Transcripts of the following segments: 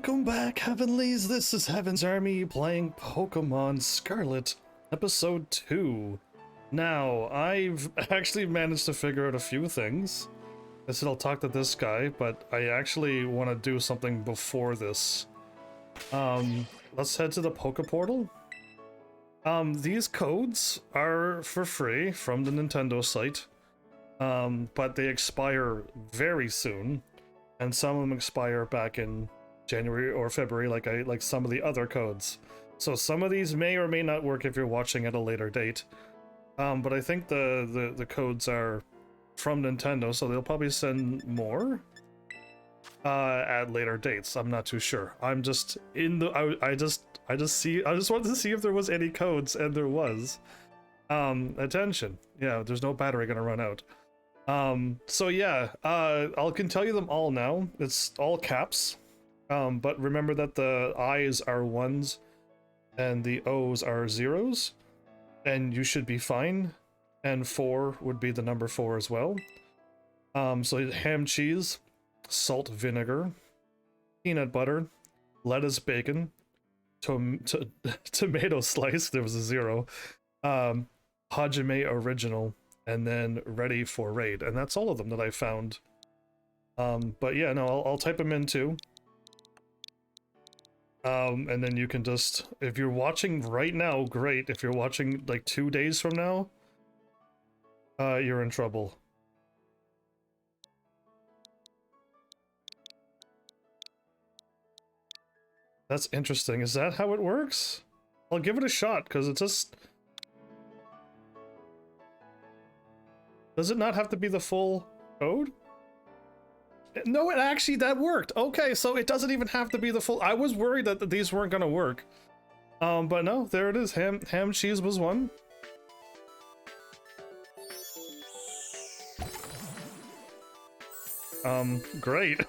Welcome back, Heavenlies. This is Heaven's Army playing Pokémon Scarlet, Episode 2. Now, I've actually managed to figure out a few things. I said I'll talk to this guy, but I actually want to do something before this. Let's head to the Poké Portal. These codes are for free from the Nintendo site, but they expire very soon, and some of them expire back in January or February, like some of the other codes. So some of these may or may not work if you're watching at a later date. But I think the codes are from Nintendo, so they'll probably send more at later dates. I'm not too sure. I'm just in the I just wanted to see if there was any codes, and there was. Attention. Yeah, there's no battery gonna run out. So yeah, I can tell you them all now. It's all caps. But remember that the I's are 1s and the O's are 0s, and you should be fine. And 4 would be the number 4 as well. So ham, cheese, salt, vinegar, peanut butter, lettuce, bacon, tomato slice, there was a 0, Hajime original, and then ready for raid. And that's all of them that I found. But yeah, no, I'll type them in too. And then you can just, if you're watching right now, great. If you're watching like 2 days from now, you're in trouble. That's interesting. Is that how it works? I'll give it a shot, because it just... Does it not have to be the full code? No, it actually, that worked. Okay, so it doesn't even have to be the full... I was worried that these weren't gonna work. But no, there it is. Ham cheese was one. Great.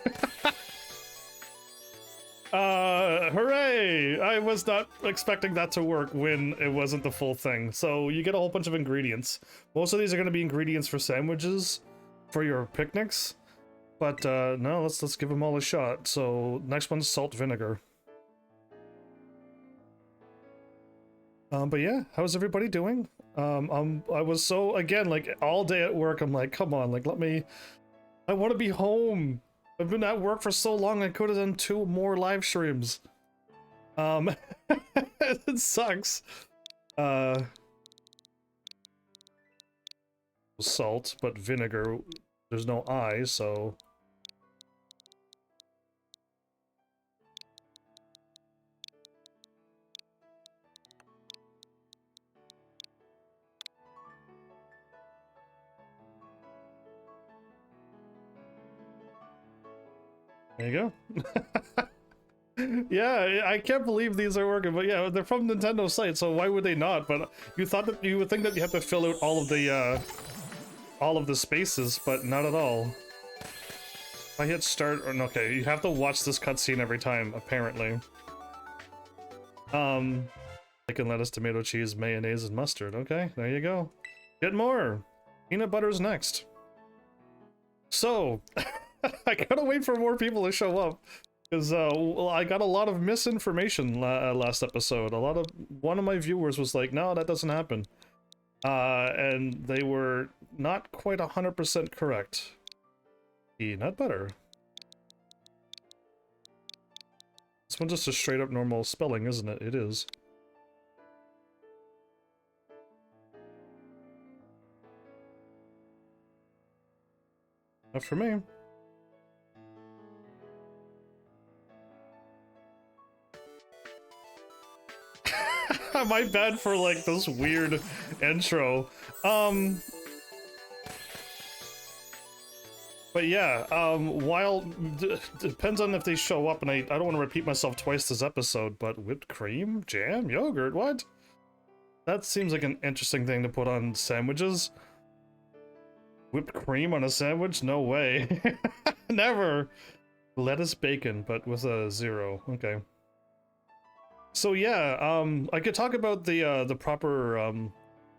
Hooray! I was not expecting that to work when it wasn't the full thing. So you get a whole bunch of ingredients. Most of these are gonna be ingredients for sandwiches, for your picnics. But no, let's give them all a shot. So next one's salt vinegar. But yeah, how's everybody doing? I was so, again, like all day at work, I'm like, come on, like I want to be home. I've been at work for so long, I could have done 2 more live streams. It sucks. Salt, but vinegar, there's no I, so... There you go. Yeah, I can't believe these are working, but yeah, they're from Nintendo site, so why would they not? But you thought that you would think that you have to fill out all of the spaces, but not at all. If I hit start, or okay, you have to watch this cutscene every time, apparently. Bacon, lettuce, tomato, cheese, mayonnaise, and mustard. Okay, there you go. Get more. Peanut butter's next. So, I gotta wait for more people to show up, because well, I got a lot of misinformation last episode. One of my viewers was like, no, that doesn't happen. And they were not quite 100% correct. Peanut butter. This one's just a straight up normal spelling, isn't it? It is. Not for me. My bad for like this weird intro. But yeah, while depends on if they show up, and I don't want to repeat myself twice this episode, but whipped cream, jam, yogurt, what? That seems like an interesting thing to put on sandwiches. Whipped cream on a sandwich? No way. Never. Lettuce, bacon, but with a 0. Okay. So yeah, I could talk about the proper,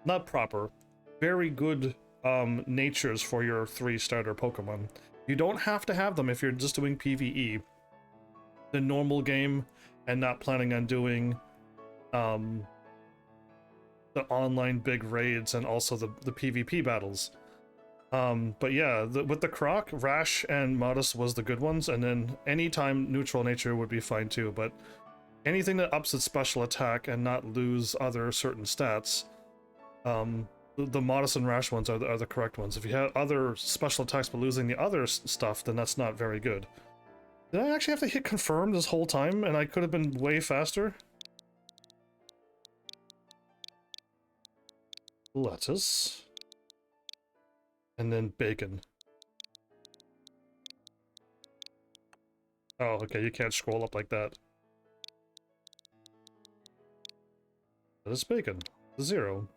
not proper, very good natures for your 3 starter Pokemon. You don't have to have them if you're just doing PvE. the normal game and not planning on doing the online big raids and also the PvP battles. But yeah, with the Croc, Rash and Modest was the good ones, and then anytime Neutral Nature would be fine too, but anything that ups its special attack and not lose other certain stats, the Modest and Rash ones are the correct ones. If you have other special attacks but losing the other stuff, then that's not very good. Did I actually have to hit confirm this whole time and I could have been way faster? Lettuce. And then bacon. Oh, okay, you can't scroll up like that. That is bacon. 0.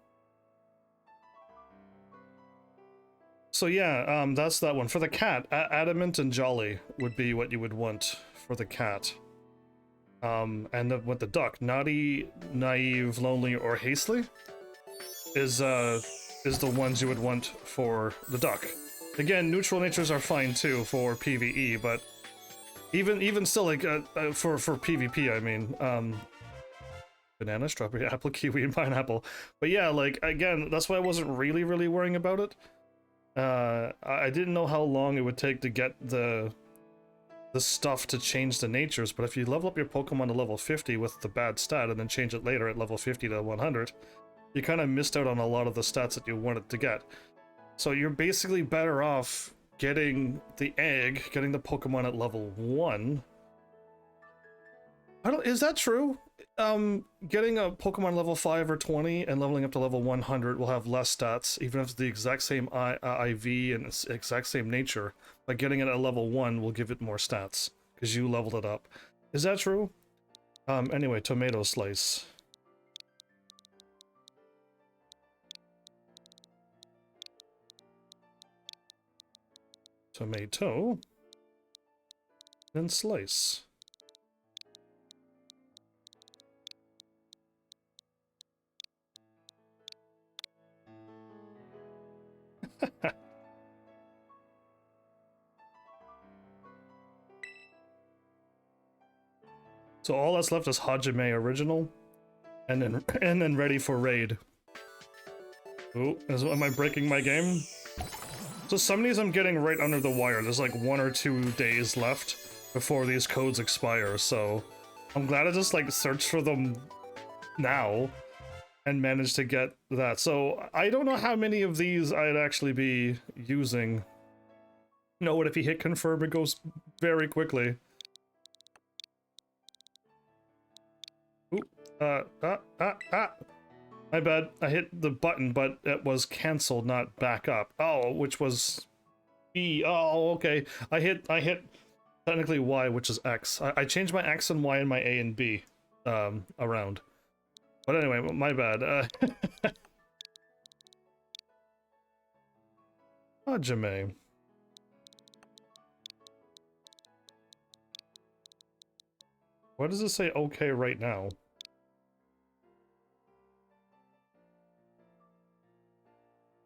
So yeah, that's that one. For the cat, Adamant and Jolly would be what you would want for the cat. And with the duck, Naughty, Naive, Lonely, or Hastily is the ones you would want for the duck. Again, neutral natures are fine too for PvE, but even still, like for PvP, I mean, banana, strawberry, apple, kiwi, and pineapple. But yeah, like again, that's why I wasn't really worrying about it. I didn't know how long it would take to get the stuff to change the natures, but if you level up your Pokemon to level 50 with the bad stat and then change it later at level 50 to 100, you kind of missed out on a lot of the stats that you wanted to get. So you're basically better off getting the egg, getting the Pokemon at level 1. Is that true? Getting a Pokemon level 5 or 20 and leveling up to level 100 will have less stats, even if it's the exact same IV and it's exact same nature. But getting it at level 1 will give it more stats, because you leveled it up. Is that true? Anyway, tomato slice. Tomato. Then slice. So all that's left is Hajime original, and then ready for raid. Ooh, am I breaking my game? So some of these I'm getting right under the wire. There's like 1 or 2 days left before these codes expire, so I'm glad I just like searched for them now and managed to get that. So I don't know how many of these I'd actually be using. No, what if you hit confirm, it goes very quickly. Ooh, my bad. I hit the button, but it was cancelled, not back up. Oh, which was B. Oh, okay. I hit technically Y, which is X. I changed my X and Y and my A and B around. But anyway, my bad. Hajime. Why does it say okay right now?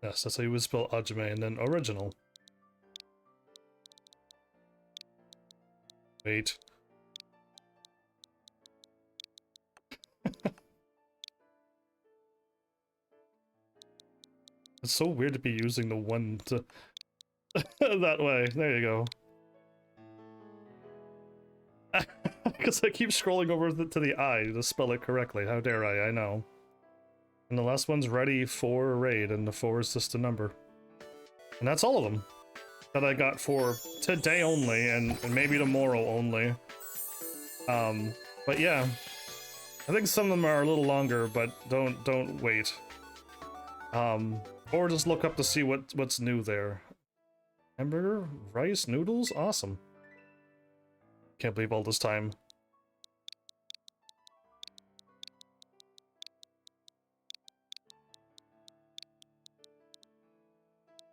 Yes, that's how you would spell Hajime, and then original. Wait. It's so weird to be using the one to that way. There you go. Because I keep scrolling over to the I to spell it correctly. How dare I know. And the last one's ready for a raid, and the 4 is just a number. And that's all of them that I got for today only, and maybe tomorrow only. But yeah, I think some of them are a little longer, but don't wait. Or just look up to see what's new there. Hamburger, rice, noodles, awesome. Can't believe all this time.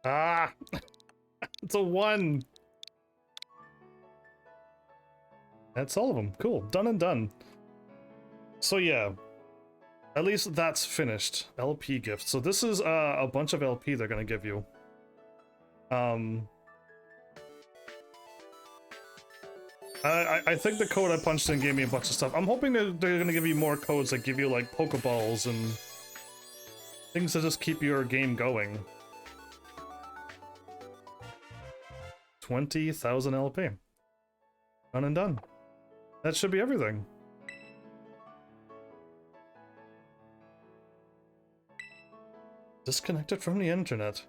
Ah! It's a 1! That's all of them. Cool. Done and done. So yeah. At least that's finished. LP gift. So this is a bunch of LP they're gonna give you. I think the code I punched in gave me a bunch of stuff. I'm hoping that they're gonna give you more codes that give you like Pokeballs and things to just keep your game going. 20,000 LP. Done and done. That should be everything. Disconnected from the internet.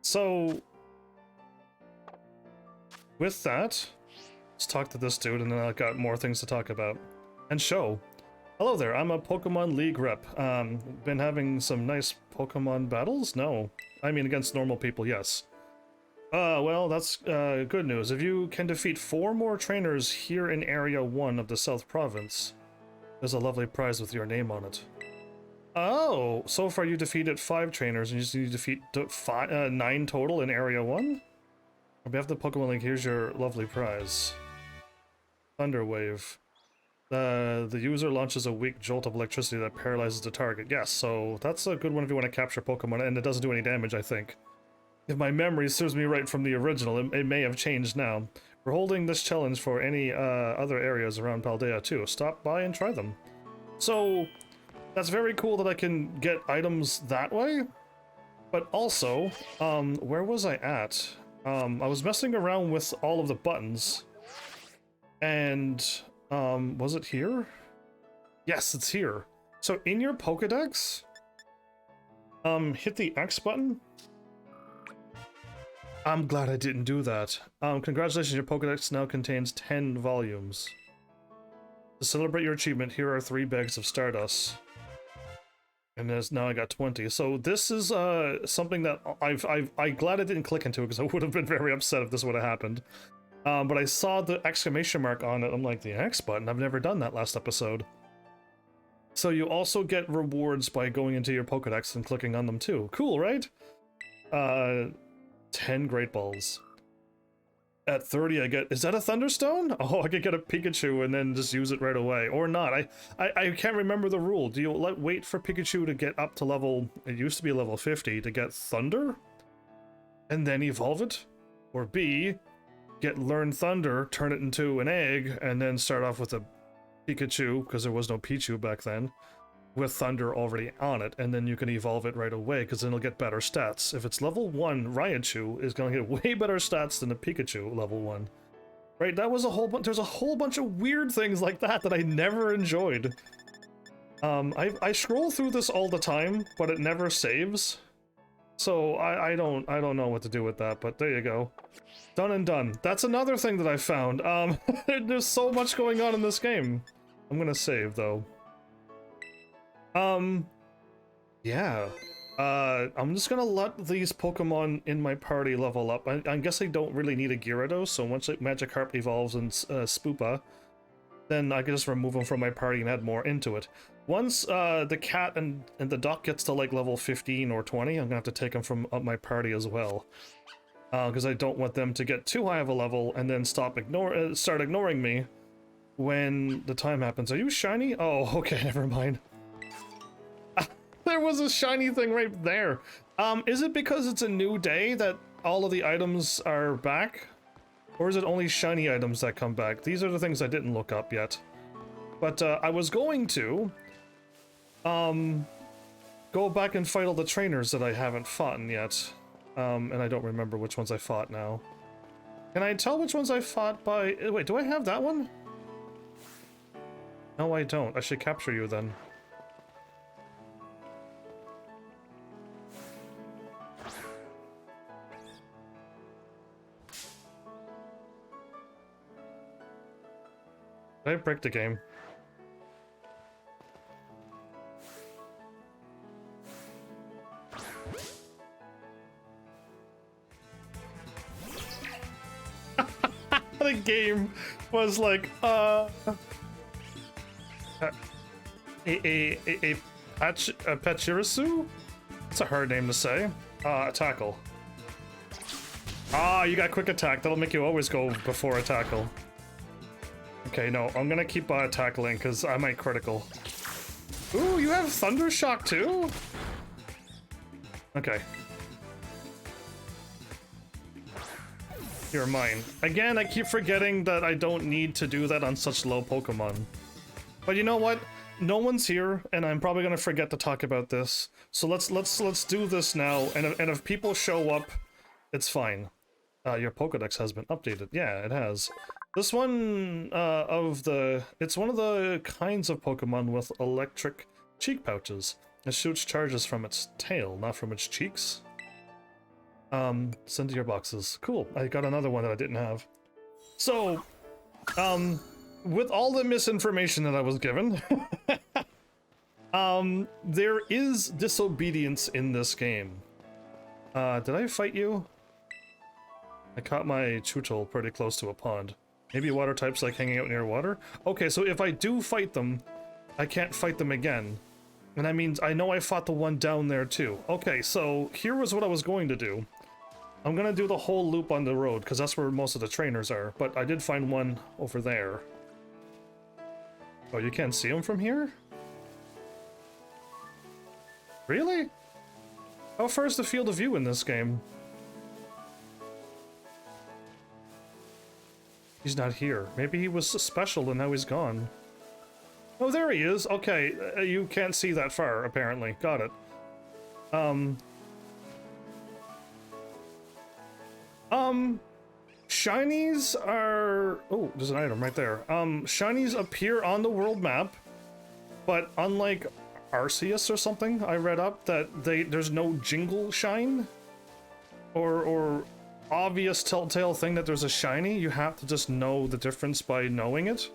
So, with that, let's talk to this dude, and then I've got more things to talk about. And show. Hello there, I'm a Pokemon League rep. Been having some nice Pokemon battles? No. I mean against normal people, yes. Well, that's good news. If you can defeat 4 more trainers here in Area 1 of the South Province, there's a lovely prize with your name on it. Oh, so far you defeated 5 trainers, and you just need to defeat 9 total in Area 1? On behalf of the Pokemon League, here's your lovely prize. Thunder Wave. The user launches a weak jolt of electricity that paralyzes the target. Yes, so that's a good one if you want to capture Pokemon, and it doesn't do any damage, I think. If my memory serves me right from the original, it may have changed now. We're holding this challenge for any other areas around Paldea too. Stop by and try them. So, that's very cool that I can get items that way. But also, where was I at? I was messing around with all of the buttons. And, was it here? Yes, it's here. So in your Pokedex, hit the X button. I'm glad I didn't do that. Congratulations, your Pokedex now contains 10 volumes. To celebrate your achievement, here are 3 bags of Stardust. And now I got 20. So this is something that I'm glad I didn't click into it, because I would have been very upset if this would have happened. But I saw the exclamation mark on it. I'm like, the X button? I've never done that last episode. So you also get rewards by going into your Pokedex and clicking on them too. Cool, right? 10 Great Balls. At 30 I get... Is that a Thunderstone? Oh, I could get a Pikachu and then just use it right away. Or not. I can't remember the rule. Do you wait for Pikachu to get up to level... It used to be level 50 to get Thunder? And then evolve it? Or B... Get Learn Thunder, turn it into an egg, and then start off with a Pikachu, because there was no Pichu back then, with Thunder already on it, and then you can evolve it right away, because then it'll get better stats. If it's level 1, Raichu is going to get way better stats than the Pikachu level 1. Right, that was a whole bunch, there's a whole bunch of weird things like that that I never enjoyed. I scroll through this all the time, but it never saves. So I don't know what to do with that, but there you go. Done and done. That's another thing that I found. There's so much going on in this game. I'm gonna save though. Yeah. I'm just gonna let these Pokemon in my party level up. I guess I don't really need a Gyarados, so once Magikarp evolves in Spoopa, then I can just remove them from my party and add more into it. Once the cat and the duck gets to like level 15 or 20, I'm gonna have to take them from up my party as well. Because I don't want them to get too high of a level and then start ignoring me when the time happens. Are you shiny? Oh, okay, never mind. There was a shiny thing right there. Is it because it's a new day that all of the items are back? Or is it only shiny items that come back? These are the things I didn't look up yet. But I was going to go back and fight all the trainers that I haven't fought yet. And I don't remember which ones I fought now. Can I tell which ones I fought by... Wait, do I have that one? No, I don't. I should capture you then. Did I break the game? The game was like, Pachirisu? It's a hard name to say. Tackle. Ah, you got quick attack. That'll make you always go before a tackle. Okay, no, I'm gonna keep tackling because I might critical. Ooh, you have Thunder Shock too? Okay. You're mine. Again, I keep forgetting that I don't need to do that on such low Pokemon. But you know what? No one's here, and I'm probably gonna forget to talk about this. So let's do this now. And if people show up, it's fine. Your Pokedex has been updated. Yeah, it has. This one it's one of the kinds of Pokemon with electric cheek pouches. It shoots charges from its tail, not from its cheeks. Send to your boxes. Cool. I got another one that I didn't have. So, with all the misinformation that I was given, there is disobedience in this game. Did I fight you? I caught my Chewtle pretty close to a pond. Maybe water types like hanging out near water? Okay, so if I do fight them, I can't fight them again. And that means I know I fought the one down there too. Okay, so here was what I was going to do. I'm gonna do the whole loop on the road, because that's where most of the trainers are, but I did find one over there. Oh, you can't see them from here? Really? How far is the field of view in this game? He's not here. Maybe he was special and now he's gone. Oh, there he is. Okay, you can't see that far, apparently. Got it. Shinies are... Oh, there's an item right there. Shinies appear on the world map, but unlike Arceus or something, I read up that there's no jingle shine or obvious telltale thing that there's a shiny. You have to just know the difference by knowing it.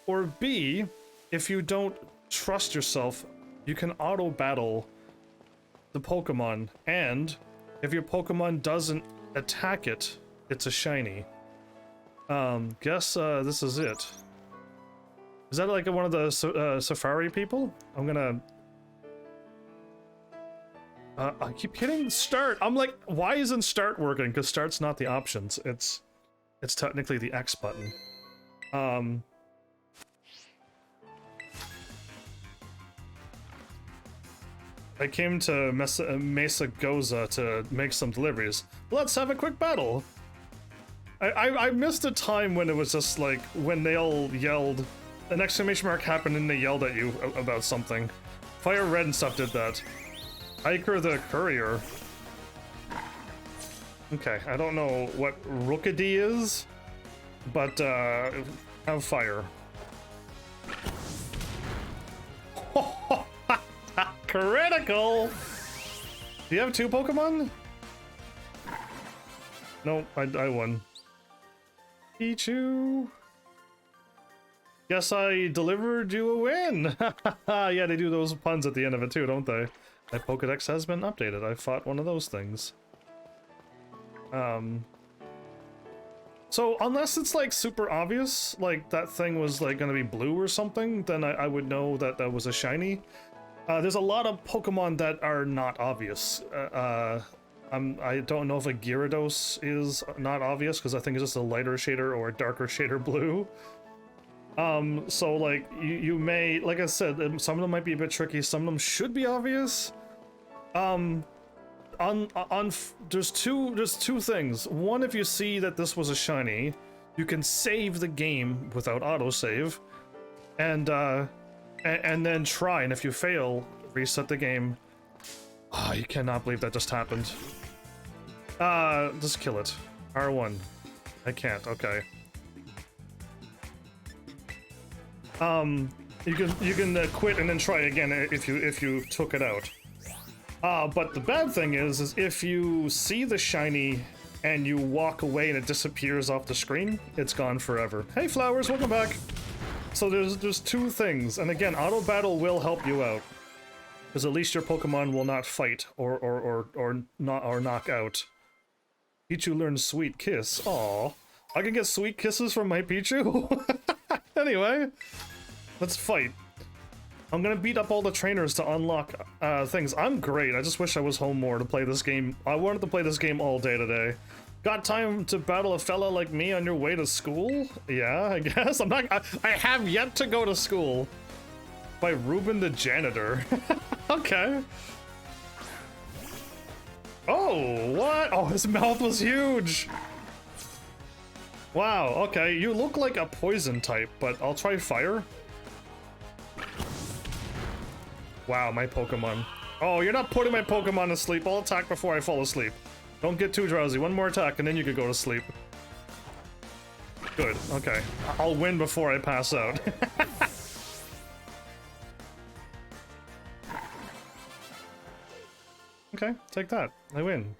Or B, if you don't trust yourself, you can auto battle the Pokemon, and if your Pokemon doesn't attack it, it's a shiny. Guess this is it. Is that like one of the Safari people? I'm gonna... I keep hitting start. I'm like, why isn't start working? Because start's not the options. It's technically the X button. I came to Mesa Goza to make some deliveries. Let's have a quick battle. I missed a time when it was just like, when they all yelled, an exclamation mark happened and they yelled at you about something. Fire Red and stuff did that. Iker the Courier. Okay, I don't know what Rookidee is, but have fire. Critical! Do you have 2 Pokemon? No, I won. Pichu. Guess I delivered you a win! Yeah, they do those puns at the end of it too, don't they? My Pokedex has been updated. I fought one of those things. So unless it's like super obvious, like that thing was like gonna be blue or something, then I would know that that was a shiny. There's a lot of Pokemon that are not obvious. I don't know if a Gyarados is not obvious, because I think it's just a lighter shader or a darker shader blue. So like you may, like I said, some of them might be a bit tricky, some of them should be obvious. There's two things. One, if you see that this was a shiny, you can save the game without autosave, and then try, and if you fail, reset the game. Ah, you cannot believe that just happened. Just kill it. R1. I can't, okay. You can quit and then try again if you took it out. But the bad thing is if you see the shiny and you walk away and it disappears off the screen, it's gone forever. Hey Flowers, welcome back! So there's 2 things, and again, auto battle will help you out, because at least your Pokemon will not fight or knock out. Pichu learns Sweet Kiss. Aw, I can get sweet kisses from my Pichu. Anyway, let's fight. I'm gonna beat up all the trainers to unlock things. I'm great. I just wish I was home more to play this game. I wanted to play this game all day today. Got time to battle a fella like me on your way to school? Yeah, I guess. I have yet to go to school. By Ruben the Janitor. Okay. Oh, what? Oh, his mouth was huge. Wow, okay, you look like a poison type, but I'll try fire. Wow, my Pokemon. Oh, you're not putting my Pokemon to sleep. I'll attack before I fall asleep. Don't get too drowsy. One more attack and then you could go to sleep. Good, okay. I'll win before I pass out. Okay, take that. I win.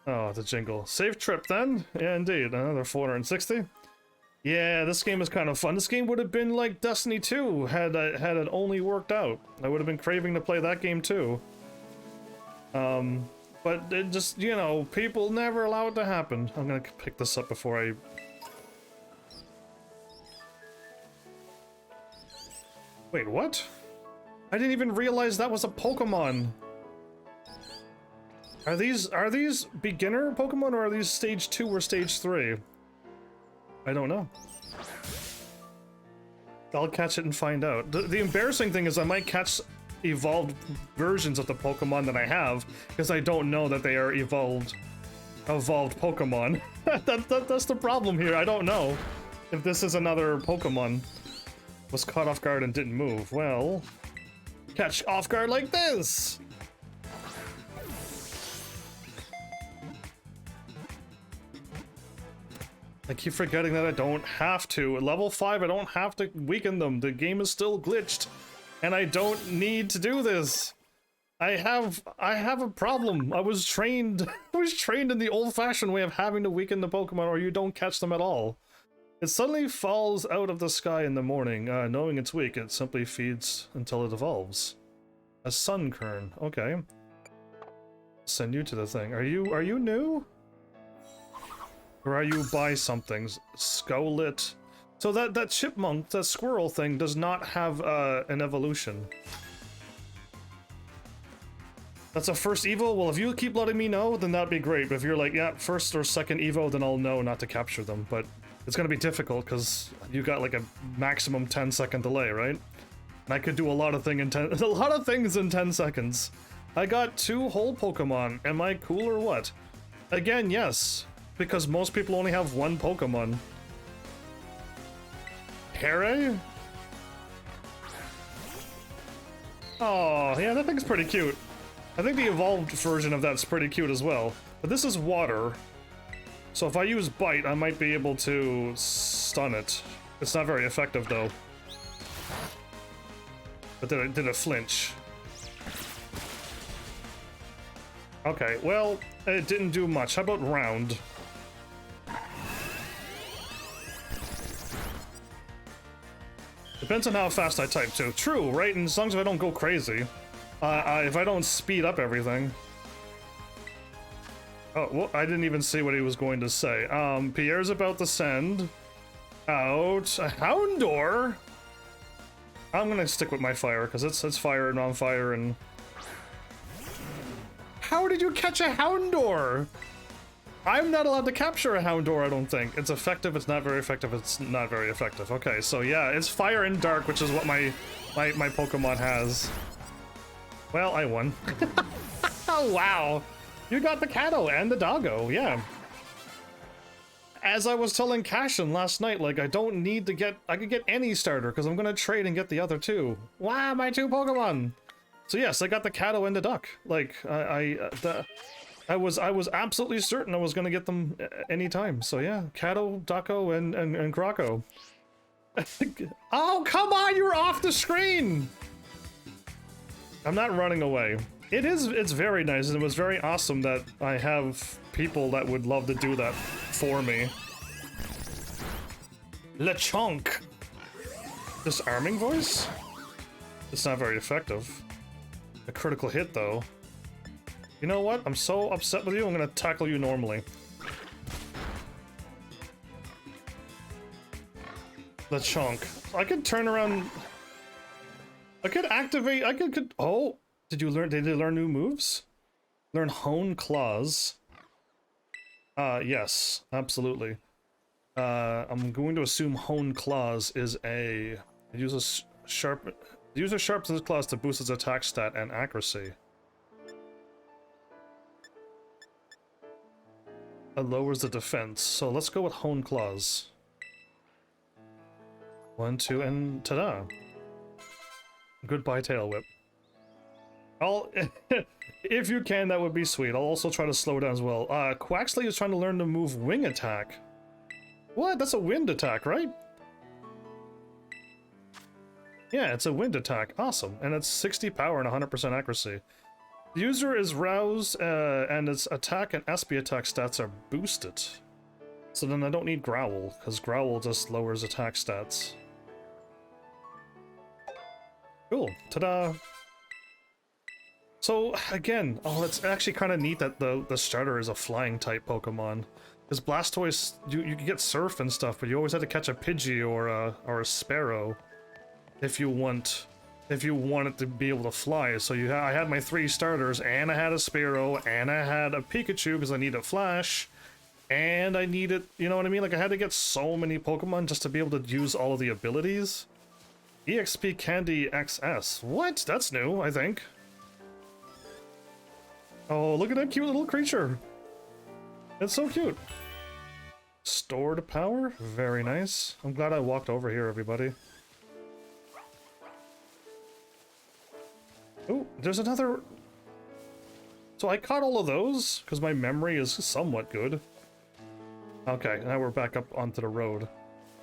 Oh, the jingle. Safe trip then? Yeah, indeed. Another 460. Yeah, this game is kind of fun. This game would have been like Destiny 2 had it only worked out. I would have been craving to play that game too. But it just, you know, people never allow it to happen. I'm gonna pick this up before I... Wait, what? I didn't even realize that was a Pokemon. Are these beginner Pokemon or are these stage 2 or stage 3? I don't know. I'll catch it and find out. The embarrassing thing is I might catch evolved versions of the Pokemon that I have because I don't know that they are evolved Pokemon. That's the problem here. I don't know if this is another Pokemon. Was caught off guard and didn't move. Well, catch off guard like this. I keep forgetting that I don't have to. At level 5, I don't have to weaken them. The game is still glitched. And I don't need to do this. I have a problem. I was trained in the old-fashioned way of having to weaken the Pokemon or you don't catch them at all. It suddenly falls out of the sky in the morning. Knowing it's weak, it simply feeds until it evolves. A sun kern. Okay. Send you to the thing. Are you new? Or are you by something? Scarlet. So that chipmunk, that squirrel thing, does not have an evolution. That's a first Evo? Well, if you keep letting me know, then that'd be great. But if you're like, yeah, first or second Evo, then I'll know not to capture them. But it's gonna be difficult because you got like a maximum 10-second delay, right? And I could do a lot of things in 10 seconds. I got 2 whole Pokemon. Am I cool or what? Again, yes. Because most people only have 1 Pokemon. Hare? Oh, yeah, that thing's pretty cute. I think the evolved version of that's pretty cute as well. But this is water. So if I use Bite, I might be able to stun it. It's not very effective, though. But did it flinch? Okay, well, it didn't do much. How about round? Depends on how fast I type, too. True, right? And as long as I don't go crazy. If I don't speed up everything. Oh, well, I didn't even see what he was going to say. Pierre's about to send out a Houndour. I'm gonna stick with my fire, because it's fire and on fire and... How did you catch a Houndour? I'm not allowed to capture a Houndour, I don't think. It's effective, it's not very effective, it's not very effective. Okay, so yeah, it's fire and dark, which is what my Pokemon has. Well, I won. Oh, wow. You got the Kato and the Doggo, yeah. As I was telling Cashin last night, like, I don't need to get... I could get any starter, because I'm going to trade and get the other 2. Wow, my 2 Pokemon! So yes, I got the Kato and the Duck. Like, I was absolutely certain I was going to get them anytime. So yeah, Kato, Ducko, and Krako. Oh, come on, you're off the screen! I'm not running away. It's very nice, and it was very awesome that I have people that would love to do that for me. LeChonk! Disarming voice? It's not very effective. A critical hit, though. You know what? I'm so upset with you, I'm gonna tackle you normally. LeChonk. I could turn around... I could activate... I could... Oh! Did you learn new moves? Learn Hone Claws. Yes. Absolutely. I'm going to assume Hone Claws is a... It uses sharp... The user sharpens his claws to boost its attack stat and accuracy. lowers the defense. So let's go with Hone Claws. 1, 2, and ta-da! Goodbye, Tail Whip. I'll, if you can, that would be sweet. I'll also try to slow down as well. Quaxley is trying to learn to move Wing Attack. What? That's a wind attack, right? Yeah, it's a wind attack. Awesome. And it's 60 power and 100% accuracy. The user is roused, and its attack and SP attack stats are boosted. So then I don't need Growl, because Growl just lowers attack stats. Cool. Ta-da! So, again, oh, it's actually kind of neat that the starter is a flying-type Pokemon. Because Blastoise, you can get Surf and stuff, but you always have to catch a Pidgey or a Sparrow if you want it to be able to fly. So I had my 3 starters, and I had a Sparrow, and I had a Pikachu because I needed Flash, and I needed, you know what I mean? Like, I had to get so many Pokemon just to be able to use all of the abilities. EXP Candy XS. What? That's new, I think. Oh, look at that cute little creature. It's so cute. Stored power? Very nice. I'm glad I walked over here, everybody. Oh, there's another... So I caught all of those, because my memory is somewhat good. Okay, now we're back up onto the road.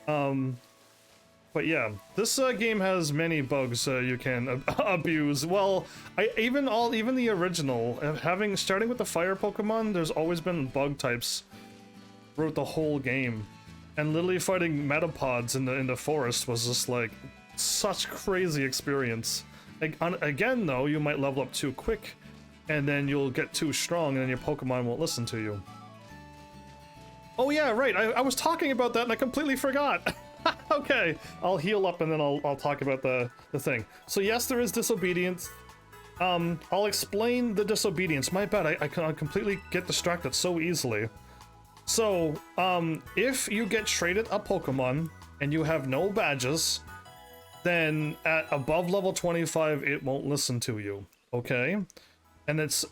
But yeah, this game has many bugs you can abuse. Well, even the original, starting with the fire Pokemon, there's always been bug types throughout the whole game, and literally fighting Metapods in the forest was just like such crazy experience. Again, though, you might level up too quick, and then you'll get too strong, and then your Pokemon won't listen to you. Oh yeah, right. I was talking about that, and I completely forgot. Okay, I'll heal up and then I'll talk about the thing. So yes, there is disobedience. I'll explain the disobedience. My bad, I completely get distracted so easily. So, if you get traded a Pokemon and you have no badges, then at above level 25, it won't listen to you, okay? And it's,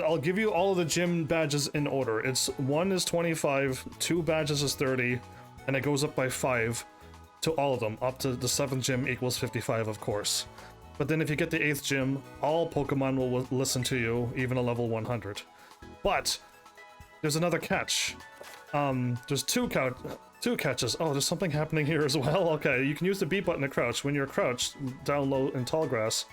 I'll give you all of the gym badges in order. It's 1 is 25, 2 badges is 30, and it goes up by 5. To all of them, up to the 7th gym equals 55, of course. But then if you get the 8th gym, all Pokemon will listen to you, even a level 100. But there's another catch. There's two catches. Oh, there's something happening here as well. Okay, you can use the B button to crouch. When you're crouched down low in tall grass,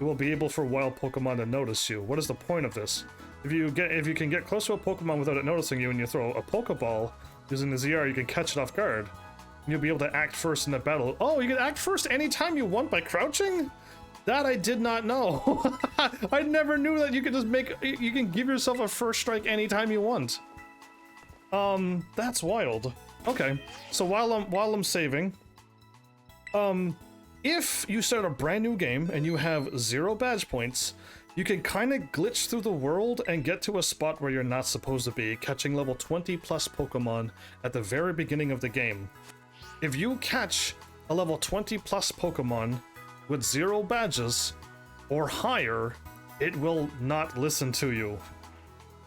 you will be able for wild Pokemon to notice you. What is the point of this? If you can get close to a Pokemon without it noticing you, and you throw a Pokeball using the ZR, you can catch it off guard. You'll be able to act first in the battle. Oh, you can act first anytime you want by crouching? That I did not know. I never knew that you could just you can give yourself a first strike anytime you want. That's wild. Okay, so while I'm saving, if you start a brand new game and you have 0 badge points, you can kind of glitch through the world and get to a spot where you're not supposed to be, catching level 20 plus Pokemon at the very beginning of the game. If you catch a level 20 plus Pokemon with 0 badges or higher, it will not listen to you.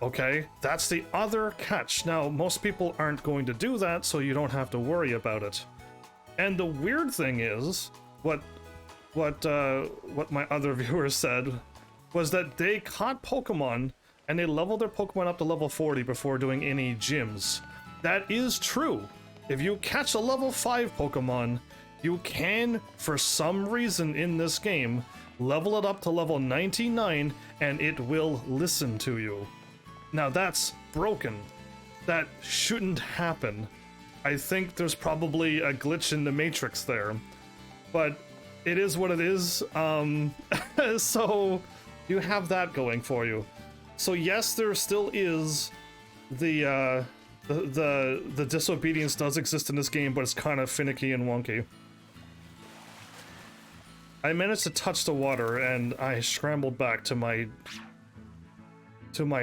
Okay, that's the other catch. Now, most people aren't going to do that, so you don't have to worry about it. And the weird thing is, what my other viewers said was that they caught Pokemon and they leveled their Pokemon up to level 40 before doing any gyms. That is true. If you catch a level 5 Pokemon, you can, for some reason in this game, level it up to level 99 and it will listen to you. Now that's broken. That shouldn't happen. I think there's probably a glitch in the Matrix there. But it is what it is. So you have that going for you. So yes, there still is the disobedience does exist in this game, but it's kind of finicky and wonky. I managed to touch the water and I scrambled back to my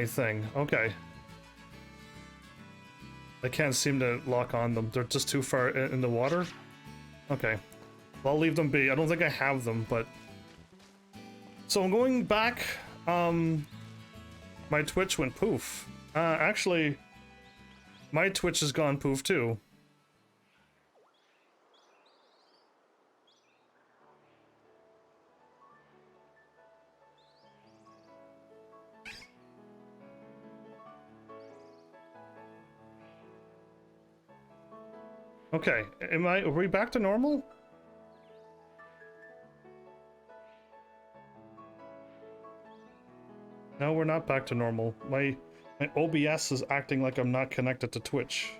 thing. Okay. I can't seem to lock on them. They're just too far in the water. Okay. Well, I'll leave them be. I don't think I have them, but... So I'm going back. My Twitch went poof. Actually... My Twitch has gone poof too. Okay, are we back to normal? No, we're not back to normal. My OBS is acting like I'm not connected to Twitch.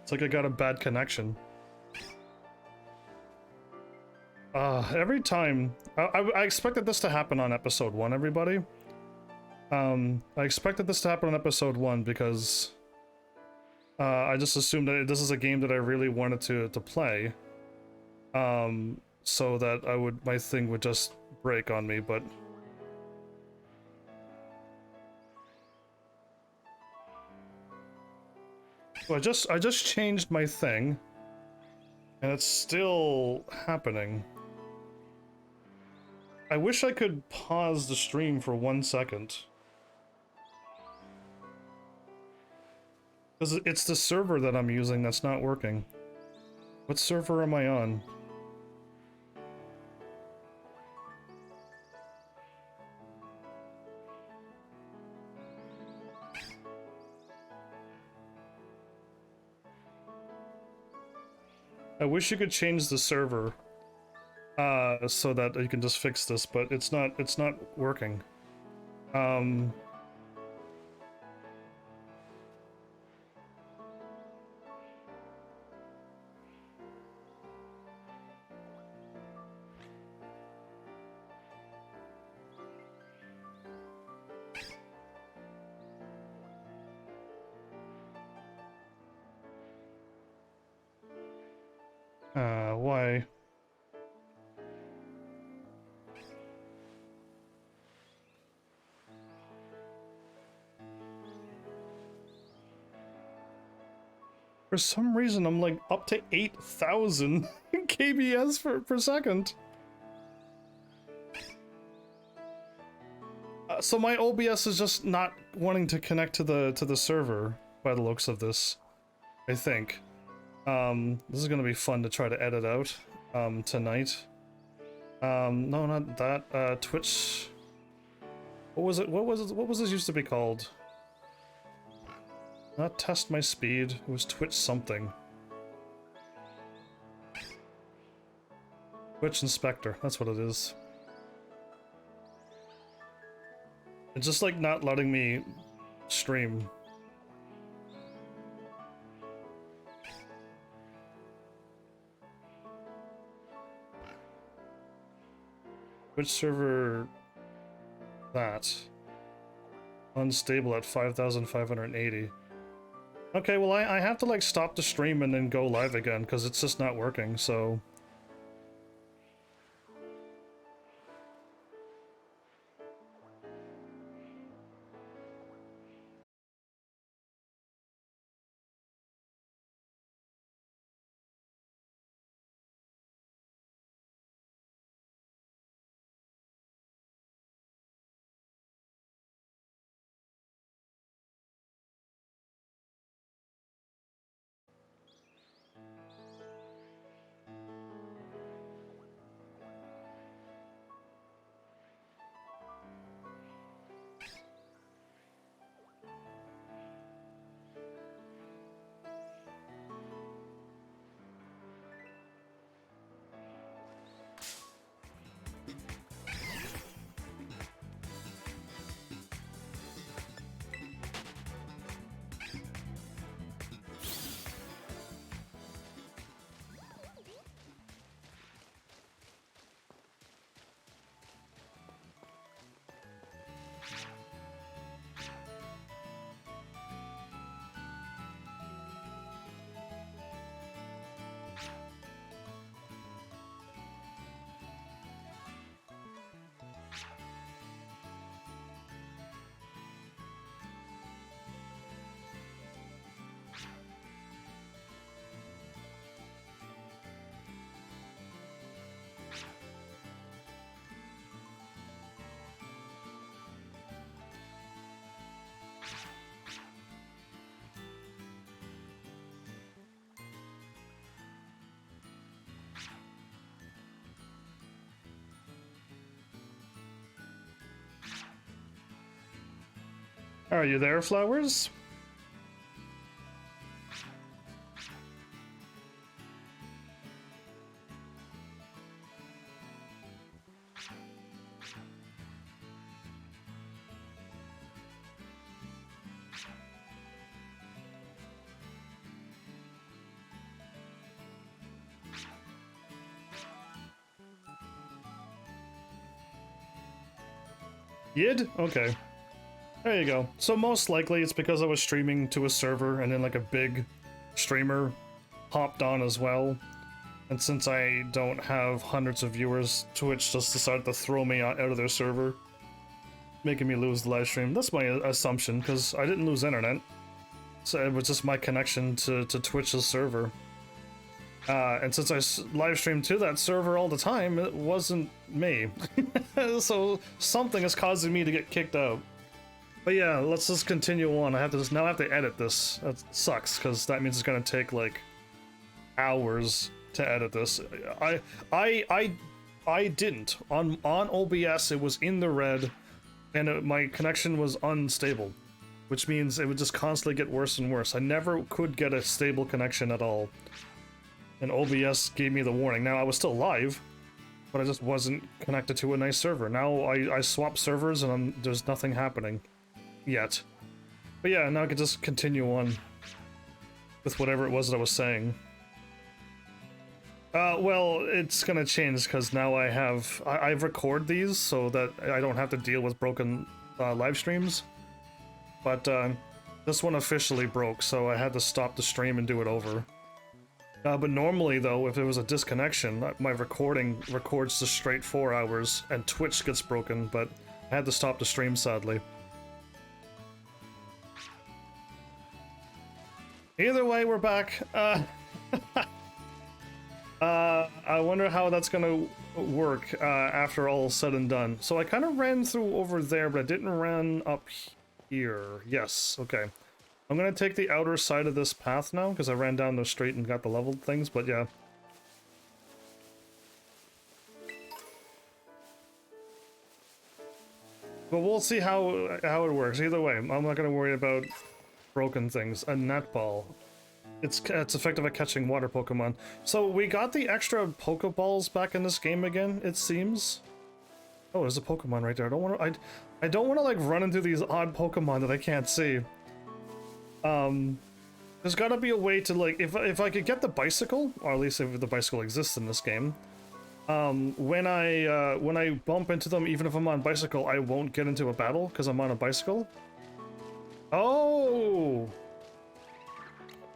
It's like I got a bad connection. Every time... I expected this to happen on episode 1, everybody. I expected this to happen on episode 1 because... I just assumed that this is a game that I really wanted to play. So that my thing would just break on me, but... So I just changed my thing, and it's still happening. I wish I could pause the stream for 1 second. Because it's the server that I'm using that's not working. What server am I on? I wish you could change the server so that you can just fix this, but it's not working. Why? For some reason, I'm like up to 8,000 kbs per second. So my OBS is just not wanting to connect to the server by the looks of this, I think. This is gonna be fun to try to edit out tonight. No, not that. Twitch. What was it? What was this used to be called? Not test my speed. It was Twitch something. Twitch Inspector. That's what it is. It's just like not letting me stream. Which server? That. Unstable at 5,580. Okay, well I have to like stop the stream and then go live again because it's just not working, so... Are you there, Flowers? Yid? Okay. There you go. So most likely it's because I was streaming to a server and then like a big streamer hopped on as well. And since I don't have hundreds of viewers, Twitch just decided to throw me out of their server, making me lose the live stream. That's my assumption, because I didn't lose internet. So it was just my connection to Twitch's server. And since I live stream to that server all the time, it wasn't me. So something is causing me to get kicked out. But yeah, let's just continue on. I have to edit this. That sucks, because that means it's gonna take like hours to edit this. I didn't. On OBS it was in the red, and my connection was unstable, which means it would just constantly get worse and worse. I never could get a stable connection at all. And OBS gave me the warning. Now, I was still live, but I just wasn't connected to a nice server. Now I swapped servers and there's nothing happening yet. But yeah, now I can just continue on with whatever it was that I was saying. Well, it's gonna change because now I've recorded these so that I don't have to deal with broken live streams. But this one officially broke, so I had to stop the stream and do it over. But normally, though, if there was a disconnection, my recording records the straight 4 hours, and Twitch gets broken, but I had to stop the stream, sadly. Either way, we're back. I wonder how that's gonna work after all said and done. So I kind of ran through over there, but I didn't run up here. Yes, okay. I'm gonna take the outer side of this path now, because I ran down the street and got the leveled things, but yeah. But we'll see how it works. Either way, I'm not gonna worry about broken things. A netball. It's effective at catching water Pokemon. So we got the extra Pokeballs back in this game again, it seems. Oh, there's a Pokemon right there. I don't want to like run into these odd Pokemon that I can't see. There's gotta be a way to like, if I could get the bicycle, or at least if the bicycle exists in this game, when I bump into them, even if I'm on bicycle, I won't get into a battle because I'm on a bicycle. Oh,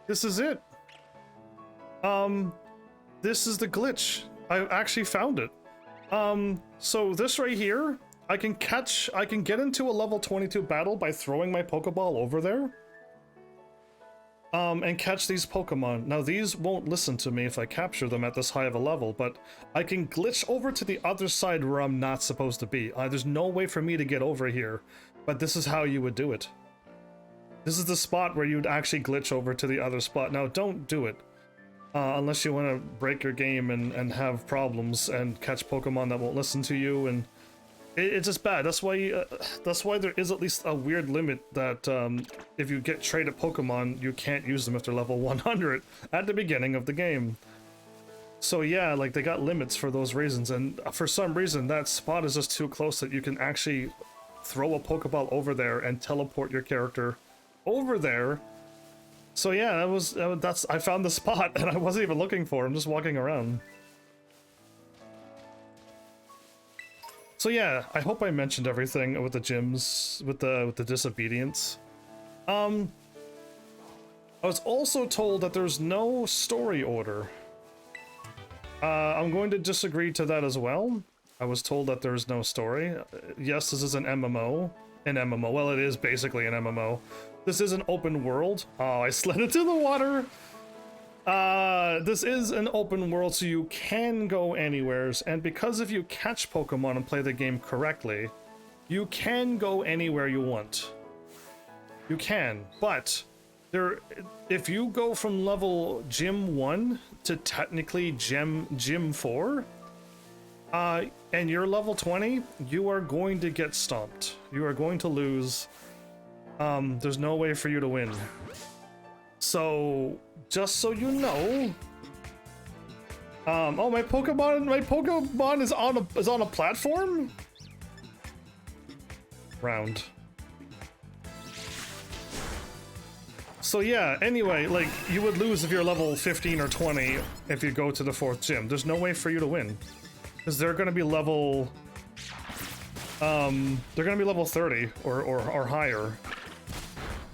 this is it. This is the glitch. I actually found it. So this right here, I can get into a level 22 battle by throwing my Pokeball over there. And catch these Pokemon. Now these won't listen to me if I capture them at this high of a level, but I can glitch over to the other side where I'm not supposed to be. There's no way for me to get over here, but this is how you would do it. This is the spot where you'd actually glitch over to the other spot. Now don't do it, unless you want to break your game and have problems and catch Pokemon that won't listen to you, and it's just bad. That's why there is at least a weird limit that if you get traded Pokemon, you can't use them if they're level 100 at the beginning of the game. So yeah, like they got limits for those reasons, and for some reason that spot is just too close that you can actually throw a Pokeball over there and teleport your character over there. So yeah, I found the spot and I wasn't even looking for it. I'm just walking around. So yeah, I hope I mentioned everything with the gyms, with the disobedience. I was also told that there's no story order. I'm going to disagree to that as well. I was told that there's no story. Yes, this is an MMO. Well, it is basically an MMO. This is an open world. Oh, I slid into the water. This is an open world, so you can go anywheres, and because if you catch Pokemon and play the game correctly, you can go anywhere you want. You can, but if you go from level Gym 1 to technically Gym 4, and you're level 20, you are going to get stomped. You are going to lose There's no way for you to win. So, just so you know... oh, my Pokemon is on a platform? Round. So yeah, anyway, like, you would lose if you're level 15 or 20 if you go to the 4th gym. There's no way for you to win. Because they're gonna be level... they're gonna be level 30 or higher.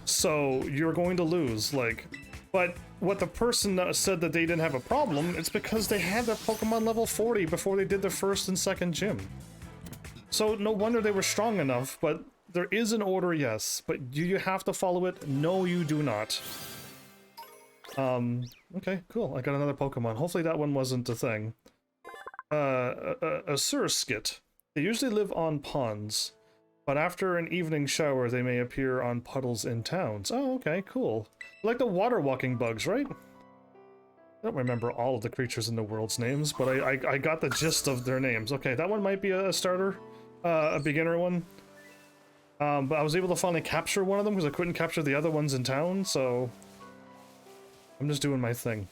So, you're going to lose, like... But what the person that said that they didn't have a problem, it's because they had their Pokemon level 40 before they did their 1st and 2nd gym. So, no wonder they were strong enough, but... There is an order, yes, but do you have to follow it? No, you do not. Okay, cool. I got another Pokemon. Hopefully that one wasn't a thing. A Surskit. They usually live on ponds, but after an evening shower, they may appear on puddles in towns. Oh, okay, cool. Like the water-walking bugs, right? I don't remember all of the creatures in the world's names, but I got the gist of their names. Okay, that one might be a starter, a beginner one. But I was able to finally capture one of them because I couldn't capture the other ones in town, so... I'm just doing my thing.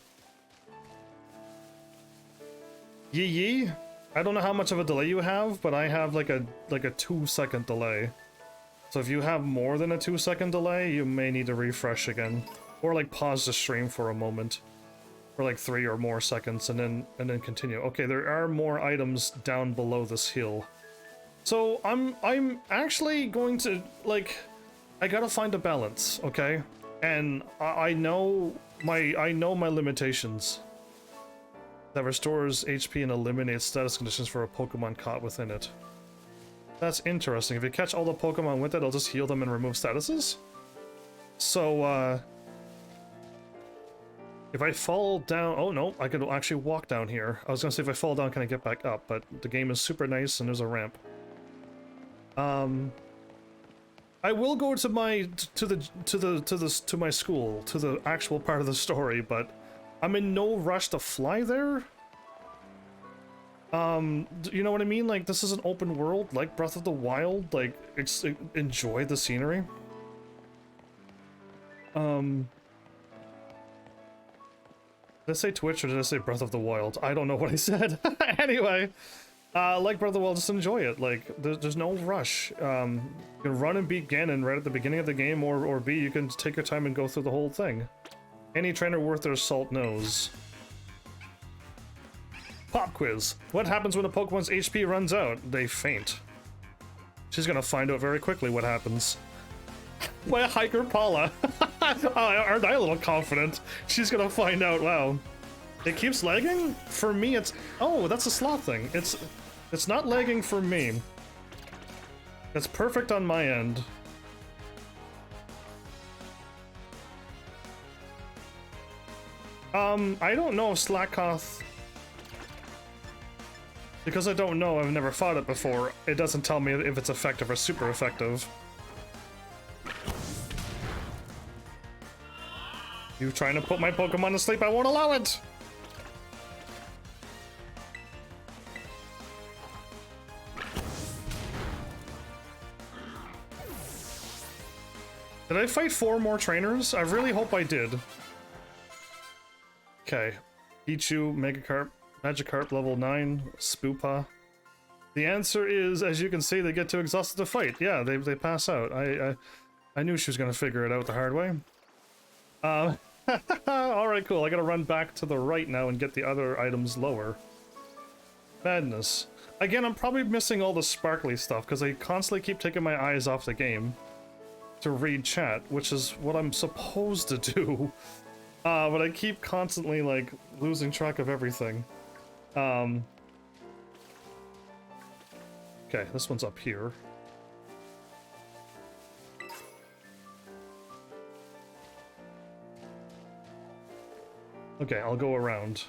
Yee! I don't know how much of a delay you have, but I have like a 2-second delay. So if you have more than a 2-second delay, you may need to refresh again. Or like pause the stream for a moment. For like 3 or more seconds and then continue. Okay, there are more items down below this hill. So I'm actually going to, like, I gotta find a balance, okay? And I know my limitations. That restores HP and eliminates status conditions for a Pokemon caught within it. That's interesting. If you catch all the Pokemon with it, it'll just heal them and remove statuses? So, if I fall down... Oh, no, I could actually walk down here. I was gonna say if I fall down, can I get back up? But the game is super nice and there's a ramp. I will go to my to my school, to the actual part of the story, but I'm in no rush to fly there. You know what I mean? Like, this is an open world, like Breath of the Wild. Like, enjoy the scenery. Did I say Twitch or did I say Breath of the Wild? I don't know what I said. Anyway. Like Breath of the Wild, just enjoy it. Like, there's no rush. You can run and beat Ganon right at the beginning of the game, or B, you can take your time and go through the whole thing. Any trainer worth their salt knows. Pop quiz. What happens when a Pokemon's HP runs out? They faint. She's gonna find out very quickly what happens. My hiker Paula. Oh, aren't I a little confident? She's gonna find out, wow. It keeps lagging? For me, it's... Oh, that's a slot thing. It's not lagging for me. It's perfect on my end. I don't know if Slackoth... Because I don't know, I've never fought it before, it doesn't tell me if it's effective or super effective. You trying to put my Pokemon to sleep? I won't allow it! Did I fight 4 more trainers? I really hope I did. Okay. Pichu, Magikarp level 9, Spoopa. The answer is, as you can see, they get too exhausted to fight. Yeah, they pass out. I knew she was gonna figure it out the hard way. Alright, cool. I gotta run back to the right now and get the other items lower. Madness. Again, I'm probably missing all the sparkly stuff, because I constantly keep taking my eyes off the game to read chat, which is what I'm supposed to do. But I keep constantly, like, losing track of everything. Okay, this one's up here. Okay, I'll go around.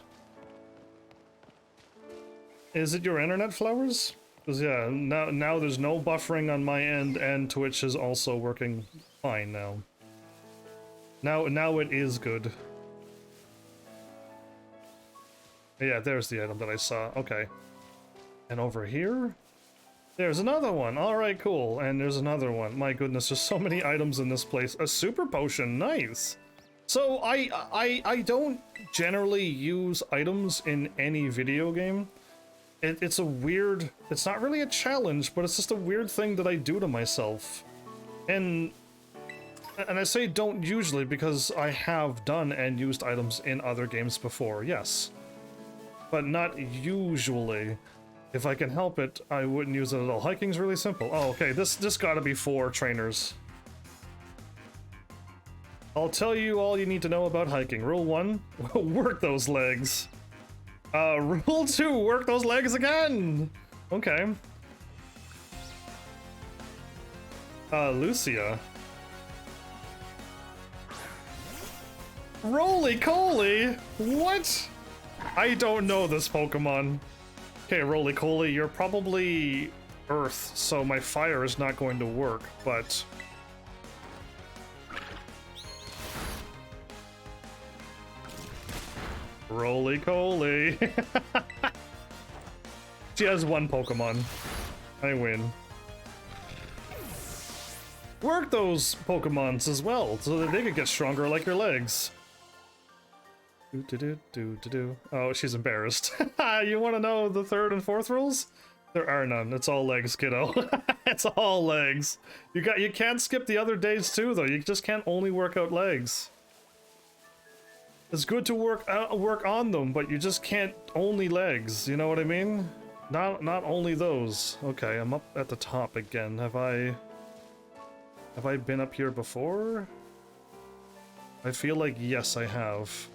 Is it your internet, Flowers? Because, yeah, now there's no buffering on my end, and Twitch is also working fine now. Now it is good. Yeah, there's the item that I saw. Okay. And over here? There's another one. All right, cool. And there's another one. My goodness, there's so many items in this place. A super potion, nice. So I don't generally use items in any video game. It's a weird, it's not really a challenge, but it's just a weird thing that I do to myself. And I say don't usually because I have done and used items in other games before, yes. But not usually. If I can help it, I wouldn't use it at all. Hiking's really simple. Oh, okay, this gotta be 4 trainers. I'll tell you all you need to know about hiking. Rule 1, work those legs. Rule 2, work those legs again! Okay. Lucia. Roly-Coly? What? I don't know this Pokemon. Okay, Roly-Coly, you're probably Earth, so my fire is not going to work, but... Roly-Coly. She has 1 Pokemon. I win. Work those Pokemons as well, so that they could get stronger like your legs. Oh, she's embarrassed. You want to know the 3rd and 4th rules? There are none. It's all legs, kiddo. It's all legs. You can't skip the other days too, though. You just can't only work out legs. It's good to work on them, but you just can't only legs. You know what I mean? Not only those. Okay, I'm up at the top again. Have I been up here before? I feel like yes, I have.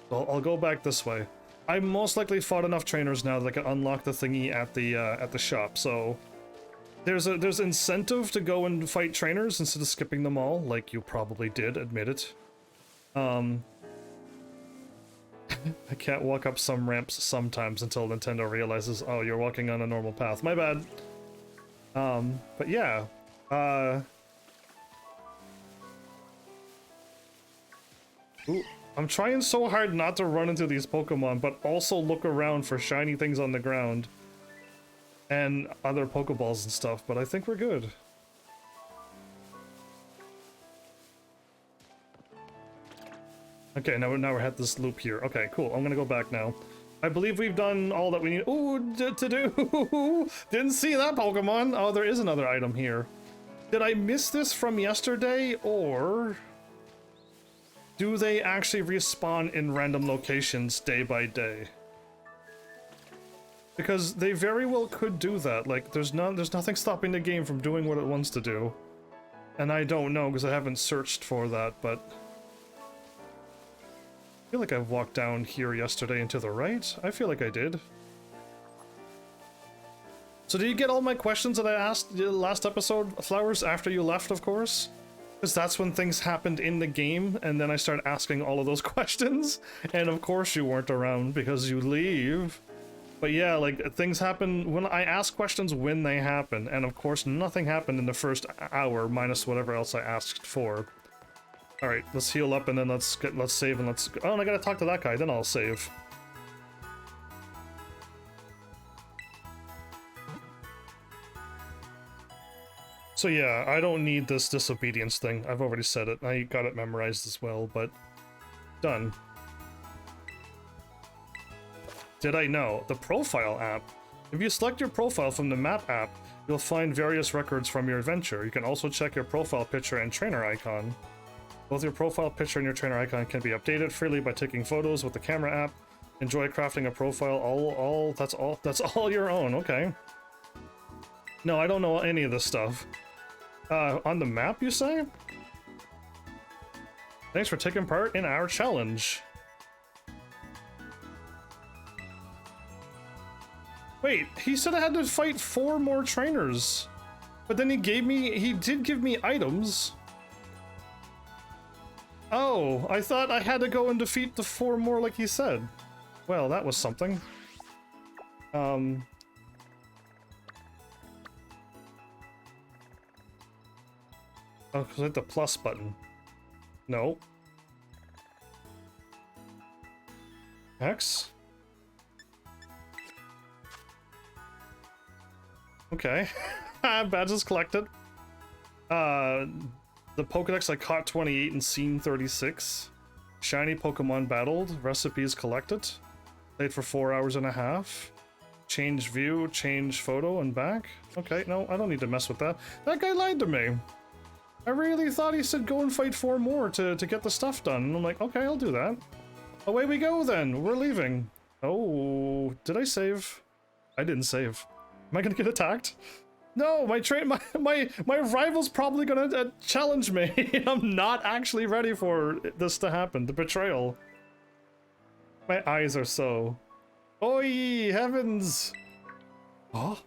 I'll go back this way. I most likely fought enough trainers now that I can unlock the thingy at the shop. So there's incentive to go and fight trainers instead of skipping them all, like you probably did. Admit it. I can't walk up some ramps sometimes until Nintendo realizes, oh, you're walking on a normal path. My bad. But yeah. Ooh. I'm trying so hard not to run into these Pokemon, but also look around for shiny things on the ground. And other Pokeballs and stuff, but I think we're good. Okay, now we're at this loop here. Okay, cool. I'm gonna go back now. I believe we've done all that we need to do. Didn't see that Pokemon. Oh, there is another item here. Did I miss this from yesterday, or... do they actually respawn in random locations day by day? Because they very well could do that. Like, there's nothing stopping the game from doing what it wants to do. And I don't know, because I haven't searched for that, but... I feel like I walked down here yesterday and to the right. I feel like I did. So did you get all my questions that I asked the last episode, Flowers, after you left, of course? Because that's when things happened in the game, and then I started asking all of those questions, and of course you weren't around because you leave. But yeah, like, things happen when I ask questions when they happen, and of course nothing happened in the first hour, minus whatever else I asked for. Alright, let's heal up, and then let's save, and let's... oh, and I gotta talk to that guy, then I'll save. So yeah, I don't need this disobedience thing. I've already said it. I got it memorized as well, but... done. Did I know? The profile app. If you select your profile from the map app, you'll find various records from your adventure. You can also check your profile picture and trainer icon. Both your profile picture and your trainer icon can be updated freely by taking photos with the camera app. Enjoy crafting a profile. That's all your own. Okay. No, I don't know any of this stuff. On the map, you say? Thanks for taking part in our challenge. Wait, he said I had to fight 4 more trainers. But then he did give me items. Oh, I thought I had to go and defeat the 4 more like he said. Well, that was something. Oh, click the plus button. No. X? Okay. Badges collected. The Pokedex I caught 28 and seen 36. Shiny Pokemon battled. Recipes collected. Played for 4 hours and a half. Change view, change photo, and back. Okay, no, I don't need to mess with that. That guy lied to me. I really thought he said go and fight 4 more to get the stuff done. And I'm like, okay, I'll do that. Away we go then. We're leaving. Oh, did I save? I didn't save. Am I gonna get attacked? No, my rival's probably gonna challenge me. I'm not actually ready for this to happen. The betrayal. My eyes are so. Oi, heavens! Oh.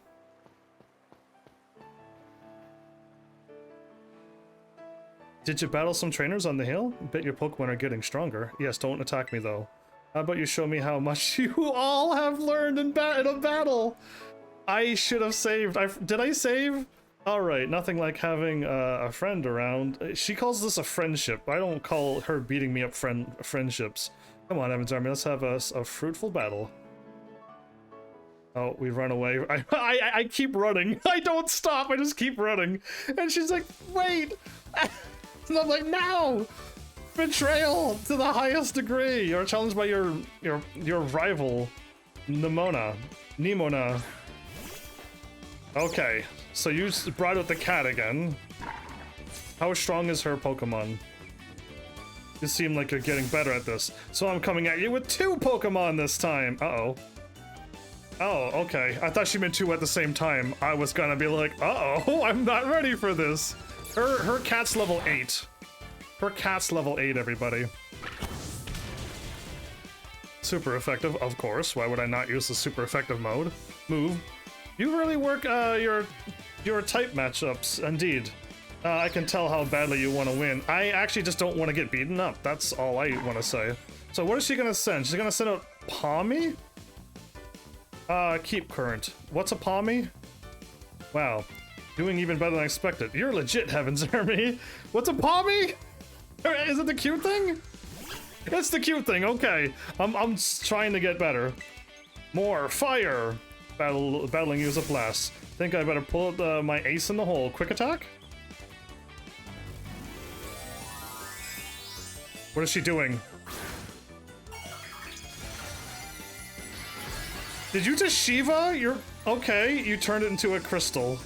Did you battle some trainers on the hill? Bet your Pokemon are getting stronger. Yes, don't attack me though. How about you show me how much you all have learned in a battle? I should have saved. Did I save? Alright, nothing like having a friend around. She calls this a friendship. I don't call her beating me up friendships. Come on, HEAVENSARMY, let's have a fruitful battle. Oh, we run away. I keep running. I don't stop. I just keep running. And she's like, wait. And I'm like, no. Betrayal to the highest degree. You're challenged by your rival, Nemona. Okay, so you brought out the cat again. How strong is her Pokemon? You seem like you're getting better at this. So I'm coming at you with 2 Pokemon this time. Uh-oh. Oh, okay. I thought she meant 2 at the same time. I was gonna be like, uh-oh, I'm not ready for this. Her cat's level 8. Her cat's level 8, everybody. Super effective, of course. Why would I not use the super effective move? You really work your type matchups, indeed. I can tell how badly you want to win. I actually just don't want to get beaten up. That's all I want to say. So what is she gonna send? She's gonna send out Palmy? Keep current. What's a Palmy? Wow. Doing even better than I expected. You're legit, HEAVENSARMY. What's a Palmy? Is it the cute thing? It's the cute thing, okay. I'm trying to get better. More fire. Battling you is a blast. Think I better pull out my ace in the hole. Quick attack? What is she doing? Did you just Shiva? You're okay. You turned it into a crystal.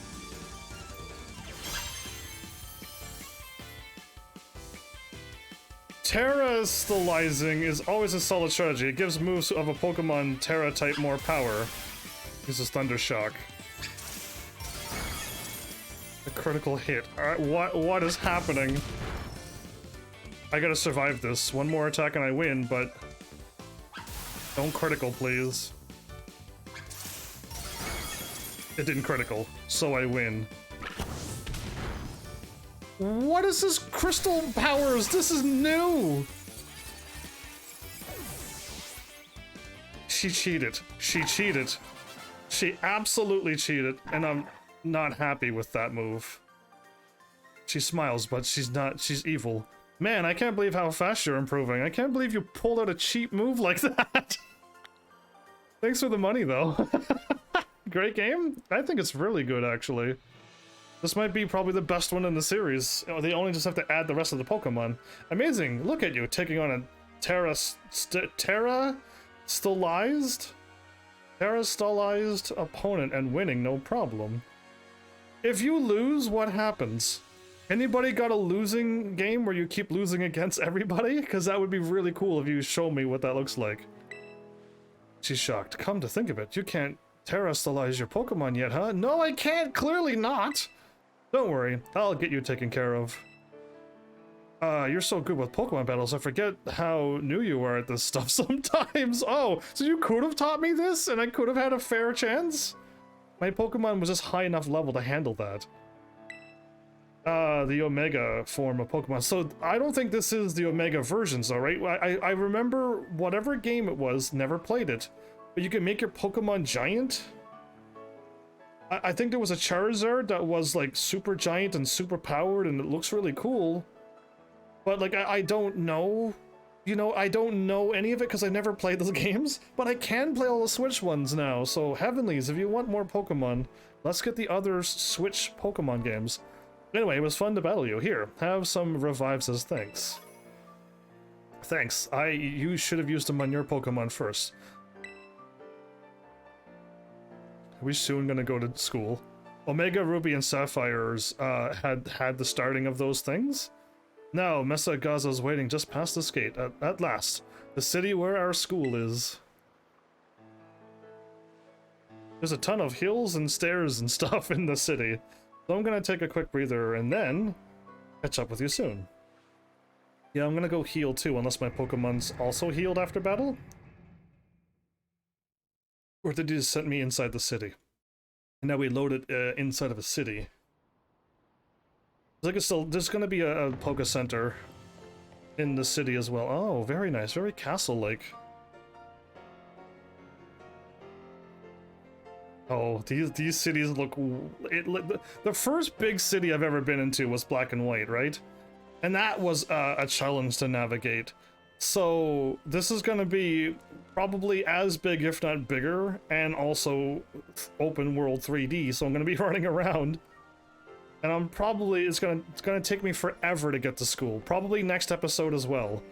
Terra Stylizing is always a solid strategy. It gives moves of a Pokemon Terra type more power. Uses Thunder Shock. A critical hit. Alright, what is happening? I gotta survive this. One more attack and I win, but don't critical, please. It didn't critical, so I win. What is this crystal powers? This is new! She cheated. She cheated. She absolutely cheated, and I'm not happy with that move. She smiles, but she's not. She's evil. Man, I can't believe how fast you're improving. I can't believe you pulled out a cheap move like that. Thanks for the money, though. Great game? I think it's really good, actually. This might be probably the best one in the series. They only just have to add the rest of the Pokemon. Amazing! Look at you taking on a Terra stylized opponent and winning, no problem. If you lose, what happens? Anybody got a losing game where you keep losing against everybody? Because that would be really cool if you show me what that looks like. She's shocked. Come to think of it, you can't Terra stylize your Pokemon yet, huh? No, I can't! Clearly not! Don't worry, I'll get you taken care of. You're so good with Pokemon battles, I forget how new you are at this stuff sometimes. Oh, so you could have taught me this and I could have had a fair chance? My Pokemon was just high enough level to handle that. The Omega form of Pokemon. So I don't think this is the Omega versions though, right? I remember whatever game it was, never played it. But you can make your Pokemon giant? I think there was a Charizard that was like super giant and super powered and it looks really cool. But like, I don't know, you know, I don't know any of it because I never played those games, but I can play all the Switch ones now. So Heavenlies, if you want more Pokemon, Let's get the other Switch Pokemon games. Anyway, it was fun to battle you. Here, have some revives as thanks. Thanks. You should have used them on your Pokemon first. Are we soon gonna go to school? Omega Ruby and Sapphires had the starting of those things? Now, Mesa Gaza's waiting just past this gate, at last. The city where our school is. There's a ton of hills and stairs and stuff in the city. So I'm gonna take a quick breather and then catch up with you soon. Yeah, I'm gonna go heal too, unless my Pokemon's also healed after battle. Or did you just send me inside the city? And now we load it inside of a city. There's gonna be a Poke Center in the city as well. Oh, very nice, very castle-like. Oh, these cities look... the first big city I've ever been into was Black and White, right? And that was a challenge to navigate. So this is going to be probably as big, if not bigger, and also open world 3D. So I'm going to be running around, and I'm probably it's going to take me forever to get to school. Probably next episode as well.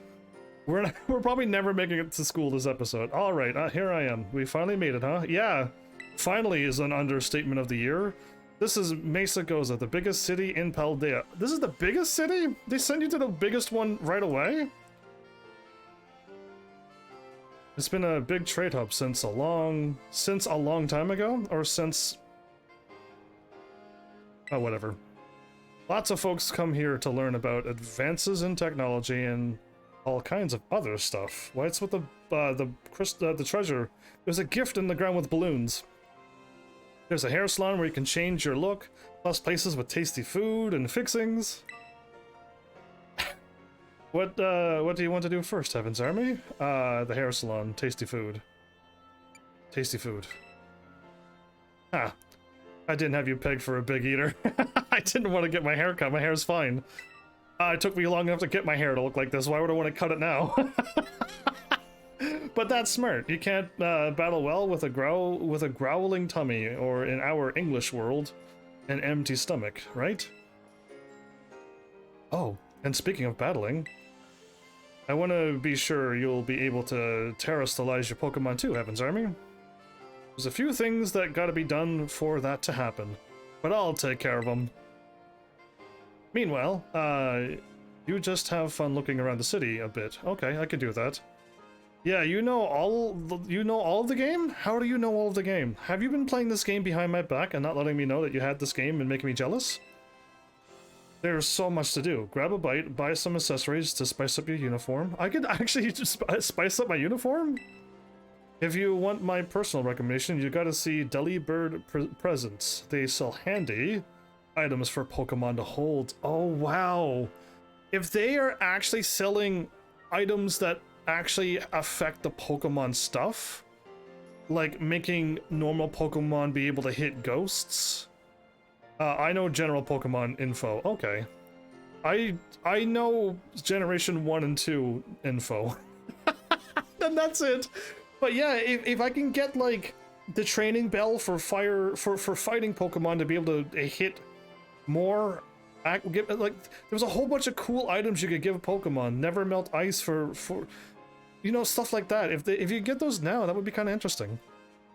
We're probably never making it to school this episode. All right, here I am. We finally made it, huh? Yeah. Finally is an understatement of the year. This is Mesa Goza, the biggest city in Paldea. This is the biggest city? They sent you to the biggest one right away? It's been a big trade hub since a long time ago, or since... oh, whatever. Lots of folks come here to learn about advances in technology and all kinds of other stuff. What's with the treasure? There's a gift in the ground with balloons. There's a hair salon where you can change your look, plus places with tasty food and fixings. What do you want to do first, Heaven's Army? The hair salon, tasty food. Tasty food. Ah, I didn't have you pegged for a big eater. I didn't want to get my hair cut, my hair's fine. It took me long enough to get my hair to look like this, why would I want to cut it now? But that's smart. You can't battle well with a growling tummy, or in our English world, an empty stomach, right? Oh, and speaking of battling, I want to be sure you'll be able to terrestrialize your Pokemon too, Heaven's Army. There's a few things that gotta be done for that to happen, but I'll take care of them. Meanwhile, you just have fun looking around the city a bit. Okay, I can do that. Yeah, you know all of the game? How do you know all of the game? Have you been playing this game behind my back and not letting me know that you had this game and making me jealous? There's so much to do. Grab a bite, buy some accessories to spice up your uniform. I could actually just spice up my uniform? If you want my personal recommendation, you gotta see Delibird Presents. They sell handy items for Pokemon to hold. Oh, wow. If they are actually selling items that actually affect the Pokemon stuff, like making normal Pokemon be able to hit ghosts. I know general Pokemon info. Okay. I know Generation 1 and 2 info. And that's it. But yeah, if I can get like the training bell for fighting Pokemon to be able to hit more, like there's a whole bunch of cool items you could give Pokemon. Never melt ice for you know, stuff like that. If you get those now, that would be kind of interesting.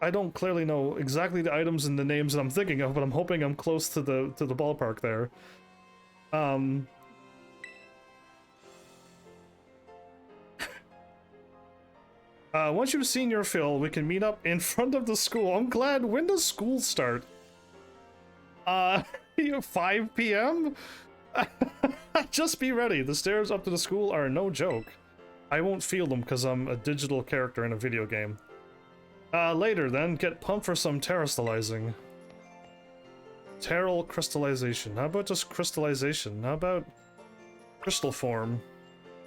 I don't clearly know exactly the items and the names that I'm thinking of, but I'm hoping I'm close to the ballpark there. Once you've seen your fill, we can meet up in front of the school. I'm glad. When does school start? 5 p.m.? Just be ready. The stairs up to the school are no joke. I won't feel them because I'm a digital character in a video game. Later then, get pumped for some terrestrializing. Terral crystallization. How about just crystallization? How about crystal form?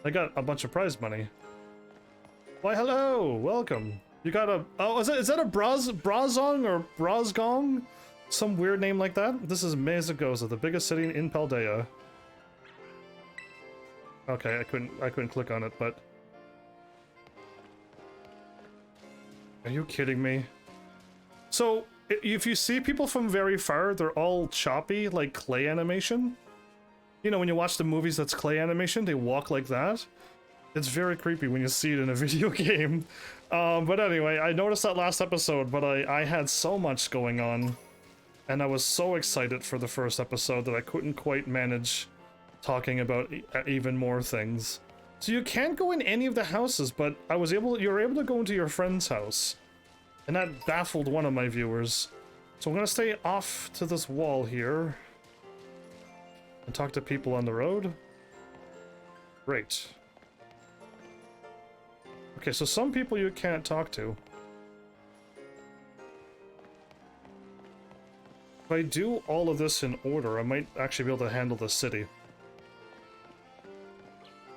I got a bunch of prize money. Why, hello! Welcome. You got a... oh, is that a Brazong or Brazgong? Some weird name like that? This is Mesa Goza, the biggest city in Paldea. Okay, I couldn't click on it, but... are you kidding me? So, If you see people from very far, they're all choppy, like clay animation. You know, when you watch the movies that's clay animation, they walk like that. It's very creepy when you see it in a video game. But anyway, I noticed that last episode, but I had so much going on. And I was so excited for the first episode that I couldn't quite manage talking about even more things. So you can't go in any of the houses, but you were able to go into your friend's house. And that baffled one of my viewers. So I'm gonna stay off to this wall here. And talk to people on the road. Great. Okay, so some people you can't talk to. If I do all of this in order, I might actually be able to handle the city.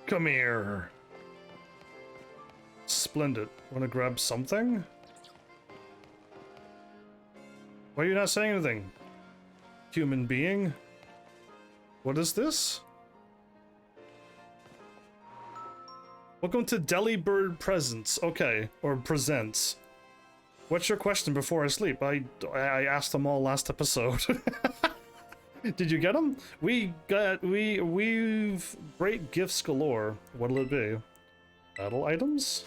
Come here. Splendid. Wanna grab something? Why are you not saying anything? Human being? What is this? Welcome to Delibird Presents. Okay, or Presents. What's your question before I sleep? I asked them all last episode. Did you get them? We've great gifts galore. What'll it be? Battle items?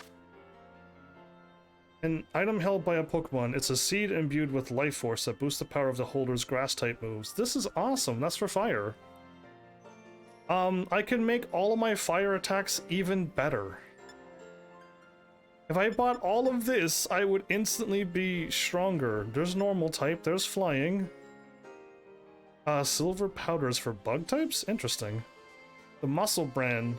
An item held by a Pokemon. It's a seed imbued with life force that boosts the power of the holder's grass type moves. This is awesome. That's for fire. I can make all of my fire attacks even better. If I bought all of this, I would instantly be stronger. There's normal type, there's flying. Silver powders for bug types? Interesting. The muscle brand.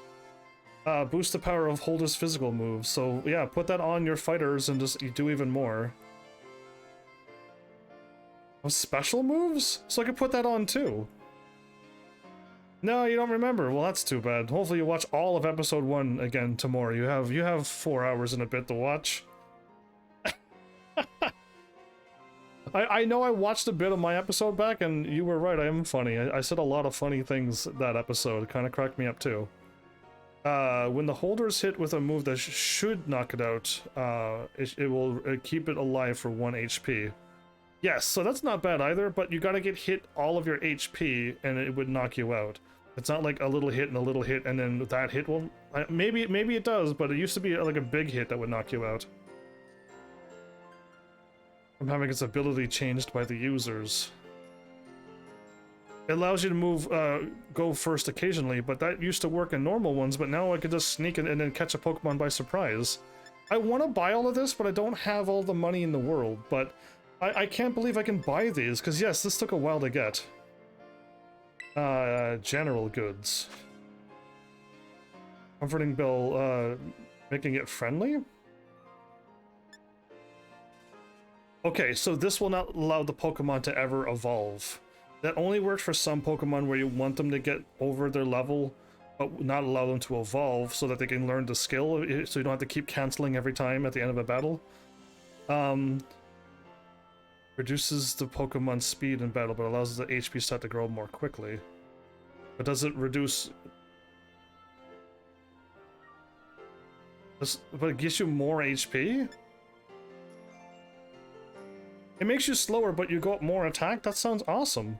Boost the power of holders' physical moves. So yeah, put that on your fighters and just do even more. Oh, special moves? So I could put that on too. No, you don't remember. Well, that's too bad. Hopefully you watch all of episode 1 again tomorrow. You have 4 hours and a bit to watch. I know I watched a bit of my episode back, and you were right, I am funny. I said a lot of funny things that episode. It kind of cracked me up too. When the holder is hit with a move that should knock it out, it will keep it alive for 1 HP. Yes, so that's not bad either, but you gotta get hit all of your HP and it would knock you out. It's not like a little hit and a little hit and then that hit will... Maybe it does, but it used to be like a big hit that would knock you out. I'm having its ability changed by the users. It allows you to move, go first occasionally, but that used to work in normal ones, but now I could just sneak in and then catch a Pokemon by surprise. I want to buy all of this, but I don't have all the money in the world, but I can't believe I can buy these, because yes, this took a while to get. General goods. Comforting Bell, making it friendly? Okay, so this will not allow the Pokemon to ever evolve. That only works for some Pokemon where you want them to get over their level, but not allow them to evolve so that they can learn the skill, so you don't have to keep canceling every time at the end of a battle. Reduces the Pokemon's speed in battle, but allows the HP stat to grow more quickly. But does it reduce... But it gives you more HP? It makes you slower, but you go up more attack? That sounds awesome.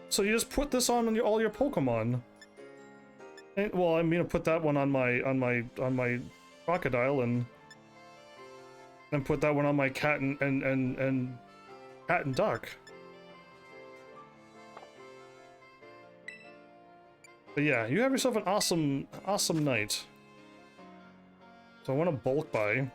So you just put this on all your Pokemon. And, well, I mean, I put that one on my crocodile and put that one on my cat and cat and duck. But yeah, you have yourself an awesome night. So I want to bulk buy.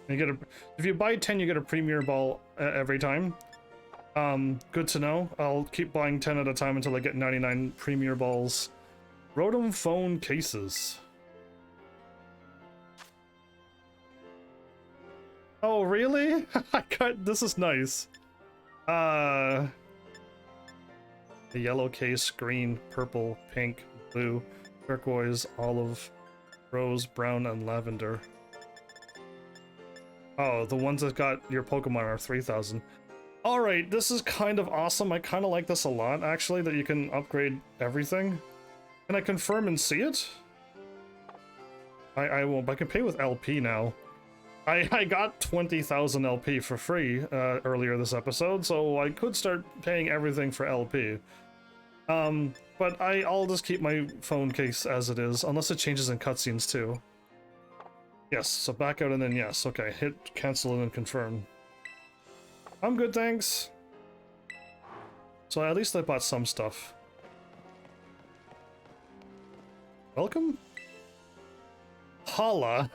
You get if you buy 10, you get a Premier Ball every time. Good to know. I'll keep buying 10 at a time until I get 99 Premier Balls. Rotom phone cases. Oh, really? This is nice. The yellow case, green, purple, pink, blue, turquoise, olive, rose, brown, and lavender. Oh, the ones that got your Pokemon are 3,000. Alright, this is kind of awesome. I kind of like this a lot, actually, that you can upgrade everything. Can I confirm and see it? I won't, but I can pay with LP now. I got 20,000 LP for free earlier this episode, so I could start paying everything for LP. But I'll just keep my phone case as it is, unless it changes in cutscenes too. Yes, so back out and then yes. Okay, hit cancel and then confirm. I'm good, thanks. So at least I bought some stuff. Welcome? Holla!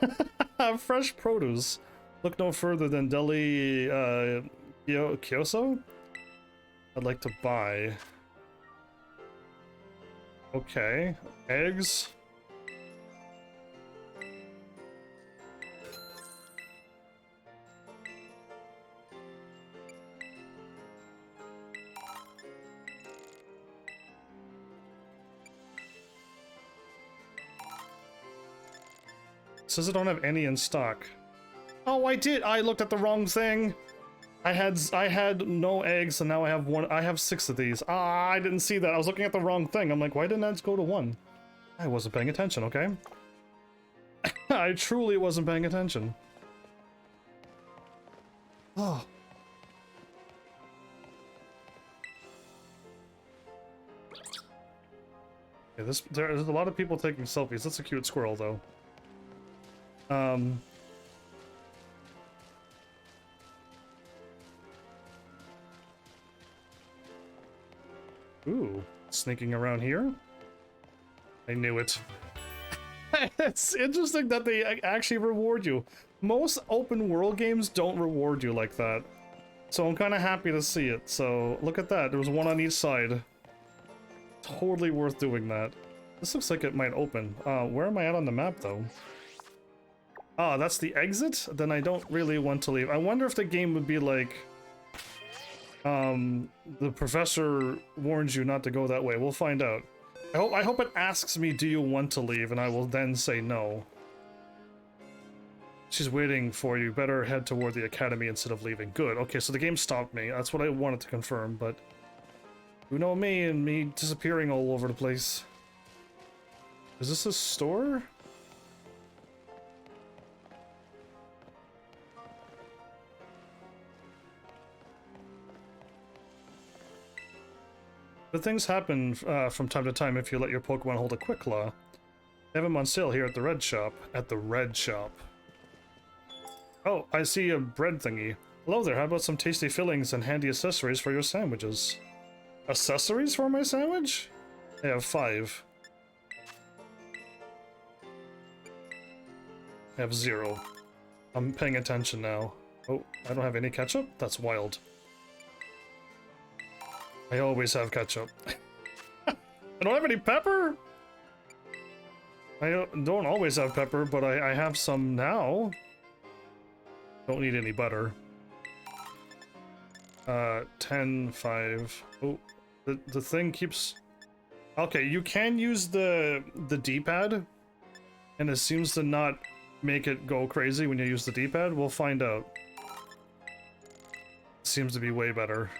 Fresh produce. Look no further than Deli Kyoso? I'd like to buy. Okay. Eggs. It says I don't have any in stock. Oh, I did! I looked at the wrong thing! I had no eggs, and now I have one. I have 6 of these. Ah, I didn't see that. I was looking at the wrong thing. I'm like, why didn't I just go to 1? I wasn't paying attention, okay? I truly wasn't paying attention. Oh. Yeah, there's a lot of people taking selfies. That's a cute squirrel, though. Ooh, sneaking around here? I knew it. It's interesting that they actually reward you. Most open world games don't reward you like that. So I'm kind of happy to see it. So look at that, there was one on each side. Totally worth doing that. This looks like it might open. Where am I at on the map though? Ah, that's the exit? Then I don't really want to leave. I wonder if the game would be like... the professor warns you not to go that way. We'll find out. I hope it asks me, do you want to leave? And I will then say no. She's waiting for you. Better head toward the academy instead of leaving. Good. Okay, so the game stopped me. That's what I wanted to confirm, but... You know me and me disappearing all over the place. Is this a store? But things happen from time to time if you let your Pokemon hold a Quick Claw. They have them on sale here at the Red Shop. At the Red Shop. Oh, I see a bread thingy. Hello there, how about some tasty fillings and handy accessories for your sandwiches? Accessories for my sandwich? I have 5. I have 0. I'm paying attention now. Oh, I don't have any ketchup? That's wild. I always have ketchup. I don't have any pepper? I don't always have pepper, but I have some now. Don't need any butter. 10, 5. Oh, the thing keeps... Okay, you can use the D-pad, and it seems to not make it go crazy when you use the D-pad. We'll find out. Seems to be way better.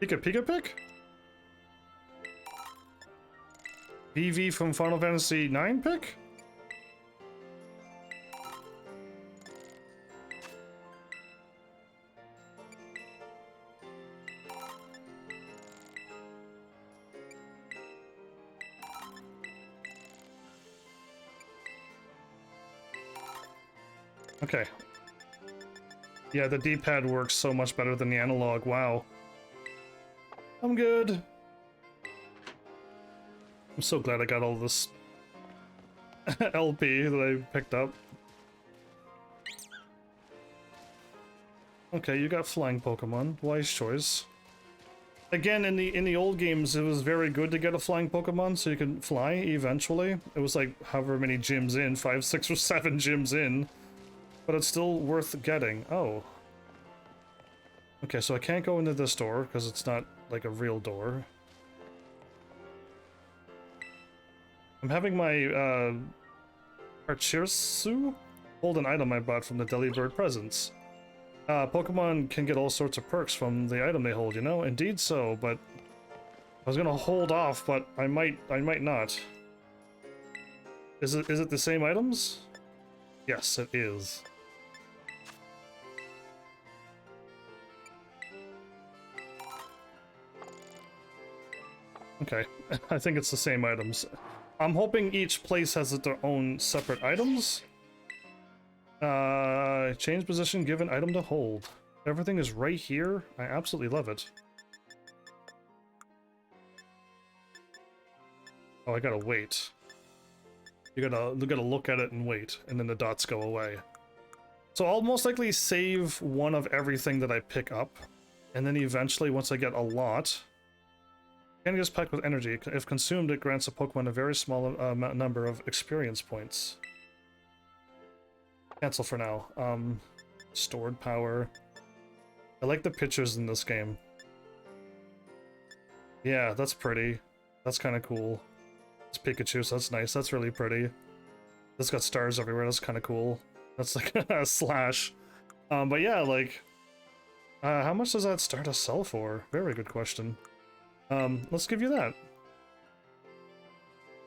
Pika Pick? PV from Final Fantasy IX pick? Okay. Yeah, the D-pad works so much better than the analog, wow. I'm good. I'm so glad I got all this LP that I picked up. Okay, you got flying Pokemon. Wise choice. Again, in the old games, it was very good to get a flying Pokemon so you could fly eventually. It was like however many gyms in, 5, 6, or 7 gyms in. But it's still worth getting. Oh. Okay, so I can't go into this door because it's not like a real door. I'm having my, Archirsu hold an item I bought from the Delibird presents. Pokemon can get all sorts of perks from the item they hold, you know? Indeed so, but I was gonna hold off, but I might not. Is it the same items? Yes, it is. Okay, I think it's the same items. I'm hoping each place has their own separate items. Change position, give an item to hold. Everything is right here. I absolutely love it. Oh, I gotta wait. You gotta look at it and wait, and then the dots go away. So I'll most likely save one of everything that I pick up, and then eventually, once I get a lot, candy is packed with energy. If consumed, it grants a Pokemon a very small number of experience points. Cancel for now. Stored power. I like the pictures in this game. Yeah, that's pretty. That's kind of cool. It's Pikachu, so that's nice. That's really pretty. This got stars everywhere. That's kind of cool. That's like a slash. But yeah, like, how much does that start to sell for? Very good question. Let's give you that.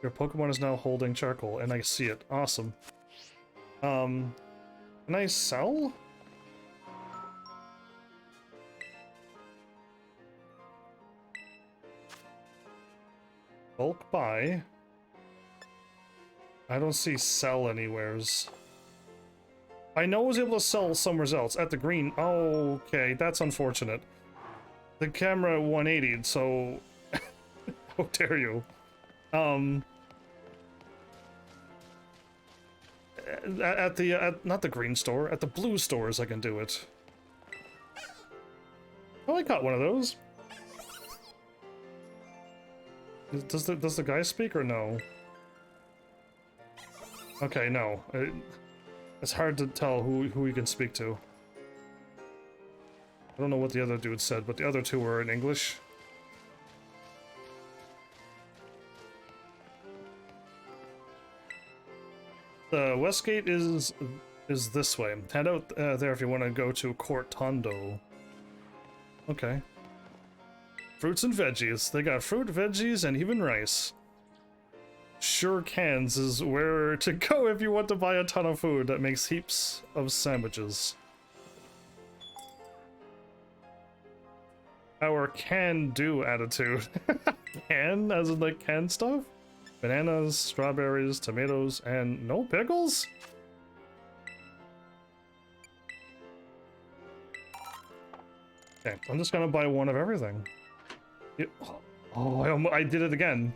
Your Pokemon is now holding charcoal, and I see it. Awesome. Can I sell? Bulk buy. I don't see sell anywheres. I know I was able to sell somewhere else at the green. Oh, okay, that's unfortunate. The camera 180'd, so how dare you? Not the green store, at the blue stores I can do it. Oh, I caught one of those. Does the guy speak or no? Okay, no. It's hard to tell who you can speak to. I don't know what the other dude said, but the other two were in English. The west gate is this way. Head out there if you want to go to Court Tondo. Okay. Fruits and veggies. They got fruit, veggies, and even rice. Sure Cans is where to go if you want to buy a ton of food that makes heaps of sandwiches. Our can-do attitude. Can, as in like canned stuff? Bananas, strawberries, tomatoes, and no pickles? Okay, I'm just gonna buy one of everything. Oh, I did it again.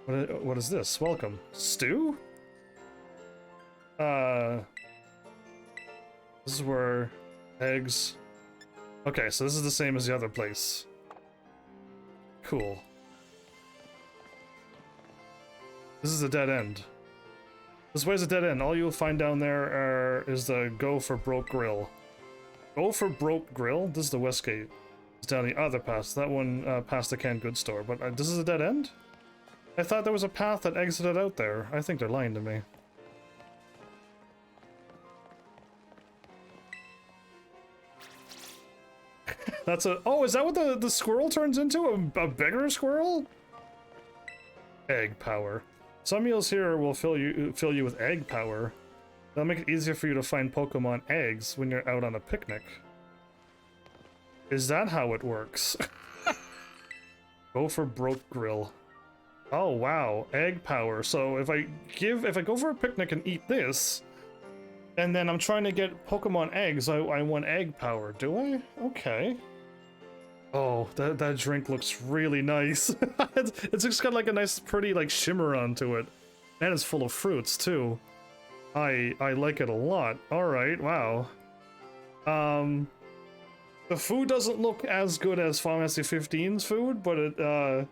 What is this? Welcome. Stew? This is where eggs... Okay, so this is the same as the other place. Cool. This is a dead end. This way's a dead end. All you'll find down there is the Go for Broke Grill. Go for Broke Grill? This is the west gate. It's down the other path. That one past the canned goods store. But this is a dead end? I thought there was a path that exited out there. I think they're lying to me. That's a... Oh, is that what the squirrel turns into? A bigger squirrel? Egg power. Some meals here will fill you with egg power. That'll make it easier for you to find Pokemon eggs when you're out on a picnic. Is that how it works? Go for Broke Grill. Oh wow, egg power. So if I go for a picnic and eat this, and then I'm trying to get Pokemon eggs, I want egg power. Do I? Okay. Oh, that drink looks really nice. It's just got like a nice pretty like shimmer onto it. And it's full of fruits too. I like it a lot. Alright, wow. The food doesn't look as good as Final Fantasy 15's food, but it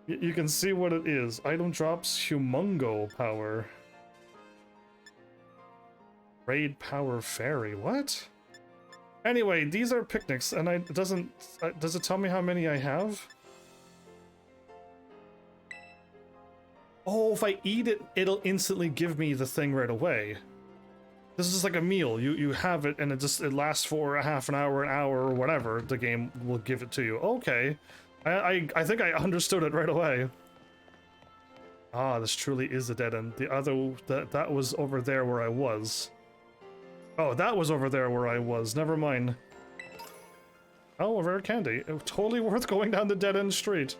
you can see what it is. Item drops Humongo power. Raid power fairy. What? Anyway, these are picnics, and does it tell me how many I have? Oh, if I eat it, it'll instantly give me the thing right away. This is like a meal. You have it and it lasts for a half an hour, or whatever. The game will give it to you. Okay. I think I understood it right away. Ah, this truly is a dead end. The other that was over there where I was. Oh, that was over there where I was. Never mind. Oh, a rare candy. Totally worth going down the dead end street.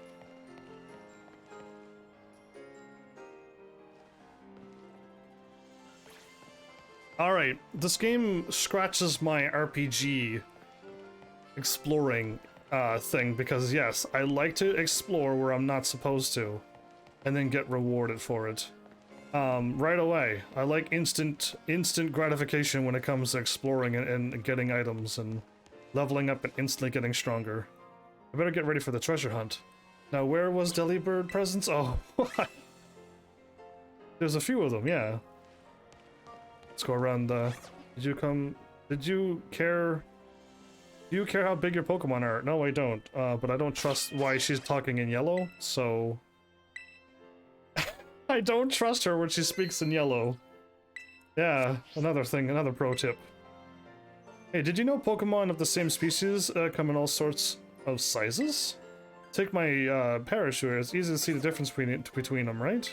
Alright, this game scratches my RPG exploring thing because yes, I like to explore where I'm not supposed to and then get rewarded for it. Right away. I like instant gratification when it comes to exploring and getting items and leveling up and instantly getting stronger. I better get ready for the treasure hunt. Now, where was Delibird presents? Oh, there's a few of them, yeah. Let's go around. Did you care? Do you care how big your Pokemon are? No, I don't. But I don't trust why she's talking in yellow, so I don't trust her when she speaks in yellow. Yeah, another thing, another pro tip. Hey, did you know Pokemon of the same species come in all sorts of sizes? Take my parachute, it's easy to see the difference between them, right?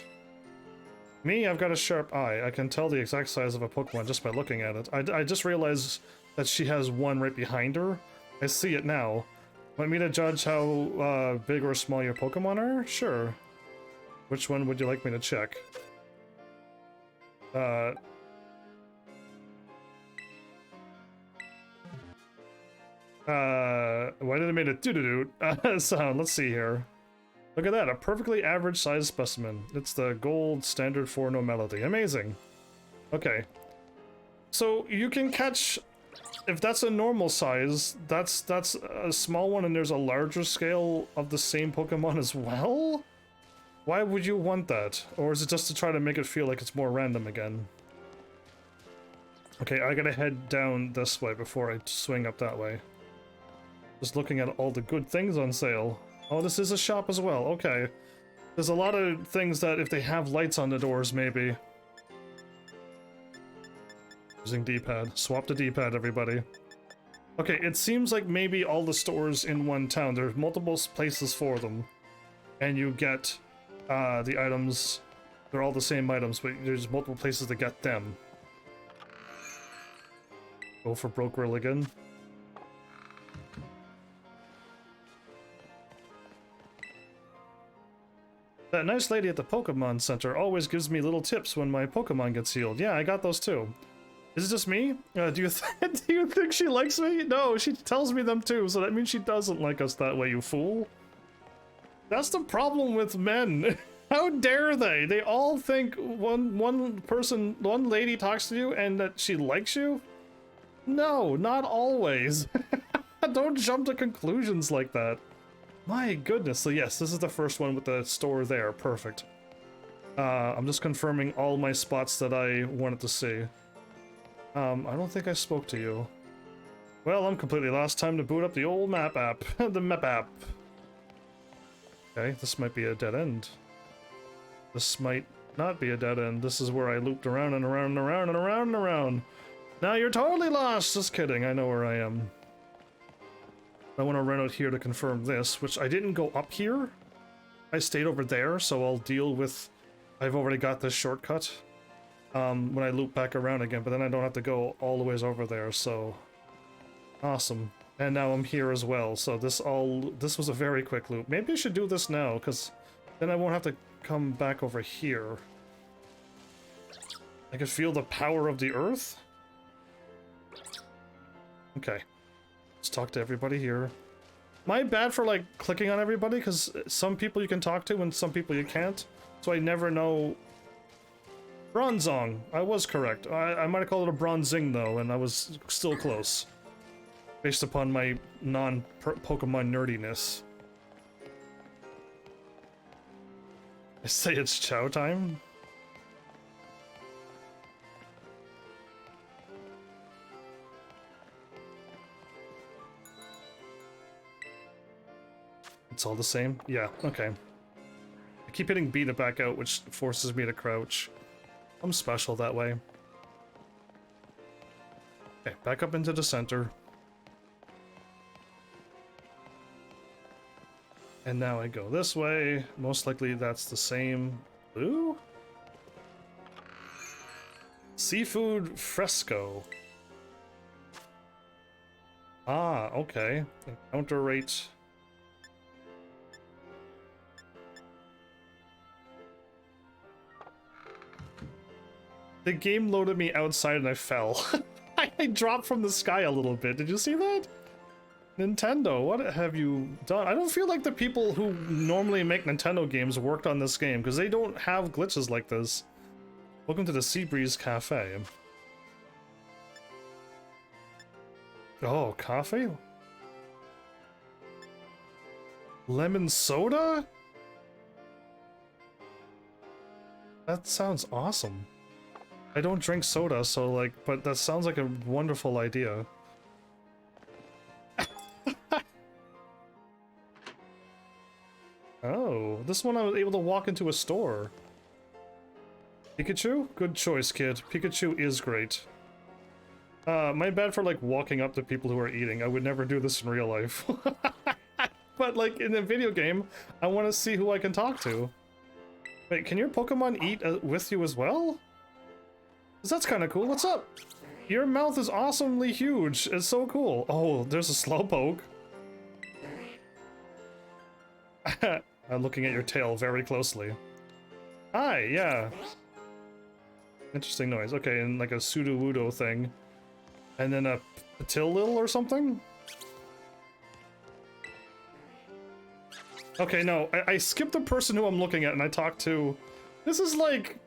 Me, I've got a sharp eye. I can tell the exact size of a Pokemon just by looking at it. I just realized that she has one right behind her. I see it now. Want me to judge how big or small your Pokemon are? Sure. Which one would you like me to check? Why did it make a doo-doo-doo sound? Let's see here. Look at that, a perfectly average size specimen. It's the gold standard for no melody. Amazing. Okay. So you can catch, if that's a normal size, that's a small one and there's a larger scale of the same Pokemon as well? Why would you want that? Or is it just to try to make it feel like it's more random again? Okay, I gotta head down this way before I swing up that way. Just looking at all the good things on sale. Oh, this is a shop as well. Okay. There's a lot of things that if they have lights on the doors, maybe. Using D-pad. Swap the D-pad, everybody. Okay, it seems like maybe all the stores in one town, there's multiple places for them. And you get the items. They're all the same items, but there's multiple places to get them. Go for Broke Grill again. That nice lady at the Pokemon Center always gives me little tips when my Pokemon gets healed. Yeah, I got those too. Is it just me? Do you do you think she likes me? No, she tells me them too, so that means she doesn't like us that way, you fool. That's the problem with men. How dare they? They all think one lady talks to you and that she likes you? No, not always. Don't jump to conclusions like that. My goodness, so yes, this is the first one with the store there, perfect. I'm just confirming all my spots that I wanted to see. I don't think I spoke to you. Well, I'm completely lost. Time to boot up the old map app. The map app. Okay, this might be a dead end. This might not be a dead end. This is where I looped around and around and around and around and around. Now you're totally lost! Just kidding, I know where I am. I want to run out here to confirm this, which I didn't go up here. I stayed over there, so I'll deal with... I've already got this shortcut when I loop back around again, but then I don't have to go all the ways over there, so... Awesome. And now I'm here as well, so this was a very quick loop. Maybe I should do this now, because then I won't have to come back over here. I can feel the power of the earth? Okay. Let's talk to everybody here. Am I bad for, like, clicking on everybody? Because some people you can talk to and some people you can't. So I never know... Bronzong. I was correct. I might have called it a Bronzing, though, and I was still close. Based upon my non-Pokemon nerdiness. I say it's chow time? It's all the same? Yeah, okay. I keep hitting B to back out, which forces me to crouch. I'm special that way. Okay, back up into the center. And now I go this way. Most likely that's the same. Blue? Seafood fresco. Ah, okay. Encounter rate. The game loaded me outside and I fell. I dropped from the sky a little bit. Did you see that? Nintendo, what have you done? I don't feel like the people who normally make Nintendo games worked on this game, because they don't have glitches like this. Welcome to the Seabreeze Cafe. Oh, coffee? Lemon soda? That sounds awesome. I don't drink soda, so like, but that sounds like a wonderful idea. Oh, this one I was able to walk into a store. Pikachu? Good choice, kid. Pikachu is great. My bad for like walking up to people who are eating. I would never do this in real life. But like in a video game, I want to see who I can talk to. Wait, can your Pokemon eat with you as well? 'Cause that's kind of cool. What's up? Your mouth is awesomely huge. It's so cool. Oh, there's a Slowpoke. I'm looking at your tail very closely. Hi, yeah. Interesting noise. Okay, and like a Sudowoodo thing. And then a Patilil or something? Okay, no, I skipped the person who I'm looking at and I talked to... This is like...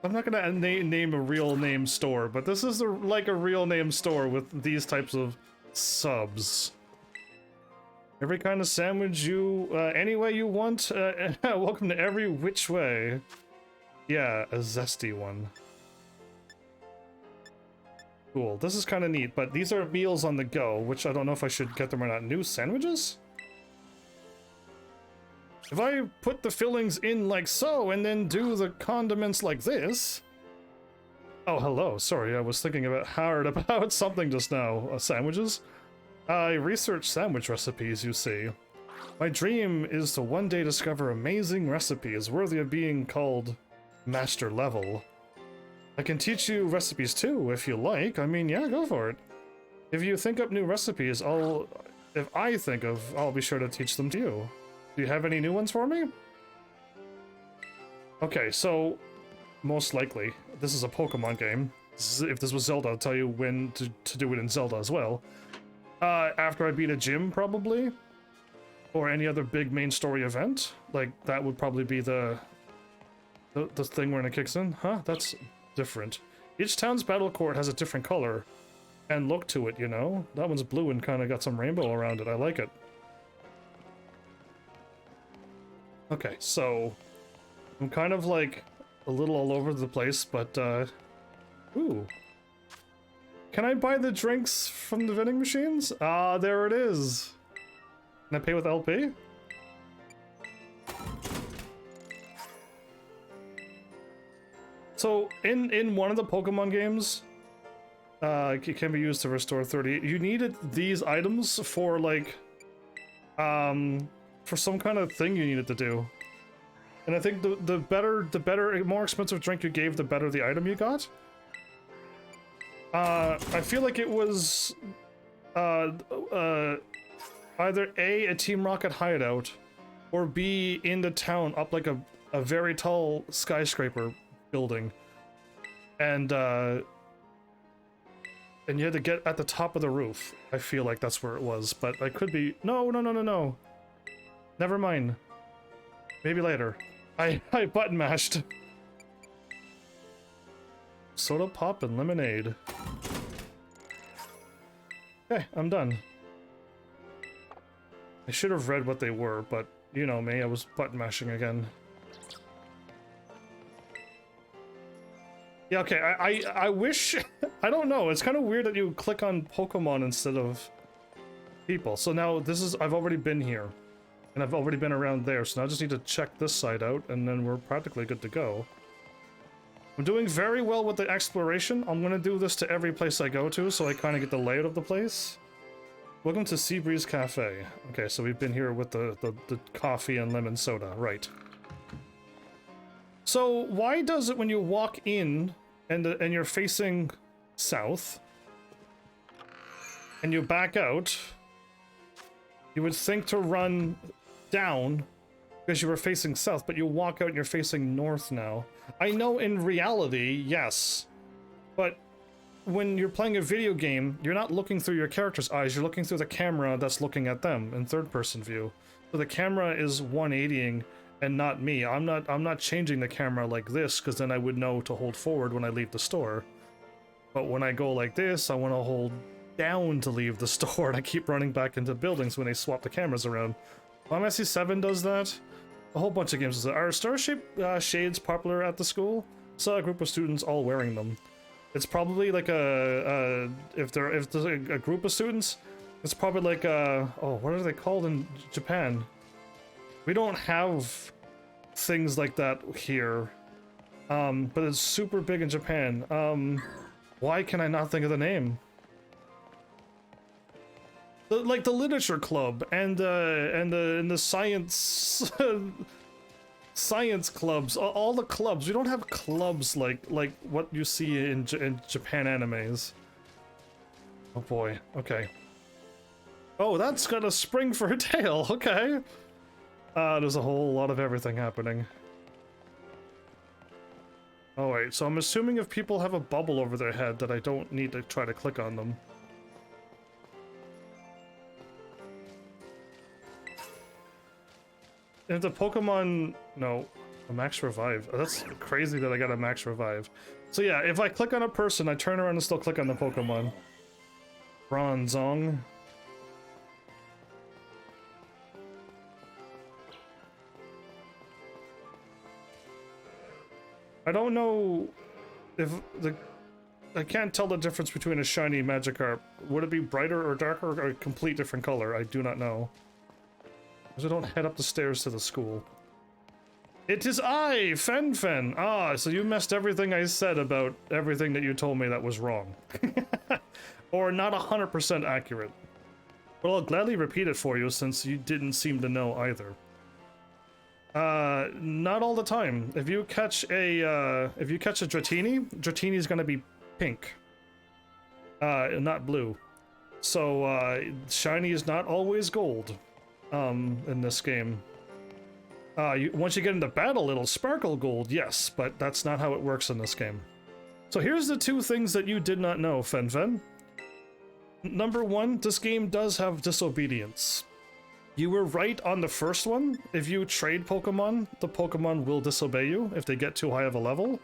I'm not gonna name a real name store, but this is like a real name store with these types of subs. Every kind of sandwich you, any way you want, welcome to every which way. Yeah, a zesty one. Cool, this is kind of neat, but these are meals on the go, which I don't know if I should get them or not. New sandwiches? If I put the fillings in like so, and then do the condiments like this... Oh, hello, sorry, I was thinking hard about something just now. Sandwiches? I research sandwich recipes, you see. My dream is to one day discover amazing recipes worthy of being called master level. I can teach you recipes too, if you like. I mean, yeah, go for it. If you think up new recipes, I'll be sure to teach them to you. Do you have any new ones for me? Okay, so most likely this is a Pokemon game. If this was Zelda, I'll tell you when to do it in Zelda as well. After I beat a gym, probably, or any other big main story event. Like that would probably be the thing when it kicks in. Huh? That's different. Each town's battle court has a different color and look to it, you know? That one's blue and kind of got some rainbow around it. I like it. Okay, so I'm kind of like a little all over the place, but ooh. Can I buy the drinks from the vending machines? Ah, there it is. Can I pay with LP? So in one of the Pokemon games, it can be used to restore 30. You needed these items for like for some kind of thing you needed to do. And I think the better, more expensive drink you gave, the better the item you got. I feel like it was either A, Team Rocket hideout, or B, in the town up like a very tall skyscraper building. And you had to get at the top of the roof. I feel like that's where it was, but I could be... No. Never mind. Maybe later. I button mashed. Soda pop and lemonade. Okay, I'm done. I should have read what they were, but you know me, I was button mashing again. Yeah, okay, I wish... I don't know, it's kind of weird that you click on Pokemon instead of people. So now this is... I've already been here. And I've already been around there, so now I just need to check this side out, and then we're practically good to go. I'm doing very well with the exploration. I'm gonna do this to every place I go to, so I kind of get the layout of the place. Welcome to Seabreeze Cafe. Okay, so we've been here with the coffee and lemon soda, right. So, why does it when you walk in, and you're facing south, and you back out, you would think to run down because you were facing south, but you walk out and you're facing north now. I know in reality, yes, but when you're playing a video game, you're not looking through your character's eyes, you're looking through the camera that's looking at them in third-person view. So the camera is 180ing and not me. I'm not changing the camera like this, because then I would know to hold forward when I leave the store. But when I go like this, I want to hold down to leave the store, and I keep running back into buildings when they swap the cameras around. Messy 7 does that. A whole bunch of games does that. Are star-shaped shades popular at the school? Saw a group of students all wearing them. It's probably like if there's a group of students, it's probably like oh, what are they called in Japan? We don't have things like that here, but it's super big in Japan. Why can I not think of the name? Like the literature club and the science science clubs, all the clubs. We don't have clubs like what you see in Japan animes. Oh boy. Okay. Oh, that's got a spring for a tail. Okay. There's a whole lot of everything happening. Oh wait, so I'm assuming if people have a bubble over their head that I don't need to try to click on them. If the Pokemon... No. A max revive. Oh, that's crazy that I got a max revive. So yeah, if I click on a person, I turn around and still click on the Pokemon. Bronzong. I don't know if the... I can't tell the difference between a shiny Magikarp. Would it be brighter or darker or a complete different color? I do not know. So don't head up the stairs to the school. It is I, Fen. Ah, so you messed everything I said about everything that you told me that was wrong. Or not 100% accurate. Well, I'll gladly repeat it for you since you didn't seem to know either. Not all the time. If you catch a Dratini, Dratini's gonna be pink. Not blue. So, shiny is not always gold. In this game. Once you get into battle, it'll sparkle gold, yes, but that's not how it works in this game. So here's the two things that you did not know, Fen. Number one, this game does have disobedience. You were right on the first one. If you trade Pokemon, the Pokemon will disobey you if they get too high of a level.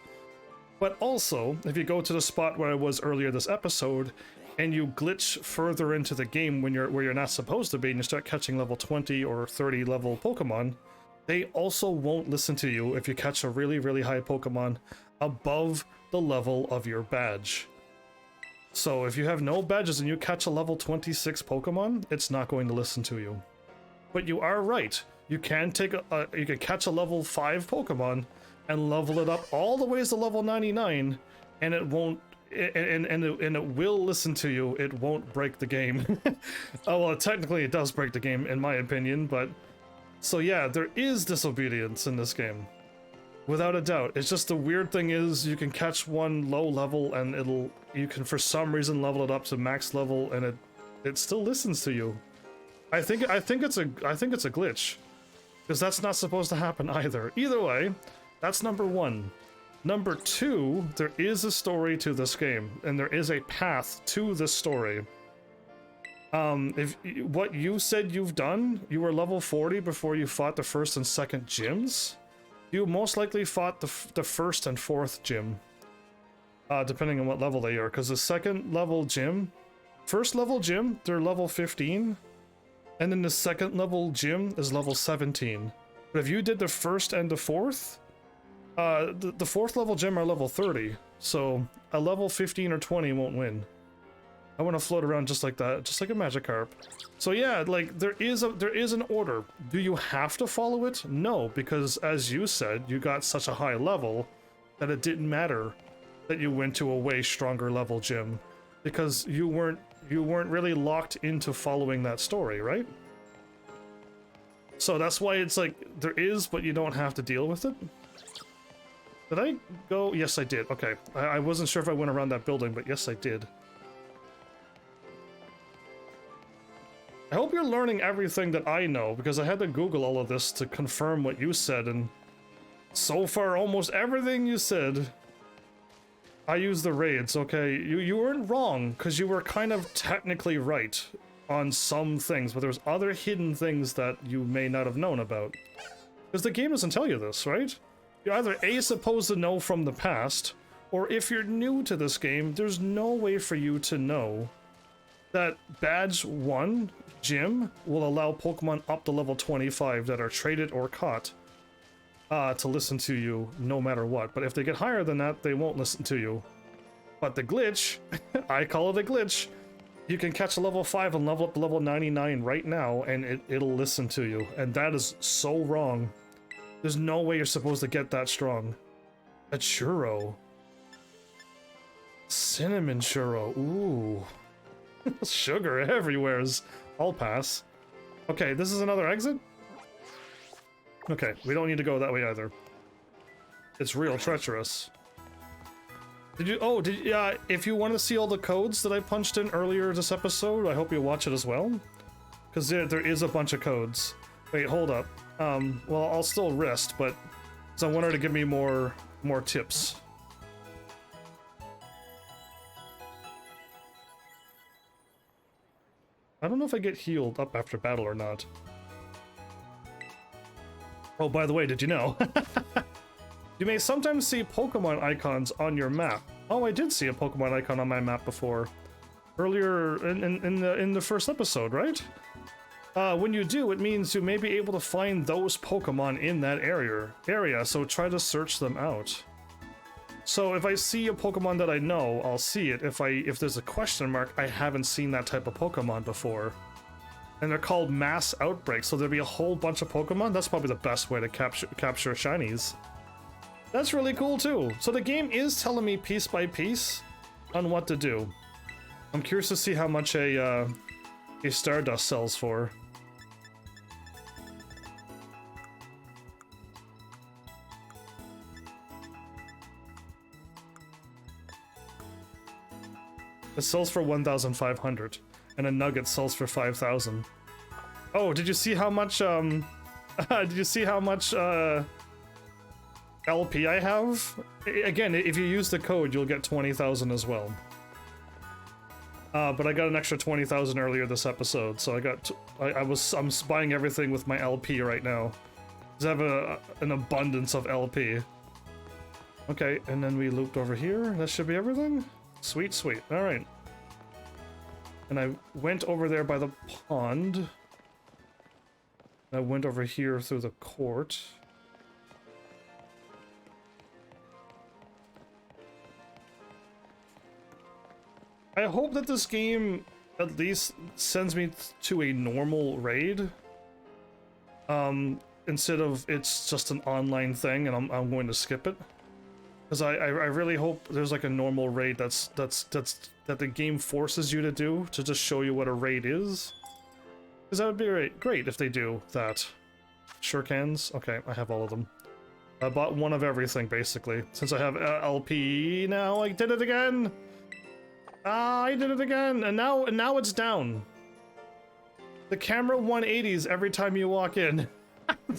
But also, if you go to the spot where I was earlier this episode, and you glitch further into the game when where you're not supposed to be, and you start catching level 20 or 30 level Pokemon, they also won't listen to you if you catch a really, really high Pokemon above the level of your badge. So if you have no badges and you catch a level 26 Pokemon, it's not going to listen to you. But you are right. You can take you can catch a level 5 Pokemon and level it up all the way to level 99, and it won't. And it will listen to you. It won't break the game. Oh well, technically it does break the game in my opinion, but so yeah, there is disobedience in this game, without a doubt. It's just the weird thing is you can catch one low level and you can for some reason level it up to max level and it still listens to you. I think it's a glitch, because that's not supposed to happen either. Either way, that's number one. Number two, there is a story to this game, and there is a path to this story. If what you said you've done, you were level 40 before you fought the first and second gyms. You most likely fought the first and fourth gym, depending on what level they are. Because the second level gym, first level gym, they're level 15, and then the second level gym is level 17. But if you did the first and the fourth. The fourth level gym are level 30, so a level 15 or 20 won't win. I want to float around just like that, just like a Magikarp. So yeah, like there is an order. Do you have to follow it? No, because as you said, you got such a high level that it didn't matter that you went to a way stronger level gym, because you weren't really locked into following that story, right? So that's why it's like there is, but you don't have to deal with it. Did I go? Yes, I did. Okay, I wasn't sure if I went around that building, but yes, I did. I hope you're learning everything that I know, because I had to Google all of this to confirm what you said, and so far, almost everything you said, I used the raids, okay? You weren't wrong, because you were kind of technically right on some things, but there's other hidden things that you may not have known about. Because the game doesn't tell you this, right? You're either A, supposed to know from the past, or if you're new to this game, there's no way for you to know that Badge 1 Gym will allow Pokemon up to level 25 that are traded or caught to listen to you no matter what. But if they get higher than that, they won't listen to you. But the glitch, I call it a glitch, you can catch a level 5 and level up to level 99 right now, and it'll listen to you. And that is so wrong. There's no way you're supposed to get that strong. A churro. Cinnamon churro. Ooh. Sugar everywhere's. I'll pass. Okay, this is another exit? Okay, we don't need to go that way either. It's real treacherous. Did you... Oh, if you want to see all the codes that I punched in earlier this episode, I hope you watch it as well. Because there is a bunch of codes. Wait, hold up. Well, I'll still rest, but... So I want her to give me more tips. I don't know if I get healed up after battle or not. Oh, by the way, did you know? You may sometimes see Pokemon icons on your map. Oh, I did see a Pokemon icon on my map before. Earlier in the first episode, right? When you do, it means you may be able to find those Pokemon in that area, so try to search them out. So if I see a Pokemon that I know, I'll see it. If there's a question mark, I haven't seen that type of Pokemon before. And they're called mass outbreaks, so there'll be a whole bunch of Pokemon. That's probably the best way to capture shinies. That's really cool too. So the game is telling me piece by piece on what to do. I'm curious to see how much a Stardust sells for. It sells for 1,500, and a nugget sells for 5,000. Oh, did you see how much, did you see how much, LP I have? Again, if you use the code, you'll get 20,000 as well. But I got an extra 20,000 earlier this episode, so I'm buying everything with my LP right now. Because I have an abundance of LP. Okay, and then we looped over here. That should be everything? Sweet, sweet. Alright. And I went over there by the pond. I went over here through the court. I hope that this game at least sends me to a normal raid. Instead of it's just an online thing and I'm going to skip it. Because I really hope there's like a normal raid that the game forces you to do to just show you what a raid is. Because that would be great if they do that. Sure cans? Okay, I have all of them. I bought one of everything basically. Since I have LP now, I did it again! I did it again! And now it's down. The camera 180s every time you walk in.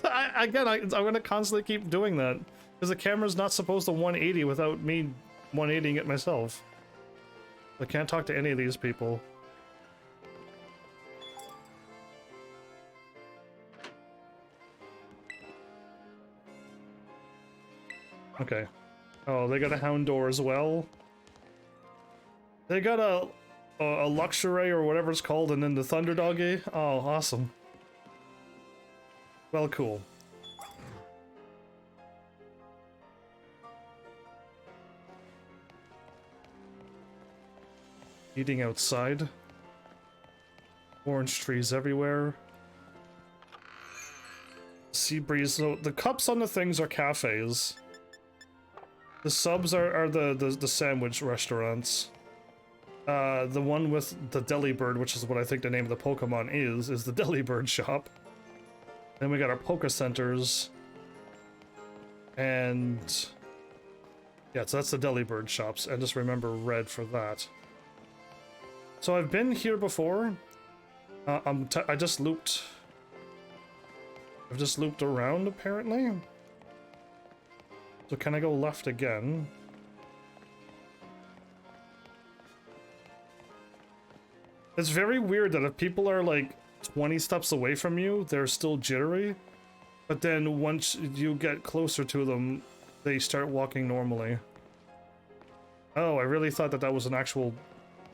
I'm gonna constantly keep doing that. Because the camera's not supposed to 180 without me 180ing it myself. I can't talk to any of these people. Okay. Oh, they got a Houndour as well. They got a Luxury or whatever it's called, and then the Thunder Doggy. Oh, awesome. Well, cool. Eating outside. Orange trees everywhere. Sea breeze. So the cups on the things are cafes. The subs are the sandwich restaurants. The one with the Delibird, which is what I think the name of the Pokemon is the Delibird shop. Then we got our Poke Centers. And yeah, so that's the Delibird shops. And just remember red for that. So I've been here before. I just looped. I've just looped around apparently. So can I go left again? It's very weird that if people are like 20 steps away from you, they're still jittery. But then once you get closer to them, they start walking normally. Oh, I really thought that that was an actual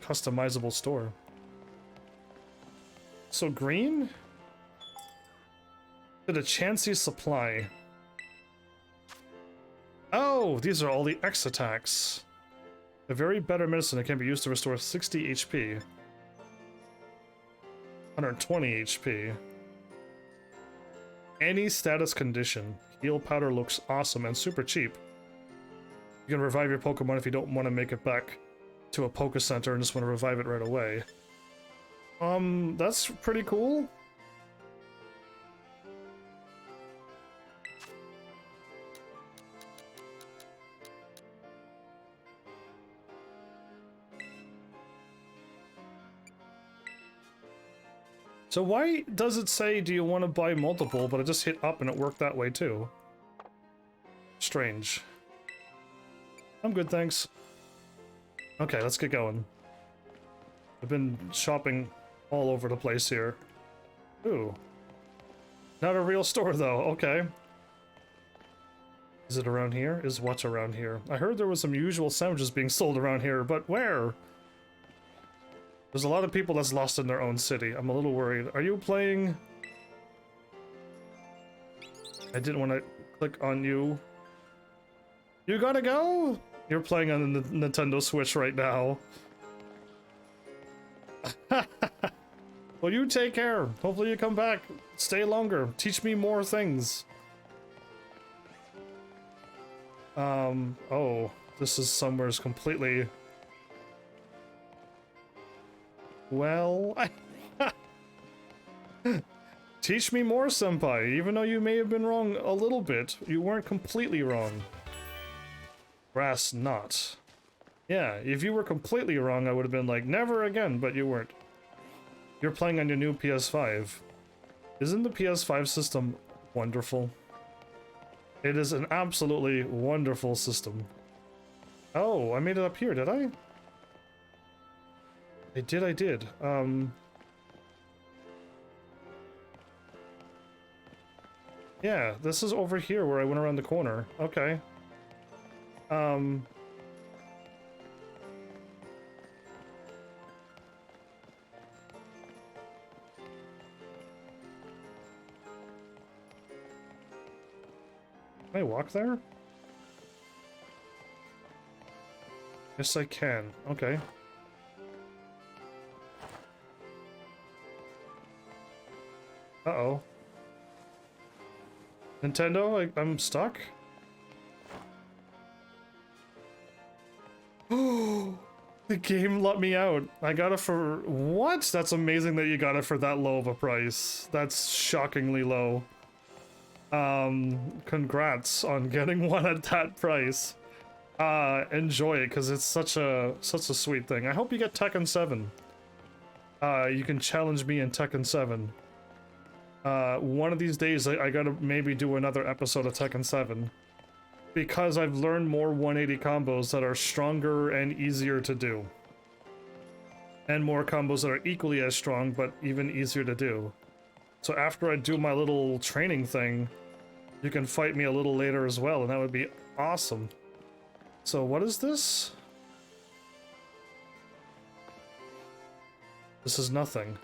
customizable store. So green? Did a Chansey supply. Oh, these are all the X attacks. A very better medicine that can be used to restore 60 HP. 120 HP. Any status condition. Heal powder looks awesome and super cheap. You can revive your Pokemon if you don't want to make it back to a Poke Center and just want to revive it right away. That's pretty cool. So why does it say, do you want to buy multiple, but I just hit up and it worked that way too? Strange. I'm good, thanks. Okay, let's get going. I've been shopping all over the place here. Ooh. Not a real store though, okay. Is it around here? Is what's around here? I heard there was some usual sandwiches being sold around here, but where? There's a lot of people that's lost in their own city. I'm a little worried. Are you playing? I didn't want to click on you. You gotta go? You're playing on the Nintendo Switch right now. Well, you take care. Hopefully you come back. Stay longer. Teach me more things. Oh, this is somewhere's completely... Well, teach me more, senpai. Even though you may have been wrong a little bit, you weren't completely wrong. Brass knot. Yeah, if you were completely wrong, I would have been like, never again, but you weren't. You're playing on your new PS5. Isn't the PS5 system wonderful? It is an absolutely wonderful system. Oh, I made it up here, did I? I did. Yeah, this is over here where I went around the corner. Okay. Can I walk there? Yes, I can. Okay. Uh-oh. Nintendo, I'm stuck? Oh, the game let me out. I got it for... What? That's amazing that you got it for that low of a price. That's shockingly low. Congrats on getting one at that price. Enjoy it, because it's such a sweet thing. I hope you get Tekken 7. You can challenge me in Tekken 7. One of these days I gotta maybe do another episode of Tekken 7. Because I've learned more 180 combos that are stronger and easier to do. And more combos that are equally as strong, but even easier to do. So after I do my little training thing, you can fight me a little later as well, and that would be awesome. So what is this? This is nothing.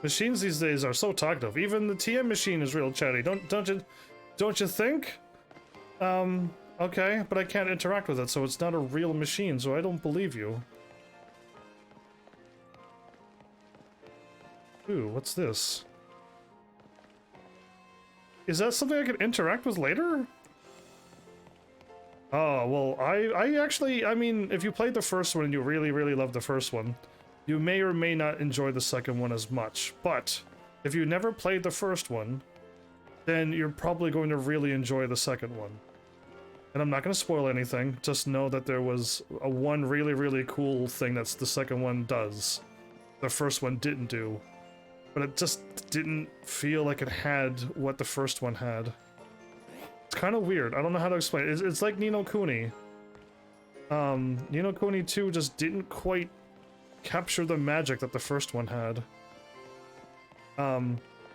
Machines these days are so talkative. Even the TM machine is real chatty. Don't you think? Okay, but I can't interact with it, so it's not a real machine, so I don't believe you. Ooh, what's this? Is that something I could interact with later? Oh, well, I actually, I mean, if you played the first one and you really, really love the first one, you may or may not enjoy the second one as much. But if you never played the first one, then you're probably going to really enjoy the second one. And I'm not going to spoil anything, just know that there was one really, really cool thing that the second one does. The first one didn't do. But it just didn't feel like it had what the first one had. It's kind of weird. I don't know how to explain it. It's like Ni no Kuni. Ni no Kuni 2 just didn't quite capture the magic that the first one had.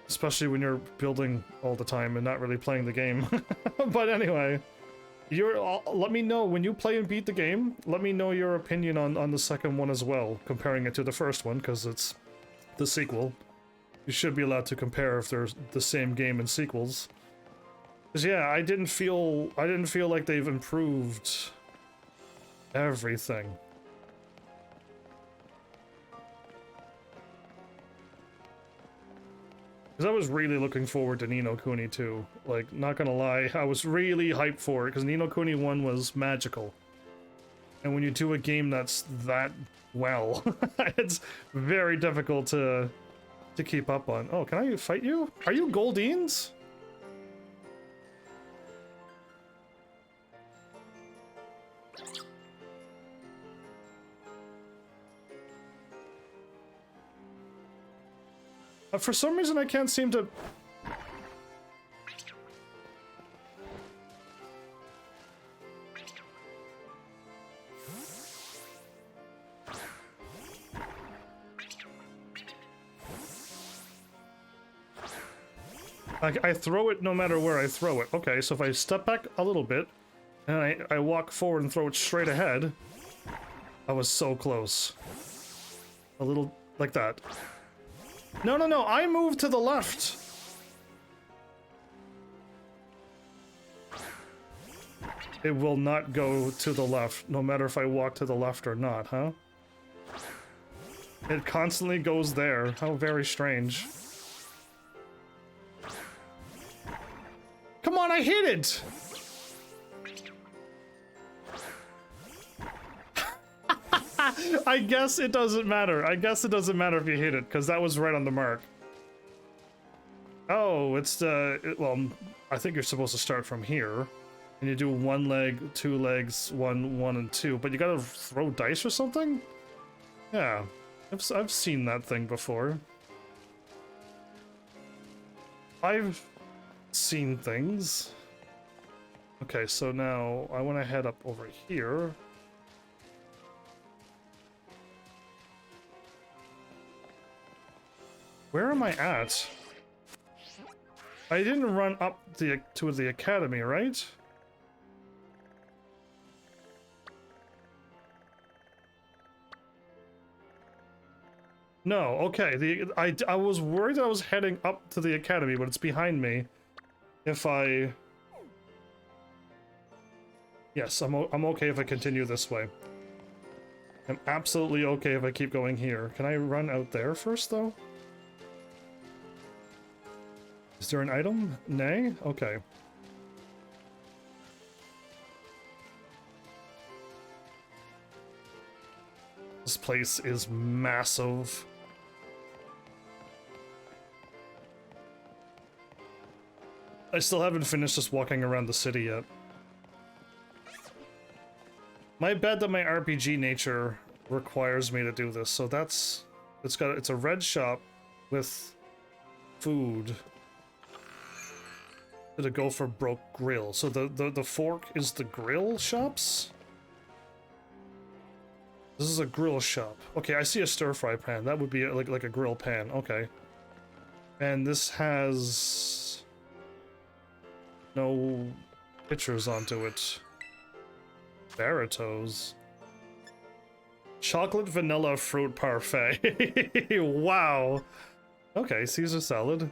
Especially when you're building all the time and not really playing the game. But anyway, let me know when you play and beat the game. Let me know your opinion on the second one as well, comparing it to the first one, because it's the sequel. You should be allowed to compare if they're the same game and sequels. Cause yeah, I didn't feel like they've improved everything. Cause I was really looking forward to Ni no Kuni 2. Like, not gonna lie, I was really hyped for it because Ni no Kuni 1 was magical. And when you do a game that's that well, it's very difficult to keep up on. Oh, can I fight you? Are you Goldines? For some reason I can't seem to... I throw it no matter where I throw it. Okay, so if I step back a little bit, and I walk forward and throw it straight ahead, I was so close. A little like that. No, no, no, I moved to the left! It will not go to the left, no matter if I walk to the left or not, huh? It constantly goes there. How very strange. Come on, I hit it! I guess it doesn't matter. I guess it doesn't matter if you hit it, because that was right on the mark. Oh, it's the... well, I think you're supposed to start from here. And you do one leg, two legs, one, and two. But you gotta throw dice or something? Yeah. I've seen that thing before. I've seen things. Okay, so now I want to head up over here. Where am I at? I didn't run up to the academy, right? No, okay. I was worried that I was heading up to the academy, but it's behind me. If I... Yes, I'm okay if I continue this way. I'm absolutely okay if I keep going here. Can I run out there first, though? Is there an item? Nay? Okay. This place is massive. I still haven't finished just walking around the city yet. My bad that my RPG nature requires me to do this, so that's... It's a red shop with food. To go for broke grill. So the fork is the grill shops? This is a grill shop. Okay, I see a stir fry pan. That would be like a grill pan. Okay. And this has no pictures onto it. Baratos. Chocolate vanilla fruit parfait. Wow. Okay, Caesar salad.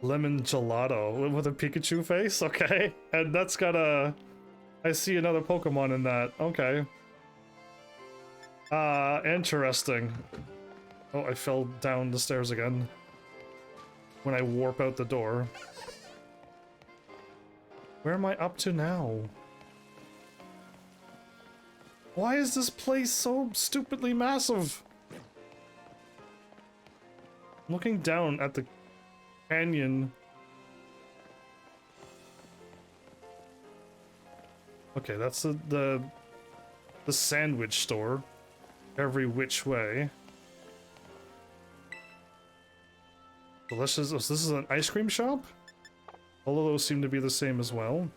Lemon gelato with a Pikachu face? Okay. And that's got a... I see another Pokemon in that. Okay. Interesting. Oh, I fell down the stairs again. When I warp out the door. Where am I up to now? Why is this place so stupidly massive? Looking down at the canyon. Okay, that's the sandwich store. Every which way. Delicious. Oh, so this is an ice cream shop? All of those seem to be the same as well.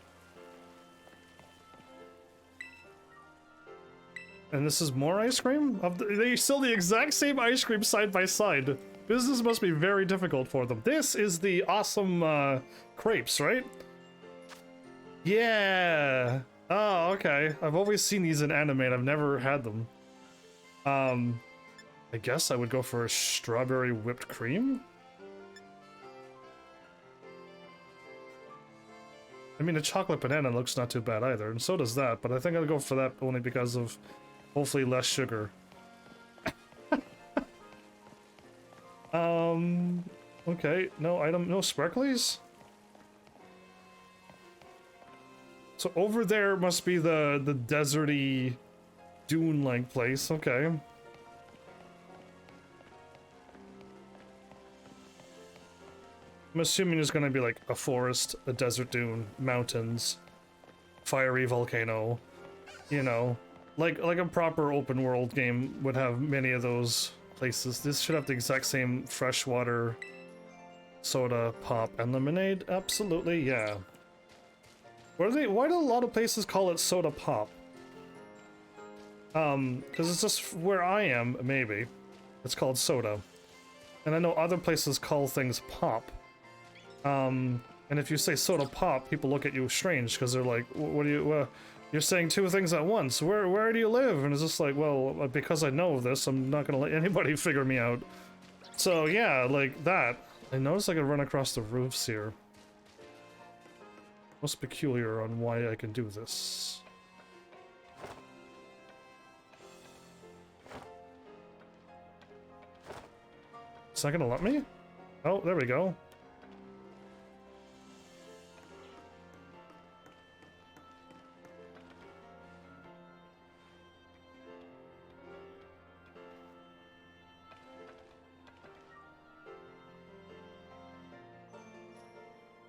And this is more ice cream? They sell the exact same ice cream side by side. Business must be very difficult for them. This is the awesome crepes, right? Yeah. Oh, okay. I've always seen these in anime and I've never had them. I guess I would go for a strawberry whipped cream. I mean, a chocolate banana looks not too bad either, and so does that, but I think I'll go for that only because of hopefully less sugar. Okay, no item, no sparklies? So over there must be the deserty dune-like place, okay. I'm assuming there's gonna be like a forest, a desert dune, mountains, fiery volcano, you know, like a proper open world game would have many of those places. This should have the exact same freshwater soda, pop, and lemonade. Absolutely, yeah. Why do a lot of places call it soda pop? Because it's just where I am, maybe. It's called soda. And I know other places call things pop. And if you say soda pop, people look at you strange because they're like, "What do you? You're saying two things at once. Where do you live?" And it's just like, well, because I know this, I'm not gonna let anybody figure me out. So yeah, like that. I noticed I could run across the roofs here. Most peculiar on why I can do this. It's not gonna let me? Oh, there we go.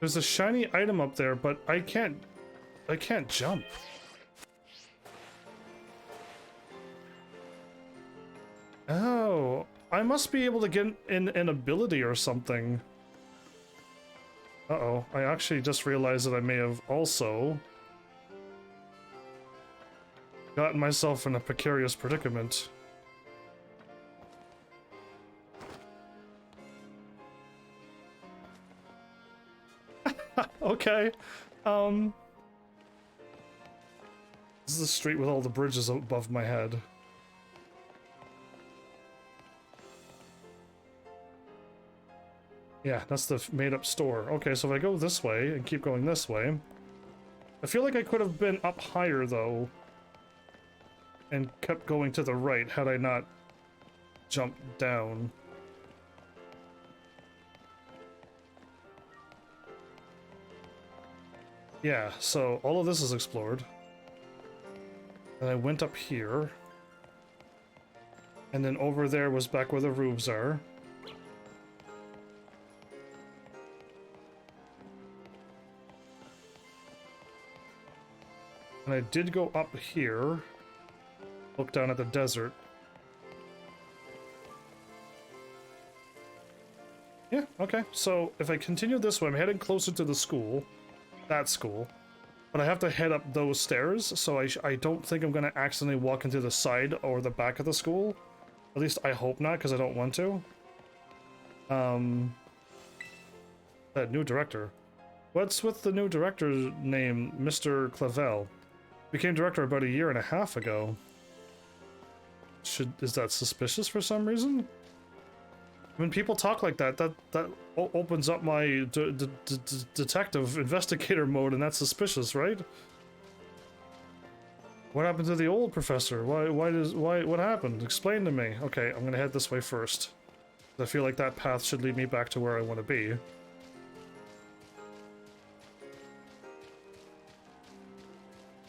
There's a shiny item up there, but I can't jump. Oh, I must be able to get an ability or something. Uh-oh, I actually just realized that I may have also gotten myself in a precarious predicament. Okay, this is the street with all the bridges above my head. Yeah, that's the made-up store. Okay, so if I go this way and keep going this way... I feel like I could have been up higher, though, and kept going to the right had I not jumped down. Yeah, so all of this is explored. And I went up here. And then over there was back where the roofs are. And I did go up here. Look down at the desert. Yeah, okay. So if I continue this way, I'm heading closer to the school. That school. But I have to head up those stairs, so I don't think I'm going to accidentally walk into the side or the back of the school. At least I hope not, because I don't want to. That new director. What's with the new director's name, Mr. Clavel? Became director about 1.5 years ago. Is that suspicious for some reason? When people talk like that, that opens up my detective investigator mode, and that's suspicious, right? What happened to the old professor? What happened? Explain to me. Okay, I'm gonna head this way first. I feel like that path should lead me back to where I want to be.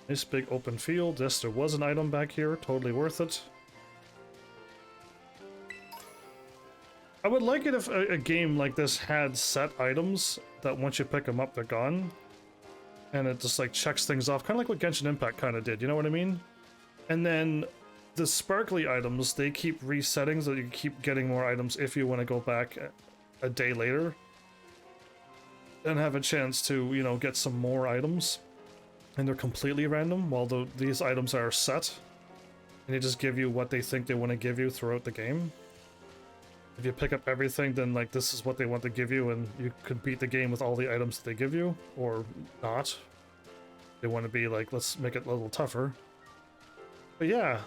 Nice big open field. Yes, there was an item back here. Totally worth it. I would like it if a game like this had set items that once you pick them up, they're gone. And it just like checks things off, kind of like what Genshin Impact kind of did, you know what I mean? And then the sparkly items, they keep resetting so you keep getting more items if you want to go back a day later. And have a chance to, you know, get some more items. And they're completely random, while these items are set. And they just give you what they think they want to give you throughout the game. If you pick up everything, then like this is what they want to give you, and you could beat the game with all the items that they give you, or not. They want to be like, let's make it a little tougher. But yeah,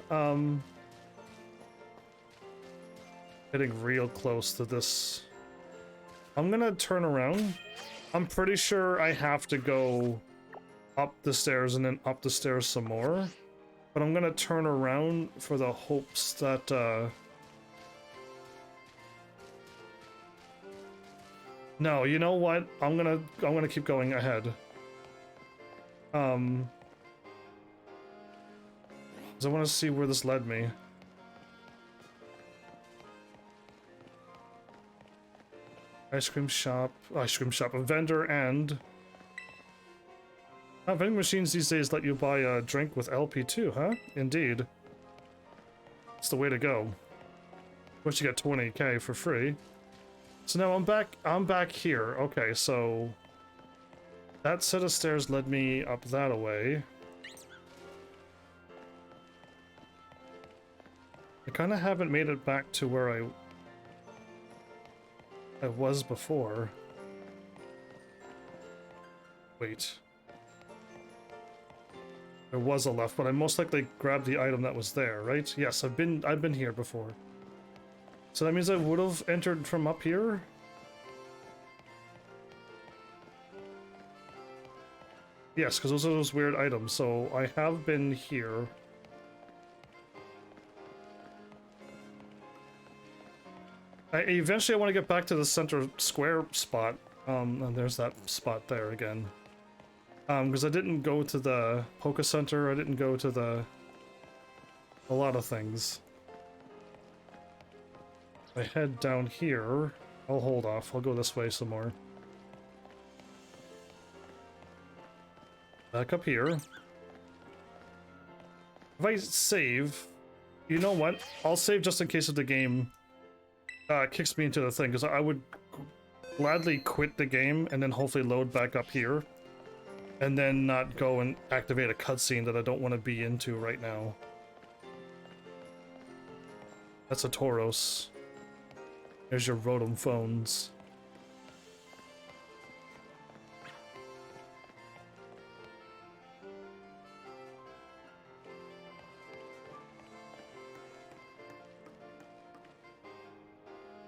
getting real close to this. I'm gonna turn around. I'm pretty sure I have to go up the stairs and then up the stairs some more. But I'm gonna turn around for the hopes that, no, you know what? I'm gonna keep going ahead. 'Cause I want to see where this led me. Ice cream shop, a vendor, and vending machines these days let you buy a drink with LP too, huh? Indeed. It's the way to go. Once you get 20k for free. So now I'm back here. Okay, so that set of stairs led me up that way. I kind of haven't made it back to where I was before. Wait. There was a left, but I most likely grabbed the item that was there, right? Yes, I've been here before. So that means I would have entered from up here? Yes, because those are those weird items, so I have been here. Eventually I want to get back to the center square spot. And there's that spot there again. Because I didn't go to the Poké Center, I didn't go to a lot of things. I head down here. I'll hold off. I'll go this way some more. Back up here. If I save, you know what? I'll save just in case of the game kicks me into the thing, because I would gladly quit the game and then hopefully load back up here. And then not go and activate a cutscene that I don't want to be into right now. That's a Tauros. There's your Rotom phones.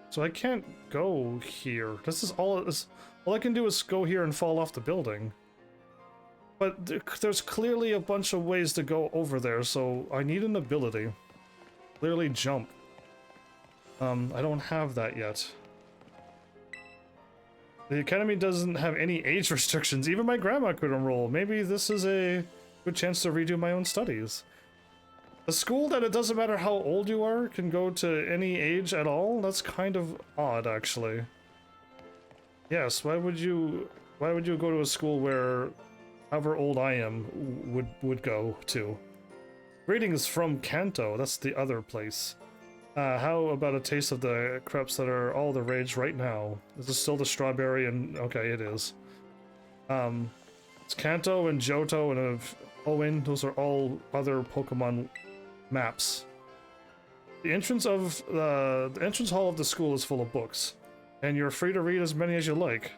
So I can't go here. This is all I can do is go here and fall off the building. But there's clearly a bunch of ways to go over there, so I need an ability. Clearly jump. I don't have that yet. The academy doesn't have any age restrictions. Even my grandma could enroll. Maybe this is a good chance to redo my own studies. A school that it doesn't matter how old you are can go to any age at all? That's kind of odd, actually. Yes, why would you go to a school where however old I am would go to? Greetings from Kanto, that's the other place. How about a taste of the crepes that are all the rage right now? Is this still the strawberry and... okay, it is. It's Kanto and Johto and Owen, those are all other Pokemon maps. The entrance hall of the school is full of books, and you're free to read as many as you like.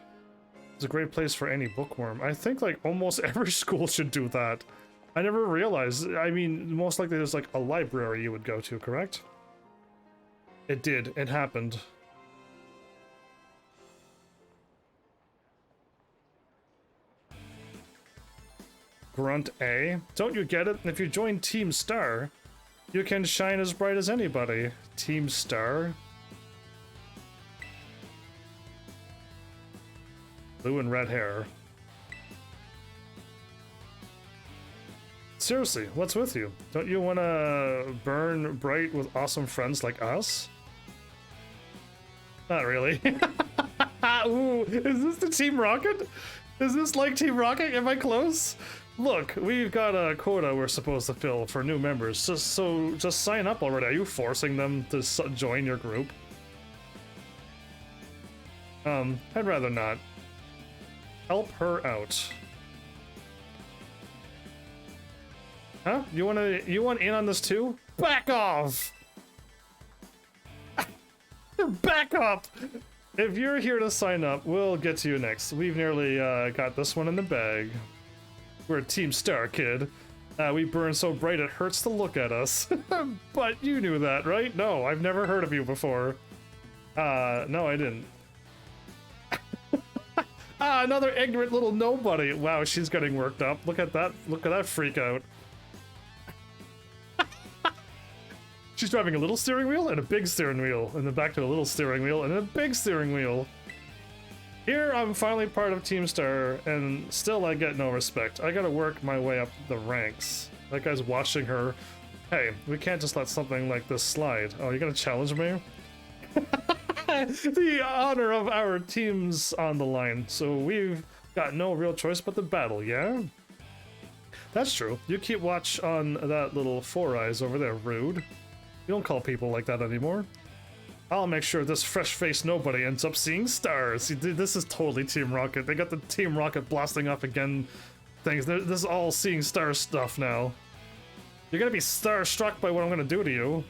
It's a great place for any bookworm. I think like almost every school should do that. I never realized. I mean, most likely there's like a library you would go to, correct? It did. It happened. Grunt A. Don't you get it? If you join Team Star, you can shine as bright as anybody. Team Star. Blue and red hair. Seriously, what's with you? Don't you want to burn bright with awesome friends like us? Not really. Ooh, is this the Team Rocket? Is this like Team Rocket? Am I close? Look, we've got a quota we're supposed to fill for new members. Just sign up already. Are you forcing them to join your group? I'd rather not. Help her out. Huh? You want in on this too? Back off! Back up! If you're here to sign up, we'll get to you next. We've nearly got this one in the bag. We're Team Star, kid. We burn so bright it hurts to look at us. But you knew that, right? No, I've never heard of you before. No, I didn't. Another ignorant little nobody. Wow, she's getting worked up. Look at that. Look at that freak out. She's driving a little steering wheel and a big steering wheel, and then back to a little steering wheel and a big steering wheel. Here, I'm finally part of Team Star, and still I get no respect. I gotta work my way up the ranks. That guy's watching her. Hey, we can't just let something like this slide. Oh, you're gonna challenge me? The honor of our team's on the line, so we've got no real choice but the battle, yeah? That's true. You keep watch on that little Four Eyes over there, rude. You don't call people like that anymore. I'll make sure this fresh-faced nobody ends up seeing stars. See, this is totally Team Rocket. They got the Team Rocket blasting off again things. This is all seeing stars stuff now. You're gonna be star-struck by what I'm gonna do to you.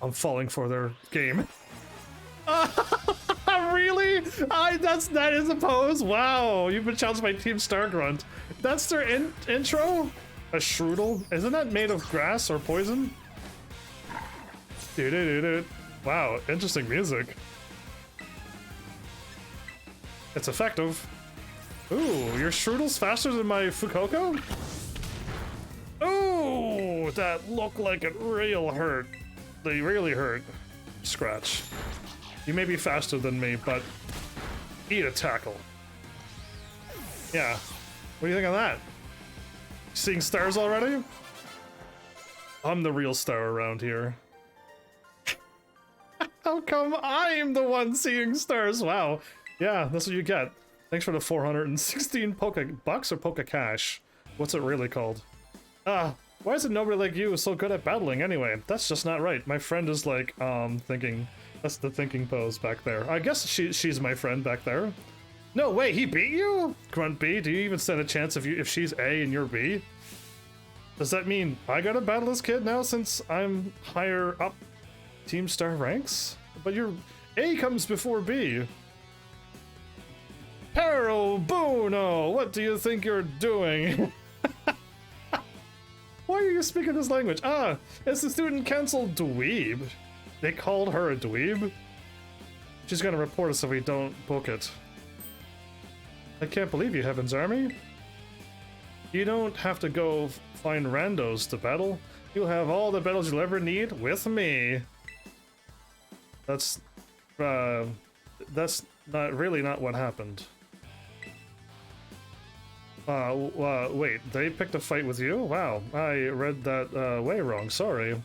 I'm falling for their game. Really? That is a pose? Wow, you've been challenged by Team Star Grunt. That's their intro? A Shroodle? Isn't that made of grass or poison? Wow, interesting music. It's effective. Ooh, your Shroodle's faster than my Fuecoco? Ooh, that looked like it real hurt. They really hurt. Scratch. You may be faster than me, but eat a tackle. Yeah. What do you think of that? Seeing stars already? I'm the real star around here. How come I'm the one seeing stars? Wow. Yeah, that's what you get. Thanks for the 416 Poke-Bucks or Poke-Cash. What's it really called? Why is it nobody like you so good at battling anyway? That's just not right. My friend is like, thinking. That's the thinking pose back there. I guess she's my friend back there. No way, he beat you? Grunt B, do you even stand a chance if she's A and you're B? Does that mean I gotta battle this kid now since I'm higher up Team Star ranks? But your A comes before B. Pero Buono, what do you think you're doing? Why are you speaking this language? It's the student council dweeb. They called her a dweeb? She's gonna report us if we don't book it. I can't believe you, Heaven's Army. You don't have to go find randos to battle. You'll have all the battles you'll ever need with me. That's not really not what happened. Wait, they picked a fight with you? Wow, I read that way wrong, sorry.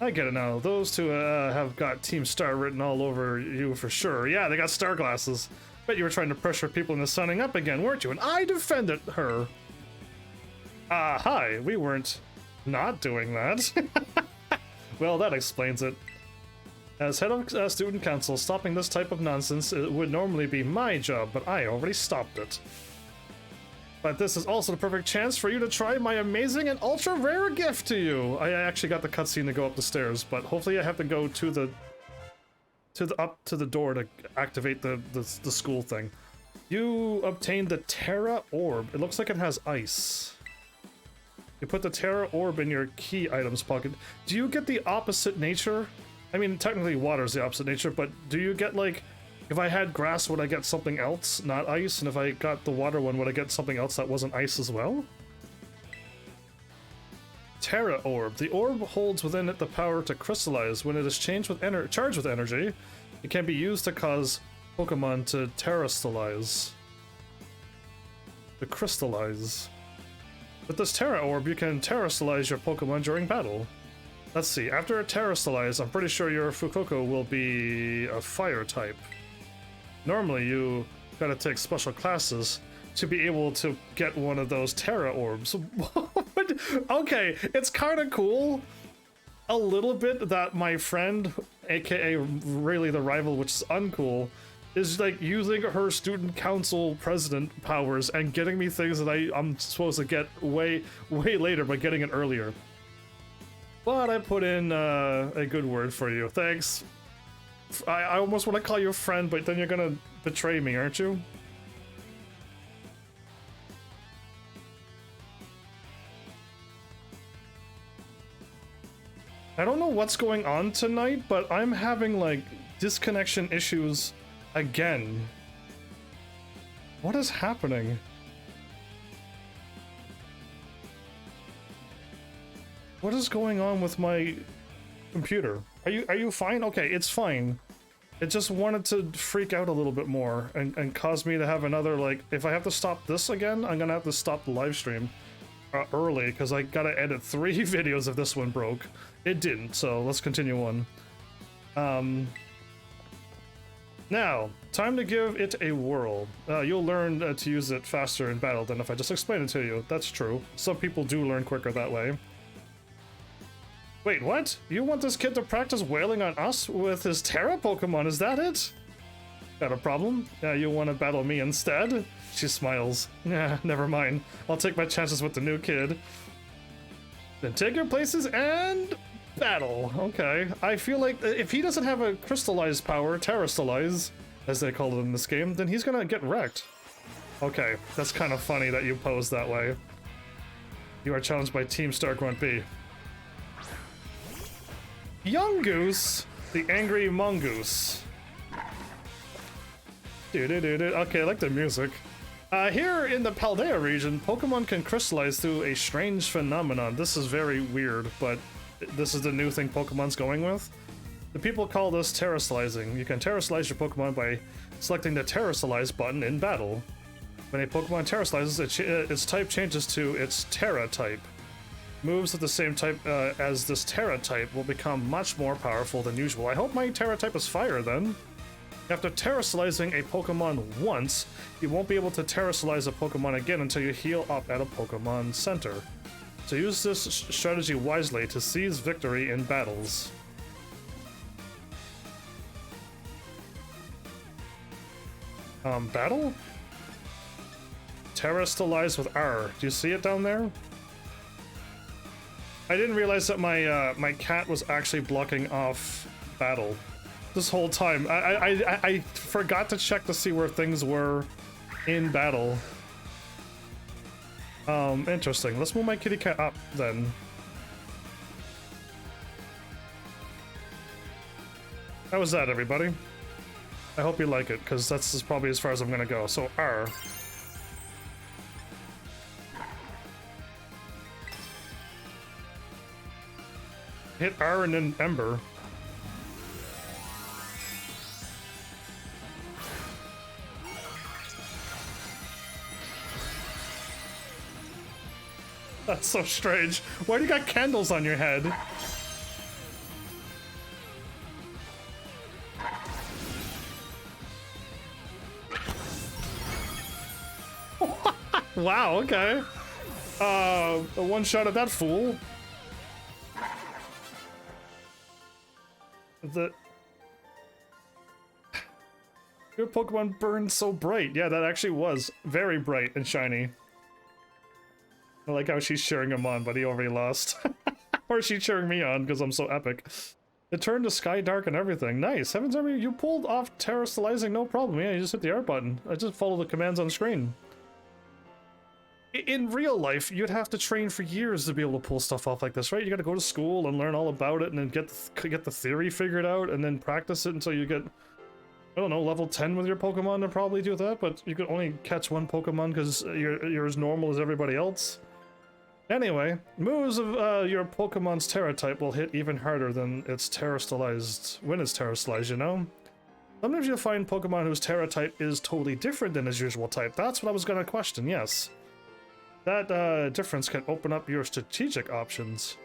I get it now. Those two have got Team Star written all over you for sure. Yeah, they got star glasses. Bet you were trying to pressure people into signing up again, weren't you? And I defended her. Hi, we weren't not doing that. Well, that explains it. As head of student council, stopping this type of nonsense would normally be my job, but I already stopped it. But this is also the perfect chance for you to try my amazing and ultra rare gift to you. I actually got the cutscene to go up the stairs, but hopefully I have to go to the up to the door to activate the school thing. You obtained the Terra Orb. It looks like it has ice. You put the Terra Orb in your key items pocket. Do you get the opposite nature? I mean, technically water is the opposite nature, but do you get like If I had grass, would I get something else, not ice? And if I got the water one, would I get something else that wasn't ice as well? Terra Orb. The orb holds within it the power to crystallize. When it is charged with energy, it can be used to cause Pokemon to terrestrialize. To crystallize. With this Terra Orb, you can terrestrialize your Pokemon during battle. Let's see, after a terrestrialize, I'm pretty sure your Fuecoco will be a fire type. Normally, you gotta take special classes to be able to get one of those Terra Orbs. Okay, it's kind of cool. A little bit that my friend, aka really the rival, which is uncool, is like using her student council president powers and getting me things that I'm supposed to get way later, but getting it earlier. But I put in a good word for you. Thanks. I almost want to call you a friend, but then you're gonna betray me, aren't you? I don't know what's going on tonight, but I'm having like disconnection issues again. What is happening? What is going on with my computer? Are you fine? Okay, it's fine. It just wanted to freak out a little bit more and cause me to have another, like, if I have to stop this again, I'm gonna have to stop the live stream early because I gotta edit 3 videos if this one broke. It didn't, so let's continue on. Now, time to give it a whirl. You'll learn to use it faster in battle than if I just explain it to you. That's true. Some people do learn quicker that way. Wait, what? You want this kid to practice wailing on us with his Terra Pokemon, is that it? Got a problem? Yeah, you want to battle me instead? She smiles. Yeah, never mind. I'll take my chances with the new kid. Then take your places and battle. Okay. I feel like if he doesn't have a crystallized power, terrestrialize, as they call it in this game, then he's gonna get wrecked. Okay, that's kind of funny that you pose that way. You are challenged by Team Star Grunt B. Young Goose, the angry mongoose. Okay, I like the music. Here in the Paldea region, Pokemon can crystallize through a strange phenomenon. This is very weird, but this is the new thing Pokemon's going with. The people call this terrestrializing. You can terrestrialize your Pokemon by selecting the terrestrialize button in battle. When a Pokemon terrestrializes, its type changes to its Terra type. Moves of the same type as this Terra type will become much more powerful than usual. I hope my Terra type is fire then. After terrestrializing a Pokemon once, you won't be able to terrestrialize a Pokemon again until you heal up at a Pokemon Center. So use this strategy wisely to seize victory in battles. Battle? Terrestrialize with R. Do you see it down there? I didn't realize that my cat was actually blocking off battle this whole time. I forgot to check to see where things were in battle. Interesting. Let's move my kitty cat up then. How was that, everybody? I hope you like it, because that's probably as far as I'm gonna go. So R. Hit R and then Ember. That's so strange. Why do you got candles on your head? Wow, okay. A one shot at that fool. Your Pokemon burned so bright. Yeah, that actually was very bright and shiny. I like how she's cheering him on, but he already lost. Or she's cheering me on because I'm so epic. It turned to sky dark and everything. Nice. HEAVENSARMY, you pulled off terrestrializing no problem. Yeah, you just hit the R button. I just follow the commands on screen. In real life, you'd have to train for years to be able to pull stuff off like this, right? You gotta go to school and learn all about it and then get the theory figured out and then practice it until you get I don't know, level 10 with your Pokemon to probably do that, but you can only catch one Pokemon because you're as normal as everybody else. Anyway, moves of your Pokemon's Terra type will hit even harder than its Terastallized when it's Terastallized, you know? Sometimes you'll find Pokemon whose Terra type is totally different than its usual type. That's what I was gonna question, yes. That difference can open up your strategic options.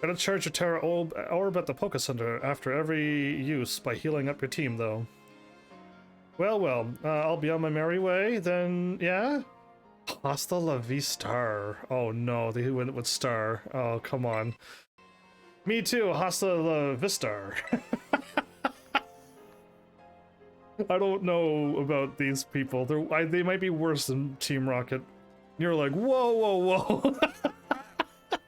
Gotta charge your Terra Orb at the Poké Center after every use by healing up your team, though. Well, I'll be on my merry way, then, yeah? Hasta la Vistar. Oh no, they went with star. Oh, come on. Me too, hasta la Vistar. I don't know about these people. They might be worse than Team Rocket. You're like, whoa.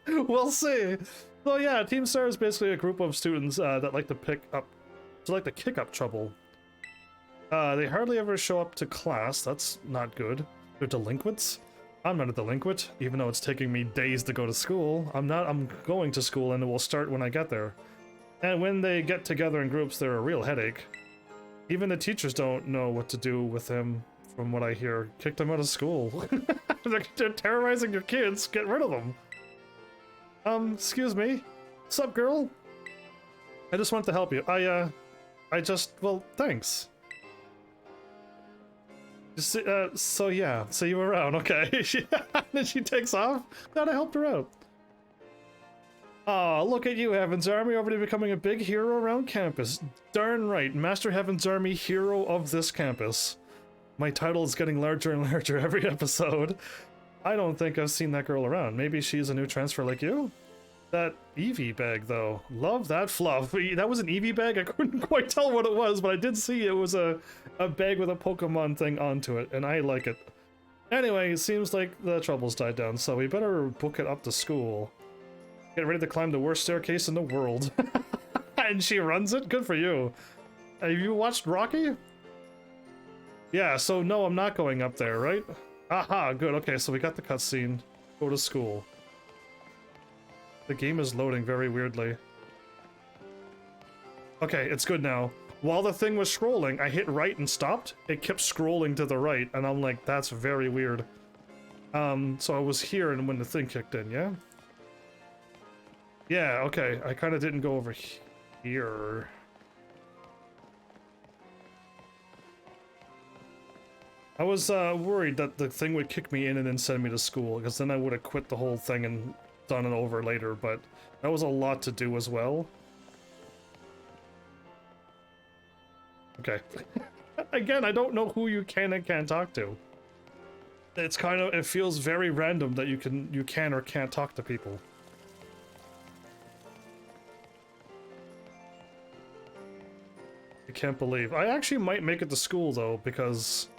We'll see. So yeah, Team Star is basically a group of students that like to kick up trouble. They hardly ever show up to class. That's not good. They're delinquents. I'm not a delinquent, even though it's taking me days to go to school. I'm going to school and it will start when I get there. And when they get together in groups, they're a real headache. Even the teachers don't know what to do with him, from what I hear. Kicked him out of school. They're terrorizing your kids. Get rid of them. Excuse me. Sup, girl? I just wanted to help you. Well, thanks. So yeah, see you around, okay. Then she takes off. Glad I helped her out. Aw, look at you, HEAVENSARMY, already becoming a big hero around campus. Darn right, Master HEAVENSARMY, hero of this campus. My title is getting larger and larger every episode. I don't think I've seen that girl around. Maybe she's a new transfer like you? That Eevee bag, though. Love that fluff. That was an Eevee bag? I couldn't quite tell what it was, but I did see it was a bag with a Pokemon thing onto it, and I like it. Anyway, it seems like the troubles died down, so we better book it up to school. Get ready to climb the worst staircase in the world. And she runs it? Good for you. Have you watched Rocky? Yeah, so no, I'm not going up there, right? Aha, good. Okay, so we got the cutscene. Go to school. The game is loading very weirdly. Okay, it's good now. While the thing was scrolling, I hit right and stopped. It kept scrolling to the right, and I'm like, that's very weird. So I was here and when the thing kicked in, yeah? Yeah, okay. I kind of didn't go over here. I was worried that the thing would kick me in and then send me to school, because then I would have quit the whole thing and done it over later, but that was a lot to do as well. Okay. Again, I don't know who you can and can't talk to. It's kind of, it feels very random that you can or can't talk to people. I can't believe. I actually might make it to school though, because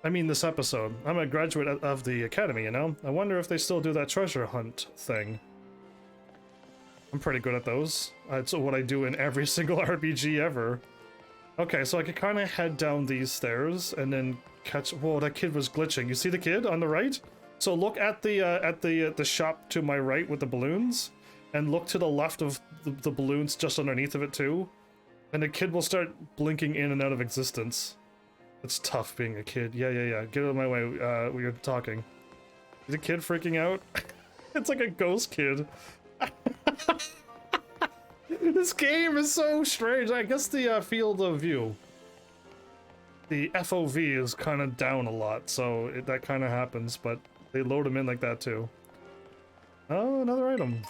I mean this episode. I'm a graduate of the academy, you know? I wonder if they still do that treasure hunt thing. I'm pretty good at those. It's what I do in every single RPG ever. Okay, so I could kind of head down these stairs and then catch. Whoa, that kid was glitching. You see the kid on the right? So look at the shop to my right with the balloons, and look to the left of the balloons just underneath of it too, and the kid will start blinking in and out of existence. It's tough being a kid. Yeah. Get out of my way. We're talking. Is the kid freaking out? It's like a ghost kid. This game is so strange. I guess the field of view, the FOV is kind of down a lot, so that kind of happens, but they load them in like that too. Oh, another item.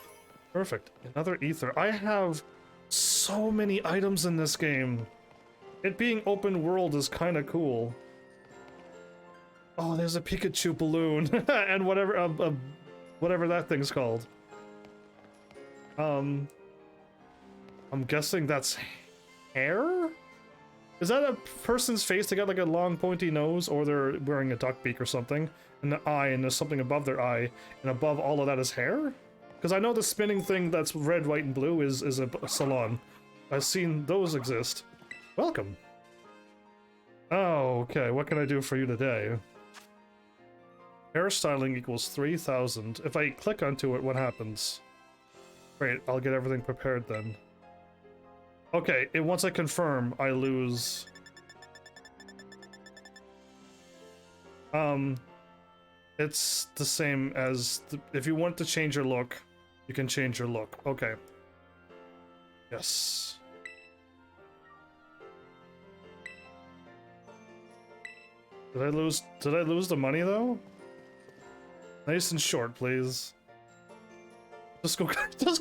Perfect. Another ether. I have so many items in this game. It being open world is kind of cool. Oh, there's a Pikachu balloon and whatever that thing's called. I'm guessing that's hair? Is that a person's face? They got like a long pointy nose, or they're wearing a duck beak or something, and the eye, and there's something above their eye, and above all of that is hair? Because I know the spinning thing that's red, white, and blue is a salon. I've seen those exist. Welcome. Oh, okay. What can I do for you today? Hairstyling equals 3,000. If I click onto it, what happens? Great, I'll get everything prepared then. Okay, and once I confirm, I lose. It's the same as if you want to change your look, you can change your look. Okay. Yes. Did I lose the money though? Nice and short, please. Just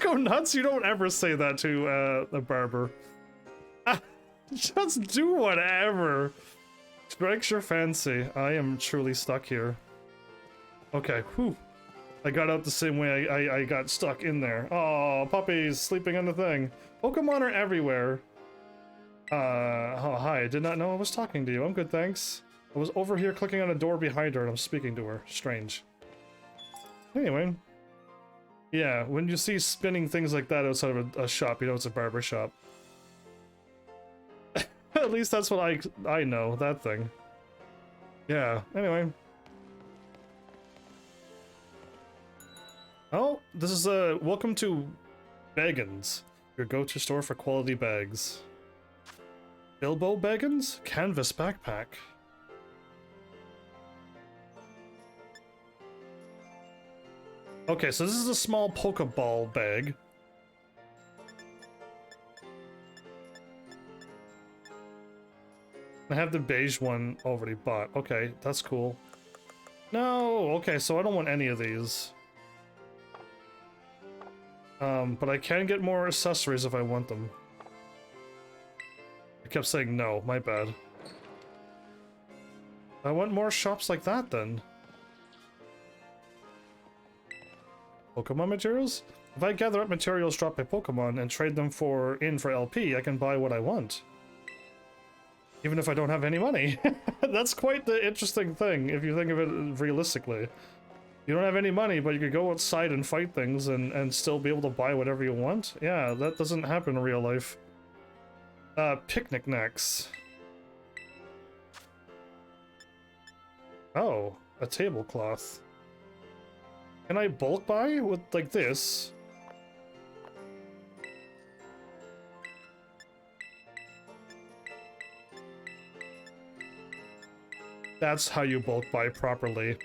go nuts. You don't ever say that to a barber. Just do whatever. Strikes your fancy. I am truly stuck here. Okay, whew. I got out the same way I got stuck in there. Oh, puppies sleeping on the thing. Pokemon are everywhere. Oh, hi. I did not know I was talking to you. I'm good, thanks. I was over here clicking on a door behind her and I'm speaking to her. Strange. Anyway. Yeah, when you see spinning things like that outside of a shop, you know it's a barber shop. At least that's what I know, that thing. Yeah, anyway. Oh, this is welcome to Baggins, your go-to store for quality bags. Bilbo Baggins? Canvas backpack. Okay, so this is a small Pokeball bag. I have the beige one already bought. Okay, that's cool. No, okay, so I don't want any of these. But I can get more accessories if I want them. I kept saying no, my bad. I want more shops like that then. Pokemon materials? If I gather up materials dropped by Pokemon and trade them for LP, I can buy what I want. Even if I don't have any money. That's quite the interesting thing, if you think of it realistically. You don't have any money, but you could go outside and fight things and still be able to buy whatever you want? Yeah, that doesn't happen in real life. Picnic necks. Oh, a tablecloth. Can I bulk buy with, like, this? That's how you bulk buy properly.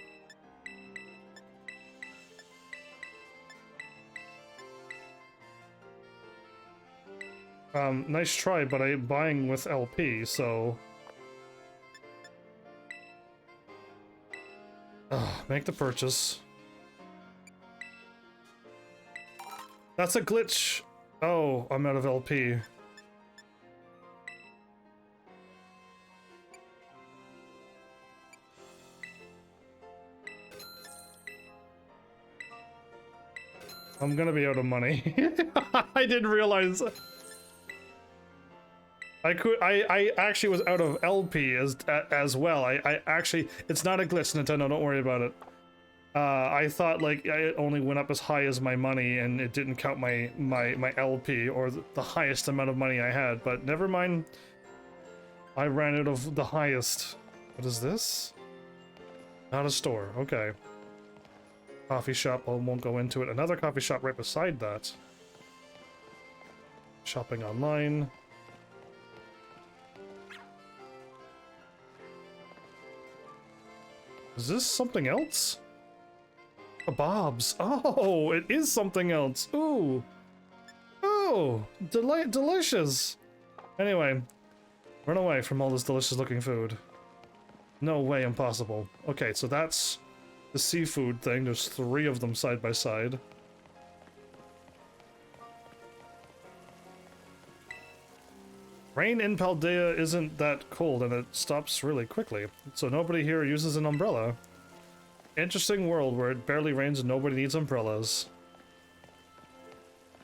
Nice try, but I'm buying with LP, so... make the purchase. That's a glitch! Oh, I'm out of LP. I'm gonna be out of money. I didn't realize... I actually was out of LP as well. I actually, it's not a glitch, Nintendo, don't worry about it. I thought like it only went up as high as my money and it didn't count my LP or the highest amount of money I had, but never mind. I ran out of the highest. What is this? Not a store, okay. Coffee shop, I won't go into it. Another coffee shop right beside that. Shopping online. Is this something else? Kebabs. Oh, it is something else. Ooh. Oh, delicious. Anyway, run away from all this delicious looking food. No way, impossible. Okay, so that's the seafood thing. There's 3 of them side by side. Rain in Paldea isn't that cold and it stops really quickly, so nobody here uses an umbrella. Interesting world where it barely rains and nobody needs umbrellas.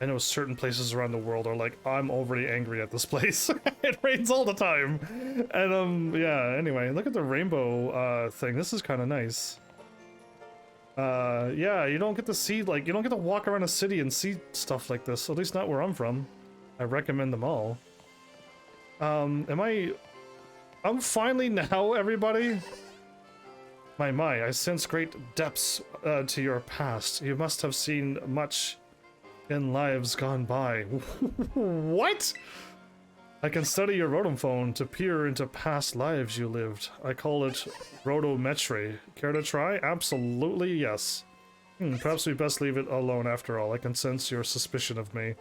I know certain places around the world are like, I'm already angry at this place. It rains all the time. And yeah, anyway, look at the rainbow thing. This is kind of nice. Yeah, you don't get to see, like, you don't get to walk around a city and see stuff like this, at least not where I'm from. I recommend them all. I'm finally now, everybody? My, I sense great depths to your past. You must have seen much in lives gone by. What? I can study your rotom phone to peer into past lives you lived. I call it rotometry. Care to try? Absolutely yes. Perhaps we best leave it alone after all. I can sense your suspicion of me.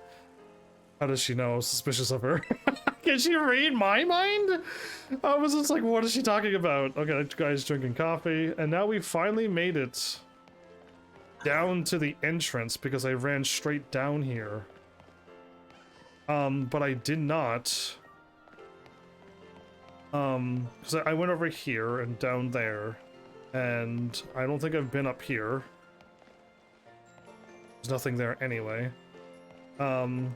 How does she know? Suspicious of her? Can she read my mind? I was just like, what is she talking about? Okay, guys drinking coffee. And now we finally made it down to the entrance because I ran straight down here. But I did not. Because I went over here and down there. And I don't think I've been up here. There's nothing there anyway. And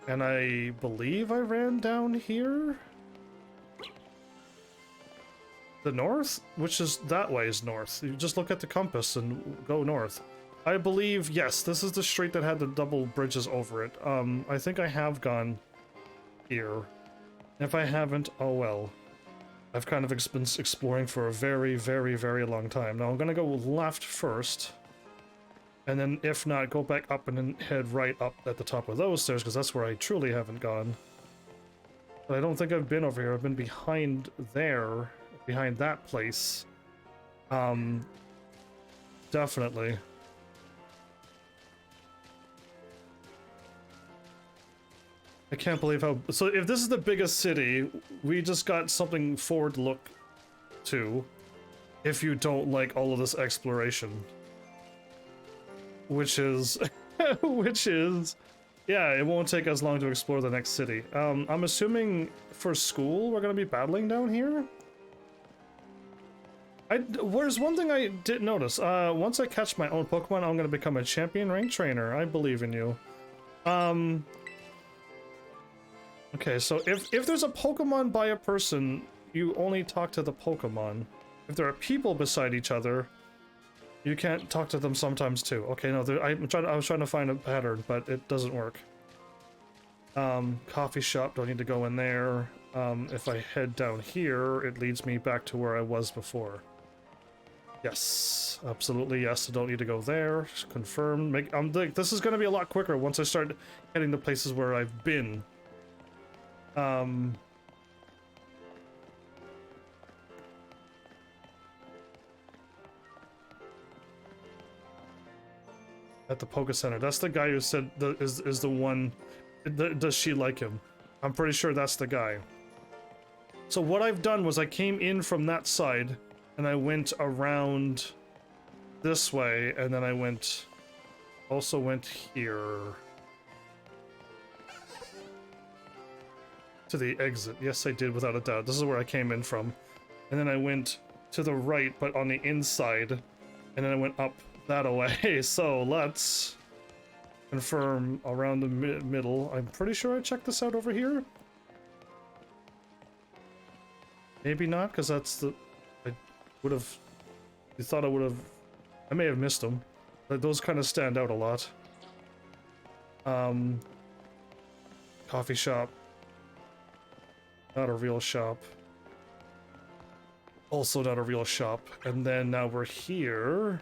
I believe I ran down here? The north? Which is that way is north. You just look at the compass and go north. I believe, yes, this is the street that had the double bridges over it. I think I have gone here. If I haven't, oh well. I've kind of been exploring for a very, very, very long time. Now I'm gonna go left first. And then, if not, go back up and then head right up at the top of those stairs, because that's where I truly haven't gone. But I don't think I've been over here. I've been behind there, behind that place. Definitely. I can't believe how... So if this is the biggest city, we just got something forward to look to, if you don't like all of this exploration. Which is, yeah, it won't take us long to explore the next city. I'm assuming for school we're gonna be battling down here? There's one thing I did notice. Once I catch my own Pokemon, I'm gonna become a champion rank trainer. I believe in you. Okay, so if there's a Pokemon by a person, you only talk to the Pokemon. If there are people beside each other, you can't talk to them sometimes too. Okay, no, I was trying to find a pattern, but it doesn't work. Coffee shop, don't need to go in there. If I head down here, it leads me back to where I was before. Yes, absolutely yes, I don't need to go there. Confirm. This is going to be a lot quicker once I start heading to places where I've been. At the Poké Center. That's the guy who said is the one. Does she like him? I'm pretty sure that's the guy. So what I've done was I came in from that side, and I went around this way, and then I also went here to the exit. Yes, I did, without a doubt. This is where I came in from, and then I went to the right, but on the inside, and then I went up that away. So let's confirm around the middle. I'm pretty sure I checked this out over here. Maybe not, because that's the... I would have... You thought I would have... I may have missed them. But those kind of stand out a lot. Coffee shop. Not a real shop. Also not a real shop. And then now we're here.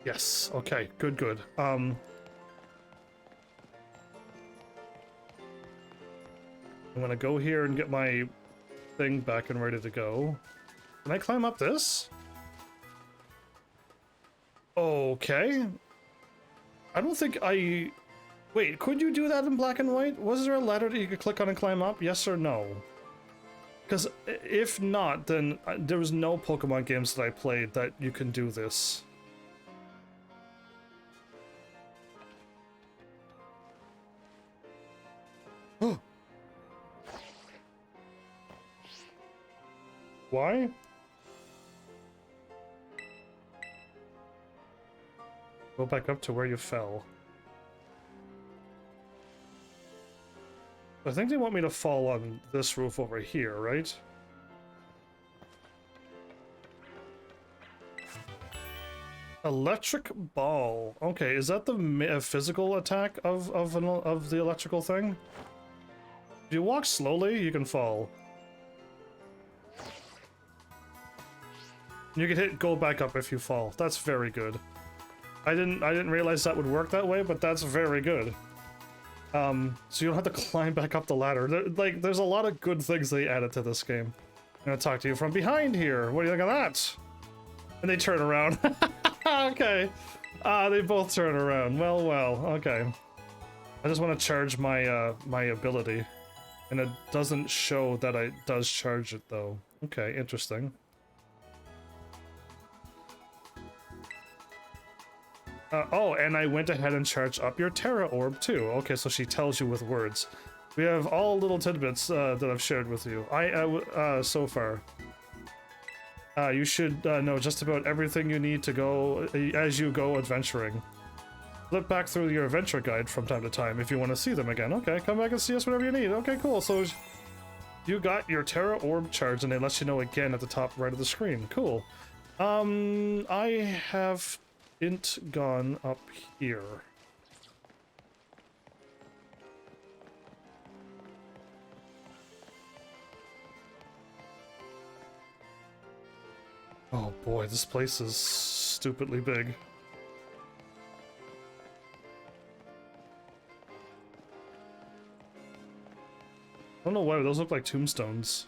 Yes, okay, good. I'm gonna go here and get my thing back and ready to go. Can I climb up this? Okay. I don't think I... Wait, could you do that in black and white? Was there a ladder that you could click on and climb up? Yes or no? Because if not, then there was no Pokemon games that I played that you can do this. Why? Go back up to where you fell. I think they want me to fall on this roof over here, right? Electric ball. Okay, is that the physical attack of the electrical thing? If you walk slowly, you can fall. You can hit go back up if you fall. That's very good. I didn't realize that would work that way, but that's very good. So you don't have to climb back up the ladder. There's a lot of good things they added to this game. I'm gonna talk to you from behind here. What do you think of that? And they turn around. Okay. They both turn around. Well, okay. I just want to charge my my ability. And it doesn't show that it does charge it, though. Okay, interesting. Oh, and I went ahead and charged up your Terra Orb, too. Okay, so she tells you with words. We have all little tidbits that I've shared with you. So far. You should know just about everything you need to go as you go adventuring. Flip back through your adventure guide from time to time if you want to see them again. Okay, come back and see us whenever you need. Okay, cool. So you got your Terra Orb charged and it lets you know again at the top right of the screen. Cool. I haven't gone up here. Oh boy, this place is stupidly big. I don't know why, those look like tombstones.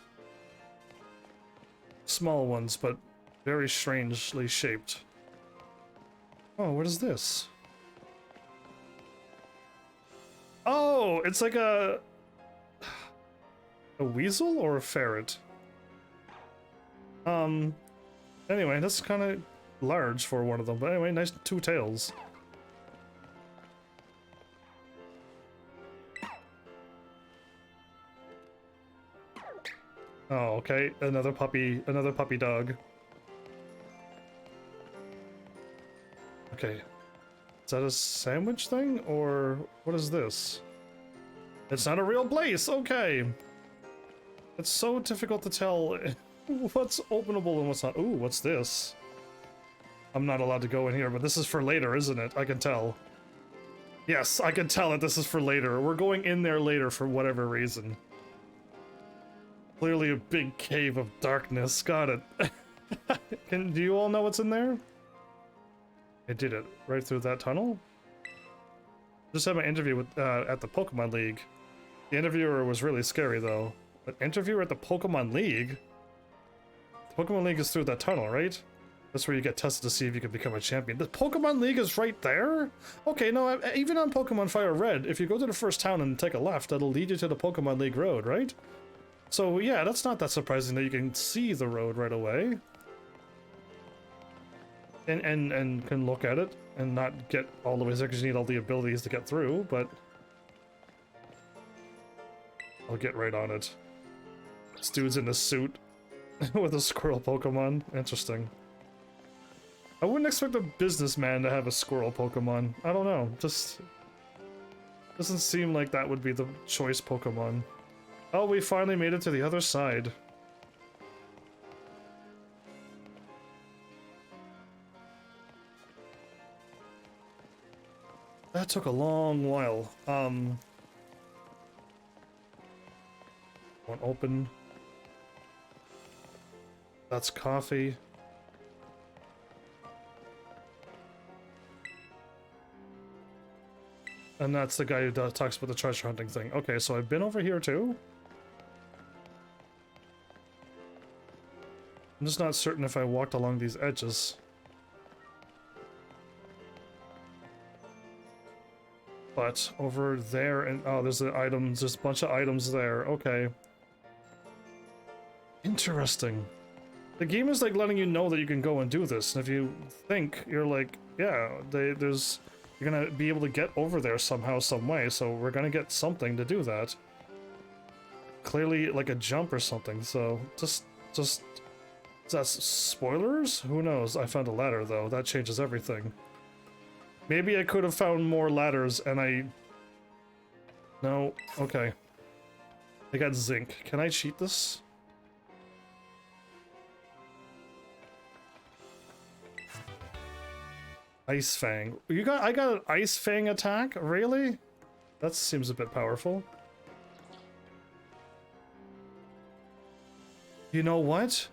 Small ones, but very strangely shaped. Oh, what is this? Oh, it's like a weasel or a ferret? Anyway, that's kind of large for one of them, but anyway, nice two tails. Oh, okay, another puppy dog. Okay, is that a sandwich thing, or what is this? It's not a real place, okay. It's so difficult to tell what's openable and what's not. Ooh, what's this? I'm not allowed to go in here, but this is for later, isn't it? I can tell. Yes, I can tell that this is for later. We're going in there later for whatever reason. Clearly a big cave of darkness. Got it. Do you all know what's in there? I did it. Right through that tunnel? Just had my interview with at the Pokemon League. The interviewer was really scary, though. But interviewer at the Pokemon League? The Pokemon League is through that tunnel, right? That's where you get tested to see if you can become a champion. The Pokemon League is right there? Okay, no, even on Pokemon Fire Red, if you go to the first town and take a left, that'll lead you to the Pokemon League road, right? So yeah, that's not that surprising that you can see the road right away. And can look at it and not get all the way there because you need all the abilities to get through, but I'll get right on it. This dude's in a suit with a squirrel Pokemon. Interesting. I wouldn't expect a businessman to have a squirrel Pokemon. I don't know, just doesn't seem like that would be the choice Pokemon. Oh, we finally made it to the other side. That took a long while. One open. That's coffee. And that's the guy who talks about the treasure hunting thing. Okay, so I've been over here too. I'm just not certain if I walked along these edges. But over there, and oh, there's the items, there's a bunch of items there. Okay. Interesting. The game is like letting you know that you can go and do this, and if you think, you're like, yeah, you're gonna be able to get over there somehow, some way, so we're gonna get something to do that. Clearly like a jump or something, so just is that spoilers? Who knows? I found a ladder though, that changes everything. Maybe I could have found more ladders and no, okay. I got zinc. Can I cheat this? Ice Fang. I got an Ice Fang attack? Really? That seems a bit powerful. You know what?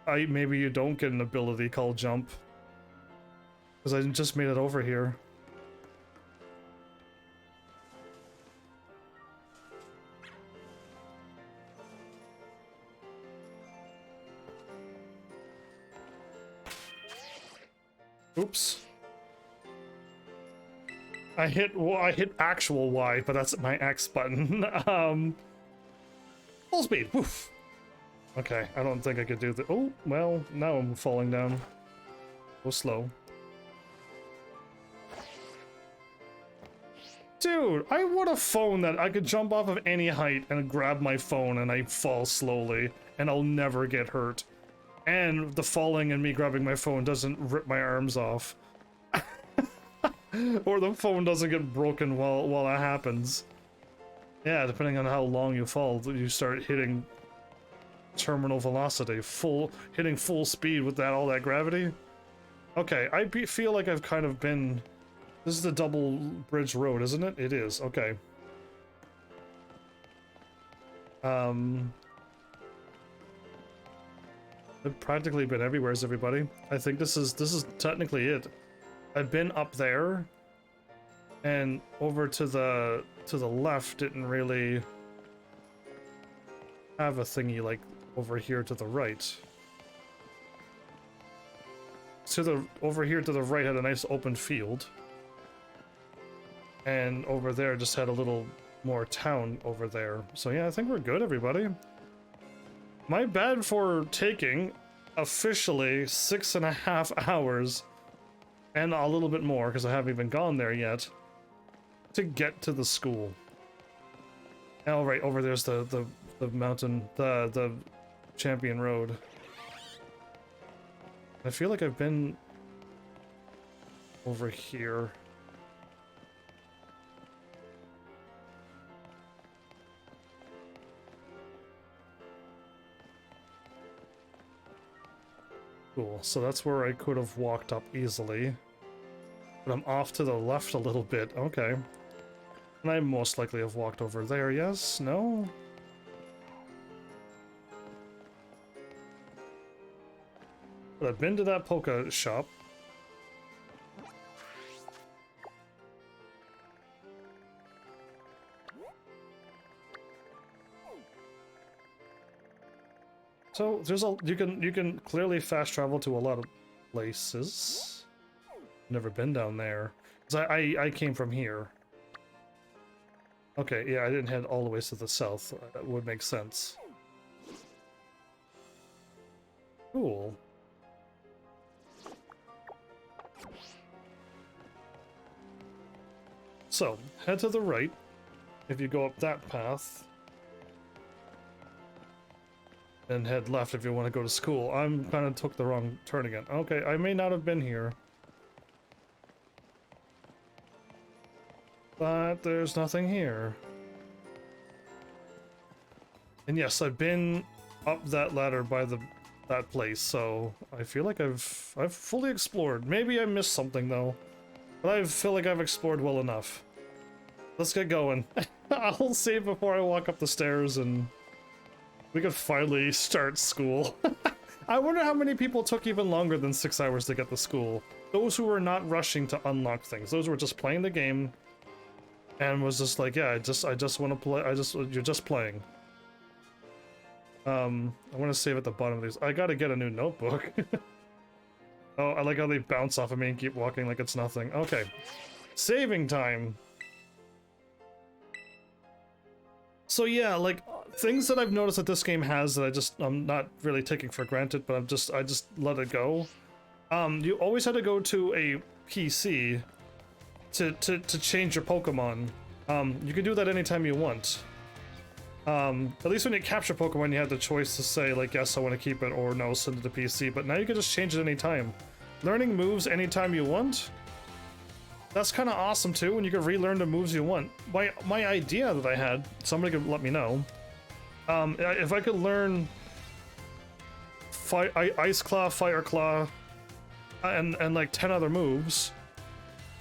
Maybe you don't get an ability called Jump. Because I just made it over here. Oops. I hit actual Y, but that's my X button. Full speed. Woof. Okay, I don't think I could do that. Oh, well, now I'm falling down. Go slow. Dude, I want a phone that I could jump off of any height and grab my phone and I fall slowly and I'll never get hurt. And the falling and me grabbing my phone doesn't rip my arms off. Or the phone doesn't get broken while that happens. Yeah, depending on how long you fall, you start hitting terminal velocity, hitting full speed with all that gravity. Okay, I feel like I've kind of been... This is the double bridge road, isn't it? It is, okay. I've practically been everywhere, everybody. I think this is technically it. I've been up there, and over to the left didn't really have a thingy like over here to the right. Over here to the right had a nice open field, and over there just had a little more town over there. So yeah, I think we're good, everybody. My bad for taking officially 6.5 hours and a little bit more, because I haven't even gone there yet, to get to the school. Oh, right, over there's the mountain, the champion road. I feel like I've been over here. Cool, so that's where I could have walked up easily. But I'm off to the left a little bit, okay. And I most likely have walked over there, yes? No? But I've been to that polka shop. So there's you can clearly fast travel to a lot of places. Never been down there. 'Cause I came from here. Okay, yeah, I didn't head all the way to the south. That would make sense. Cool. So, head to the right if you go up that path. And head left if you want to go to school. I'm kind of took the wrong turn again. Okay, I may not have been here. But there's nothing here. And yes, I've been up that ladder by that place, so I feel like I've fully explored. Maybe I missed something though. But I feel like I've explored well enough. Let's get going. I'll save before I walk up the stairs and we could finally start school. I wonder how many people took even longer than 6 hours to get to school. Those who were not rushing to unlock things. Those who were just playing the game and was just like, yeah, I just want to play. You're just playing. I want to save at the bottom of these. I gotta get a new notebook. Oh, I like how they bounce off of me and keep walking like it's nothing. Okay. Saving time. So yeah, like, things that I've noticed that this game has that I'm not really taking for granted, but I just let it go. You always had to go to a PC to change your Pokemon. You can do that anytime you want. At least when you capture Pokemon, you had the choice to say, like, yes, I want to keep it, or no, send it to PC, but now you can just change it anytime. Learning moves anytime you want? That's kind of awesome, too, when you can relearn the moves you want. My idea that I had, somebody could let me know, if I could learn Ice Claw, Fire Claw, and like 10 other moves,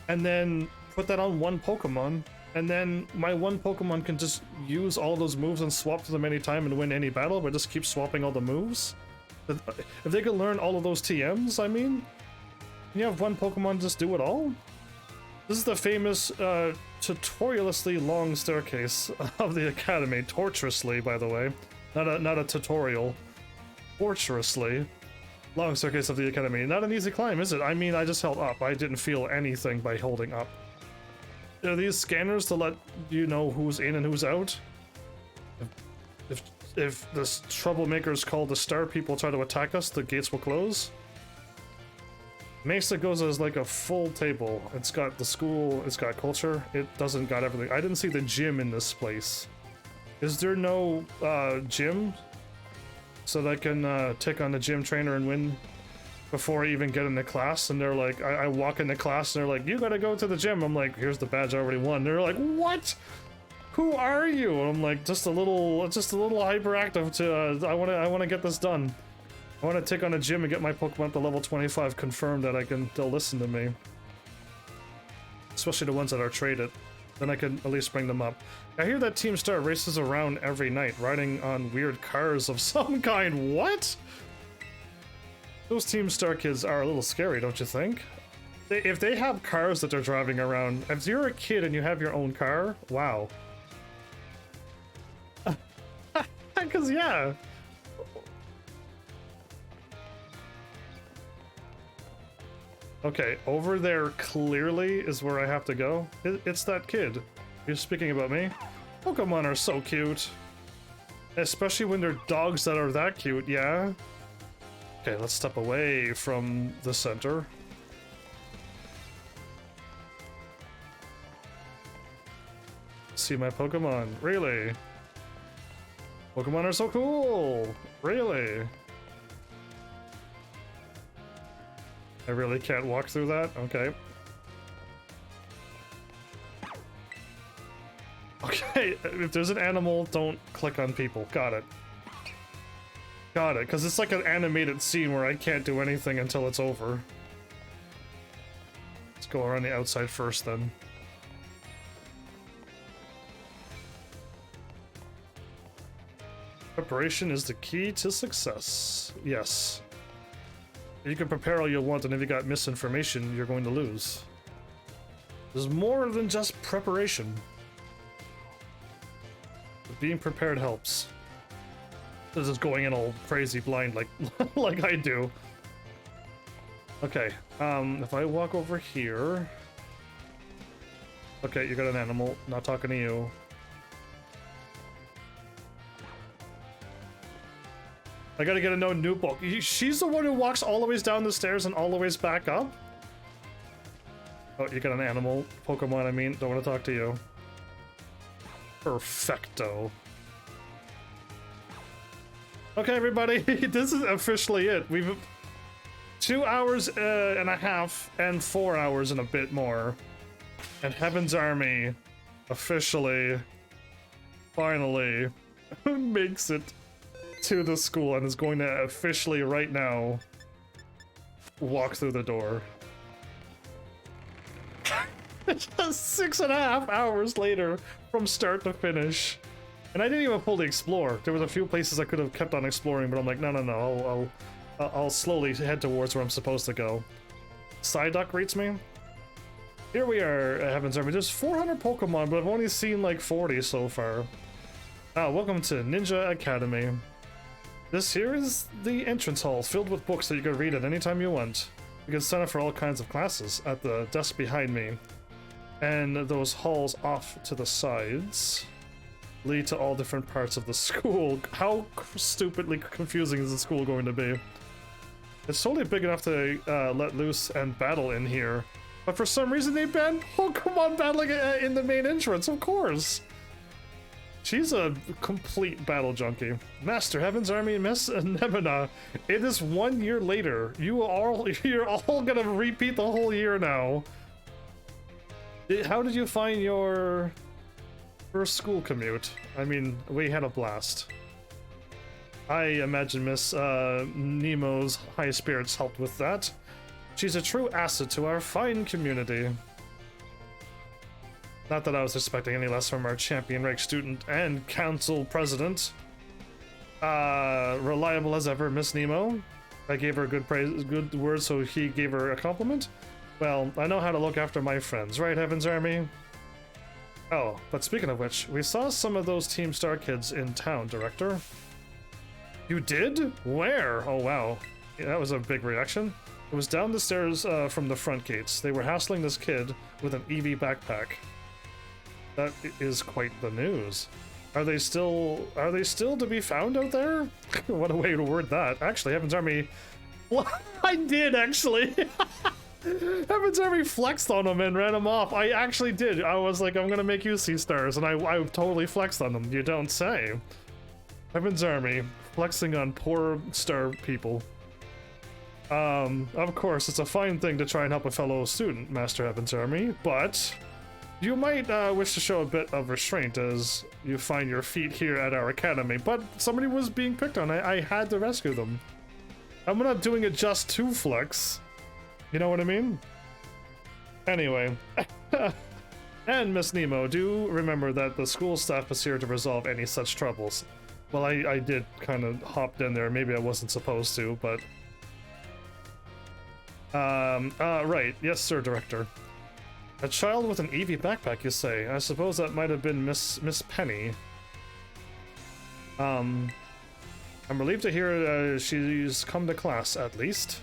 and then put that on one Pokemon, and then my one Pokemon can just use all those moves and swap to them anytime and win any battle, but just keep swapping all the moves. If they could learn all of those TMs, I mean, you have one Pokemon just do it all? This is the famous tutorialistically long staircase of the academy. Torturously, by the way. Not a tutorial. Torturously long staircase of the academy. Not an easy climb, is it? I mean, I just held up. I didn't feel anything by holding up. Are these scanners to let you know who's in and who's out? If the troublemakers call the star people try to attack us, the gates will close. Mesa goes as like a full table. It's got the school, it's got culture, it doesn't got everything. I didn't see the gym in this place. Is there no gym? So that I can take on the gym trainer and win before I even get into class? And they're like, I walk into class and they're like, you gotta go to the gym. I'm like, here's the badge I already won. They're like, what? Who are you? And I'm like, just a little hyperactive to, I wanna get this done. I wanna take on a gym and get my Pokemon up to level 25 confirmed that they'll listen to me. Especially the ones that are traded. Then I can at least bring them up. I hear that Team Star races around every night, riding on weird cars of some kind. What? Those Team Star kids are a little scary, don't you think? If they have cars that they're driving around, if you're a kid and you have your own car, wow. Because, yeah. Okay, over there clearly is where I have to go. It's that kid. You're speaking about me? Pokemon are so cute. Especially when they're dogs that are that cute, yeah? Okay, let's step away from the center. See my Pokemon. Really? Pokemon are so cool! Really? I really can't walk through that? Okay. Okay, if there's an animal, don't click on people. Got it. Got it, because it's like an animated scene where I can't do anything until it's over. Let's go around the outside first, then. Preparation is the key to success. Yes. You can prepare all you want, and if you got misinformation, you're going to lose. There's more than just preparation. But being prepared helps. This is going in all crazy blind like like I do. Okay, if I walk over here... Okay, you got an animal, not talking to you. I gotta get a known new book. She's the one who walks all the ways down the stairs and all the ways back up? Oh, you got an animal. Pokemon, I mean. Don't want to talk to you. Perfecto. Okay, everybody. This is officially it. We've... 2 hours and a half and 4 hours and a bit more. And Heaven's Army officially, finally, makes it to the school and is going to officially right now walk through the door. Just 6.5 hours later from start to finish. And I didn't even fully explore. There was a few places I could have kept on exploring, but I'm like, no, I'll slowly head towards where I'm supposed to go. Psyduck rates me. Here we are at Heaven's Army. There's 400 Pokemon, but I've only seen like 40 so far. Welcome to Ninja Academy. This here is the entrance hall, filled with books that you can read at any time you want. You can sign up for all kinds of classes at the desk behind me. And those halls off to the sides lead to all different parts of the school. How stupidly confusing is the school going to be? It's totally big enough to let loose and battle in here. But for some reason they banned Pokemon battling in the main entrance, of course. She's a complete battle junkie. Master, Heaven's Army, Miss Nebina. It is 1 year later. You're all gonna repeat the whole year now. How did you find your first school commute? I mean, we had a blast. I imagine Miss Nemo's high spirits helped with that. She's a true asset to our fine community. Not that I was expecting any less from our champion rank student and council president. Reliable as ever, Miss Nemo. I gave her good words, so he gave her a compliment? Well, I know how to look after my friends, right, Heaven's Army? Oh, but speaking of which, we saw some of those Team Star kids in town, Director. You did? Where? Oh, wow. Yeah, that was a big reaction. It was down the stairs from the front gates. They were hassling this kid with an EV backpack. That is quite the news. Are they still to be found out there? What a way to word that. Actually, Heaven's Army... Well, I did, actually. Heaven's Army flexed on him and ran him off. I actually did. I was like, I'm gonna make you see stars, and I totally flexed on them. You don't say. Heaven's Army flexing on poor star people. Of course, it's a fine thing to try and help a fellow student, Master Heaven's Army, but you might wish to show a bit of restraint as you find your feet here at our academy. But somebody was being picked on. I had to rescue them. I'm not doing it just to flex. You know what I mean? Anyway. And Miss Nemo, do remember that the school staff is here to resolve any such troubles. Well, I did kind of hopped in there. Maybe I wasn't supposed to, but... right. Yes, sir, Director. A child with an EV backpack, you say? I suppose that might have been Miss Penny. I'm relieved to hear she's come to class, at least.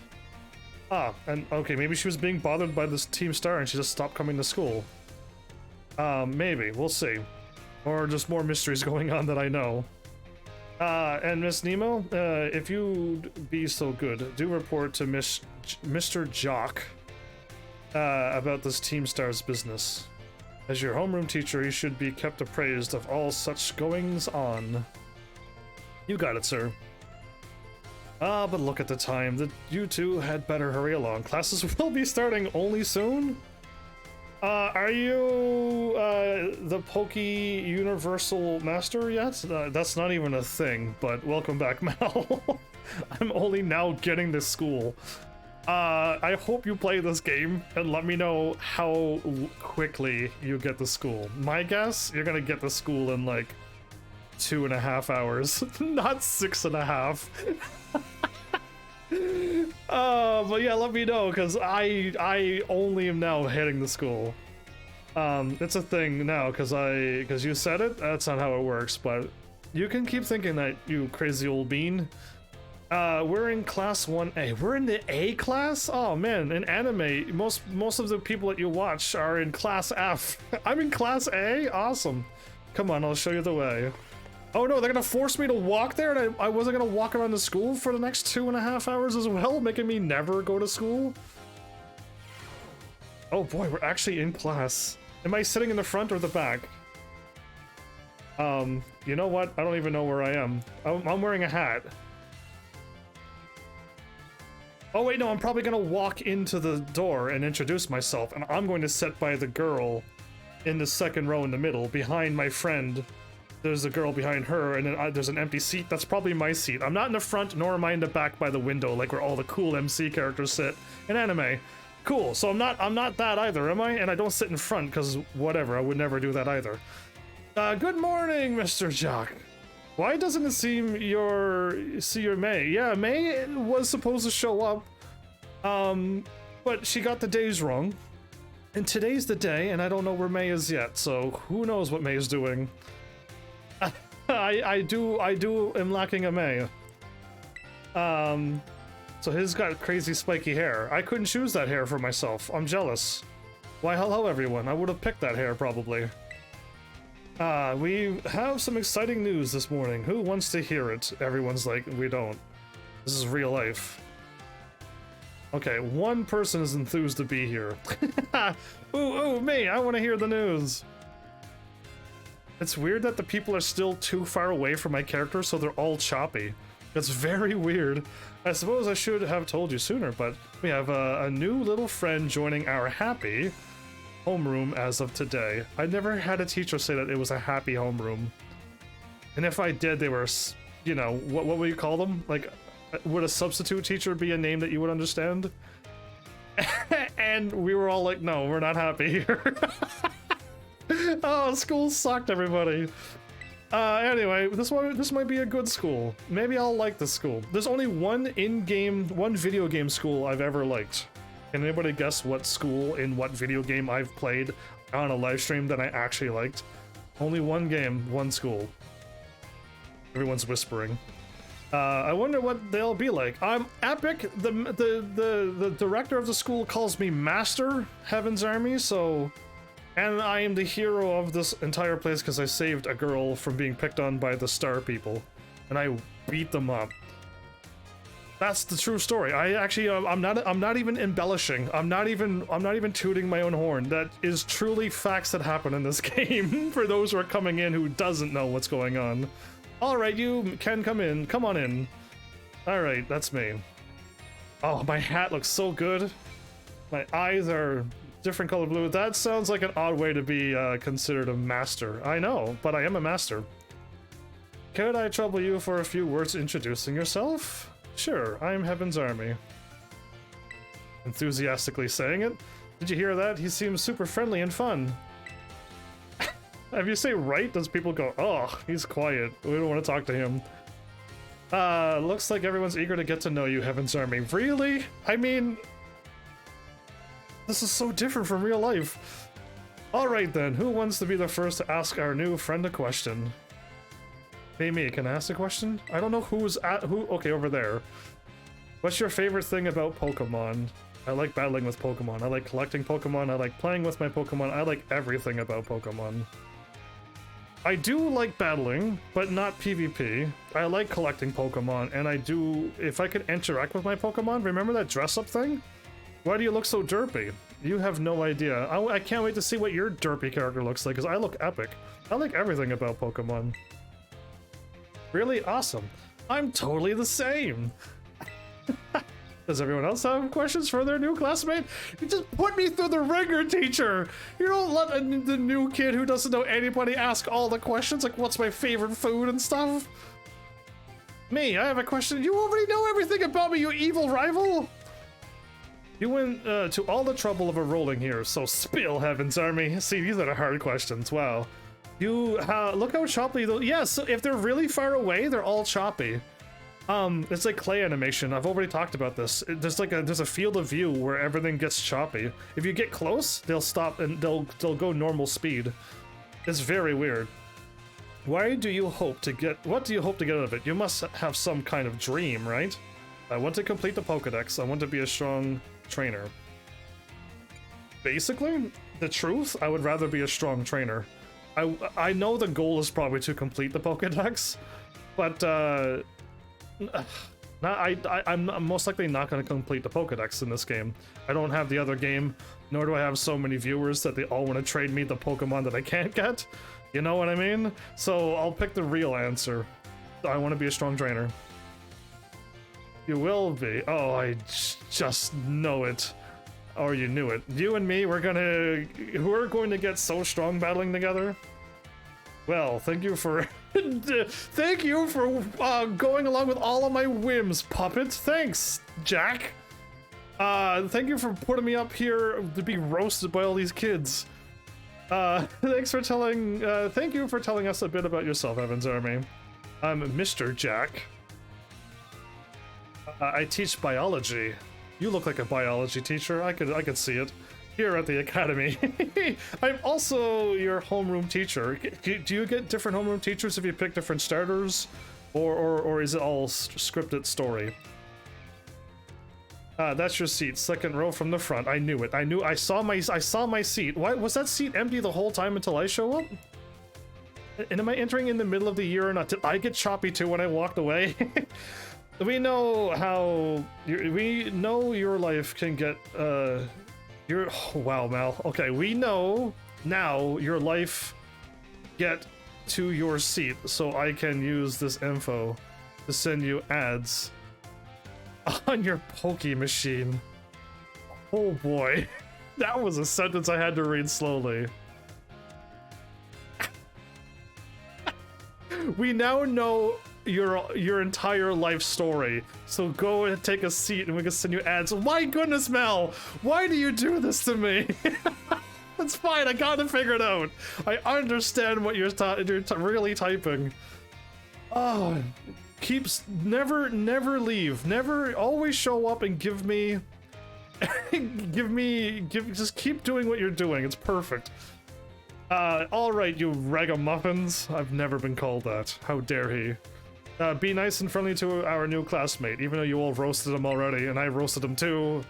Ah, and okay, maybe she was being bothered by this Team Star and she just stopped coming to school. Maybe. We'll see. Or just more mysteries going on that I know. And Miss Nemo, if you'd be so good, do report to Mr. Jock about this Team Star's business. As your homeroom teacher, you should be kept appraised of all such goings on. You got it, sir. Ah, but look at the time. You two had better hurry along. Classes will be starting only soon? Are you the Poke Universal Master yet? That's not even a thing, but welcome back, Mal. I'm only now getting to school. I hope you play this game and let me know how quickly you get to school. My guess, you're gonna get to school in like 2.5 hours, not 6.5. But yeah, let me know, because I only am now heading to school. It's a thing now, because you said it. That's not how it works, but you can keep thinking that, you crazy old bean. We're in class 1A. We're in the A class? Oh man, in anime, most of the people that you watch are in class F. I'm in class A? Awesome. Come on, I'll show you the way. Oh no, they're gonna force me to walk there, and I wasn't gonna walk around the school for the next 2.5 hours as well, making me never go to school? Oh boy, we're actually in class. Am I sitting in the front or the back? You know what? I don't even know where I am. I'm wearing a hat. Oh wait, no, I'm probably gonna walk into the door and introduce myself, and I'm going to sit by the girl in the second row in the middle, behind my friend. There's a girl behind her, and then there's an empty seat. That's probably my seat. I'm not in the front, nor am I in the back by the window, like where all the cool MC characters sit in anime. Cool, so I'm not that either, am I? And I don't sit in front, because whatever, I would never do that either. Good morning, Mr. Jock. Why doesn't it seem your May? Yeah, May was supposed to show up, but she got the days wrong. And today's the day, and I don't know where May is yet, so who knows what May is doing. I am lacking a May. So his got crazy spiky hair. I couldn't choose that hair for myself. I'm jealous. Why, hello everyone. I would have picked that hair probably. We have some exciting news this morning. Who wants to hear it? Everyone's like, we don't. This is real life. Okay, one person is enthused to be here. Ooh, me! I want to hear the news. It's weird that the people are still too far away from my character, so they're all choppy. It's very weird. I suppose I should have told you sooner, but we have a new little friend joining our happy homeroom as of today. I never had a teacher say that it was a happy homeroom. And if I did, they were, you know, what would you call them? Like, would a substitute teacher be a name that you would understand? And we were all like, no, we're not happy here. Oh, school sucked, everybody. Anyway, this might be a good school. Maybe I'll like the school. There's only one video game school I've ever liked. Can anybody guess what school in what video game I've played on a live stream that I actually liked? Only one game, one school. Everyone's whispering. I wonder what they'll be like. I'm Epic. The director of the school calls me Master Heaven's Army, so... And I am the hero of this entire place because I saved a girl from being picked on by the star people. And I beat them up. That's the true story. I actually, I'm not even embellishing. I'm not even tooting my own horn. That is truly facts that happen in this game for those who are coming in who doesn't know what's going on. All right, you can come in. Come on in. All right, that's me. Oh, my hat looks so good. My eyes are different color blue. That sounds like an odd way to be considered a master. I know, but I am a master. Could I trouble you for a few words introducing yourself? Sure, I'm Heaven's Army. Enthusiastically saying it. Did you hear that? He seems super friendly and fun. If you say right, does people go, oh, he's quiet. We don't want to talk to him. Looks like everyone's eager to get to know you, Heaven's Army. Really? I mean, this is so different from real life. All right then, who wants to be the first to ask our new friend a question? Hey, me, can I ask a question? I don't know who's at who. Okay, over there. What's your favorite thing about Pokemon? I like battling with Pokemon. I like collecting Pokemon. I like playing with my Pokemon. I like everything about Pokemon. I do like battling, but not PvP. I like collecting Pokemon, and I do, if I could interact with my Pokemon, remember that dress-up thing? Why do you look so derpy? You have no idea. I can't wait to see what your derpy character looks like, because I look epic. I like everything about Pokemon. Really awesome. I'm totally the same. Does everyone else have questions for their new classmate? You just put me through the ringer, teacher! You don't let the new kid who doesn't know anybody ask all the questions, like what's my favorite food and stuff? Me, I have a question. You already know everything about me, you evil rival! You went to all the trouble of enrolling here, so spill, Heaven's Army. See, these are the hard questions, wow. You, look how choppy though. Yes, so if they're really far away, they're all choppy. It's like clay animation. I've already talked about this. There's a field of view where everything gets choppy. If you get close, they'll stop and they'll go normal speed. It's very weird. What do you hope to get out of it? You must have some kind of dream, right? I want to complete the Pokédex. I want to be a strong trainer. Basically, the truth, I would rather be a strong trainer. I know the goal is probably to complete the Pokédex, but I'm most likely not going to complete the Pokédex in this game. I don't have the other game, nor do I have so many viewers that they all want to trade me the Pokemon that I can't get. You know what I mean? So I'll pick the real answer. I want to be a strong trainer. You will be. Oh, I just know it. Or you knew it. You and me, we're going to get so strong battling together. Well, thank you for thank you for going along with all of my whims, puppet. Thanks, Jack. Thank you for putting me up here to be roasted by all these kids. Thanks for telling. Thank you for telling us a bit about yourself, Heaven's Army. I'm Mr. Jack. I teach biology. You look like a biology teacher. I could see it. Here at the academy. I'm also your homeroom teacher. Do you get different homeroom teachers if you pick different starters? Or is it all scripted story? That's your seat, second row from the front. I knew it. I saw my seat. Why was that seat empty the whole time until I show up? And am I entering in the middle of the year or not? Did I get choppy too when I walked away? We know how we know your life can get oh, wow, Mal. Okay, we know now your life get to your seat, so I can use this info to send you ads on your Poke machine. Oh boy, that was a sentence I had to read slowly. We now know your entire life story, so go and take a seat and we can send you ads. My goodness, Mel, why do you do this to me? It's fine, I got it figured out. I understand what you're really typing. Oh, never leave. Never, always show up and give me, just keep doing what you're doing. It's perfect. All right, you ragamuffins. I've never been called that. How dare he? Be nice and friendly to our new classmate, even though you all roasted him already, and I roasted him too.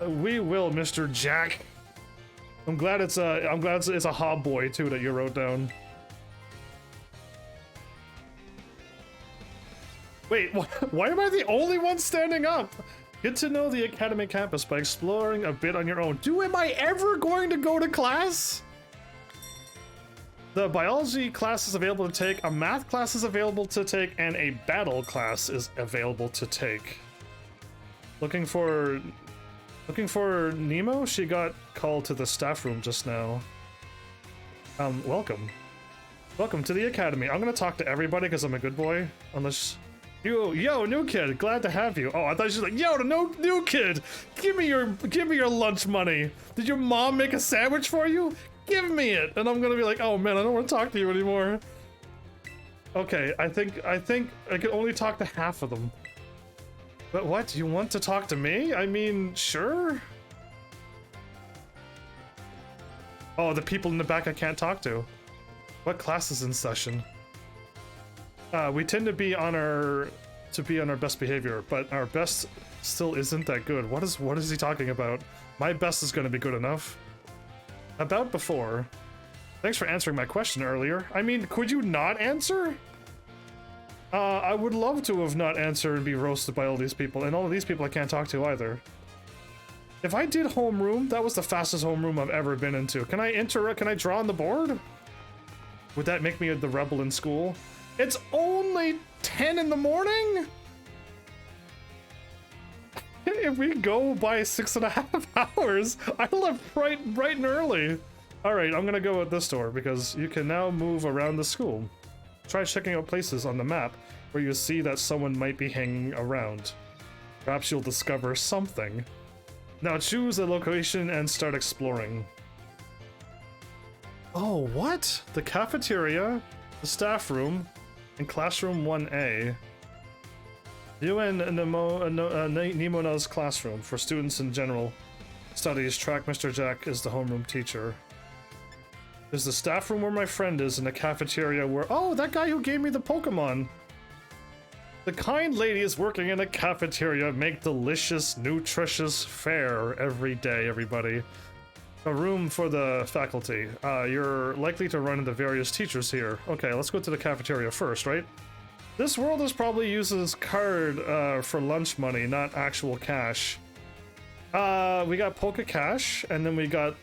We will, Mr. Jack. I'm glad it's a hob boy too that you wrote down. Wait, why am I the only one standing up? Get to know the Academy campus by exploring a bit on your own. Am I ever going to go to class? The biology class is available to take, a math class is available to take, and a battle class is available to take. Looking for Nemo? She got called to the staff room just now. Welcome. Welcome to the Academy. I'm gonna talk to everybody because I'm a good boy. Unless... Yo, new kid, glad to have you. Oh, I thought she was like, yo, the new kid, give me your lunch money. Did your mom make a sandwich for you? Give me it. And I'm gonna be like, oh man, I don't want to talk to you anymore. Okay, I think I can only talk to half of them. But what? You want to talk to me? I mean, sure. Oh, the people in the back I can't talk to. What class is in session? We tend to be on our best behavior, but our best still isn't that good. What is he talking about? My best is going to be good enough. About before. Thanks for answering my question earlier. I mean, could you not answer? I would love to have not answered and be roasted by all these people, and all of these people I can't talk to either. If I did homeroom, that was the fastest homeroom I've ever been into. Can I draw on the board? Would that make me the rebel in school? It's only 10 in the morning? If we go by 6.5 hours, I left bright and early. All right, I'm gonna go at this door because you can now move around the school. Try checking out places on the map where you see that someone might be hanging around. Perhaps you'll discover something. Now choose a location and start exploring. Oh, what? The cafeteria, the staff room, and classroom 1A. You and Nemona's classroom for students in general studies. Track Mr. Jack is the homeroom teacher. There's the staff room where my friend is, and the cafeteria where... Oh, that guy who gave me the Pokemon! The kind lady is working in a cafeteria. Make delicious, nutritious fare every day, everybody. A room for the faculty. You're likely to run into various teachers here. Okay, let's go to the cafeteria first, right? This world is probably uses card for lunch money, not actual cash. We got Poke Cash, and then we got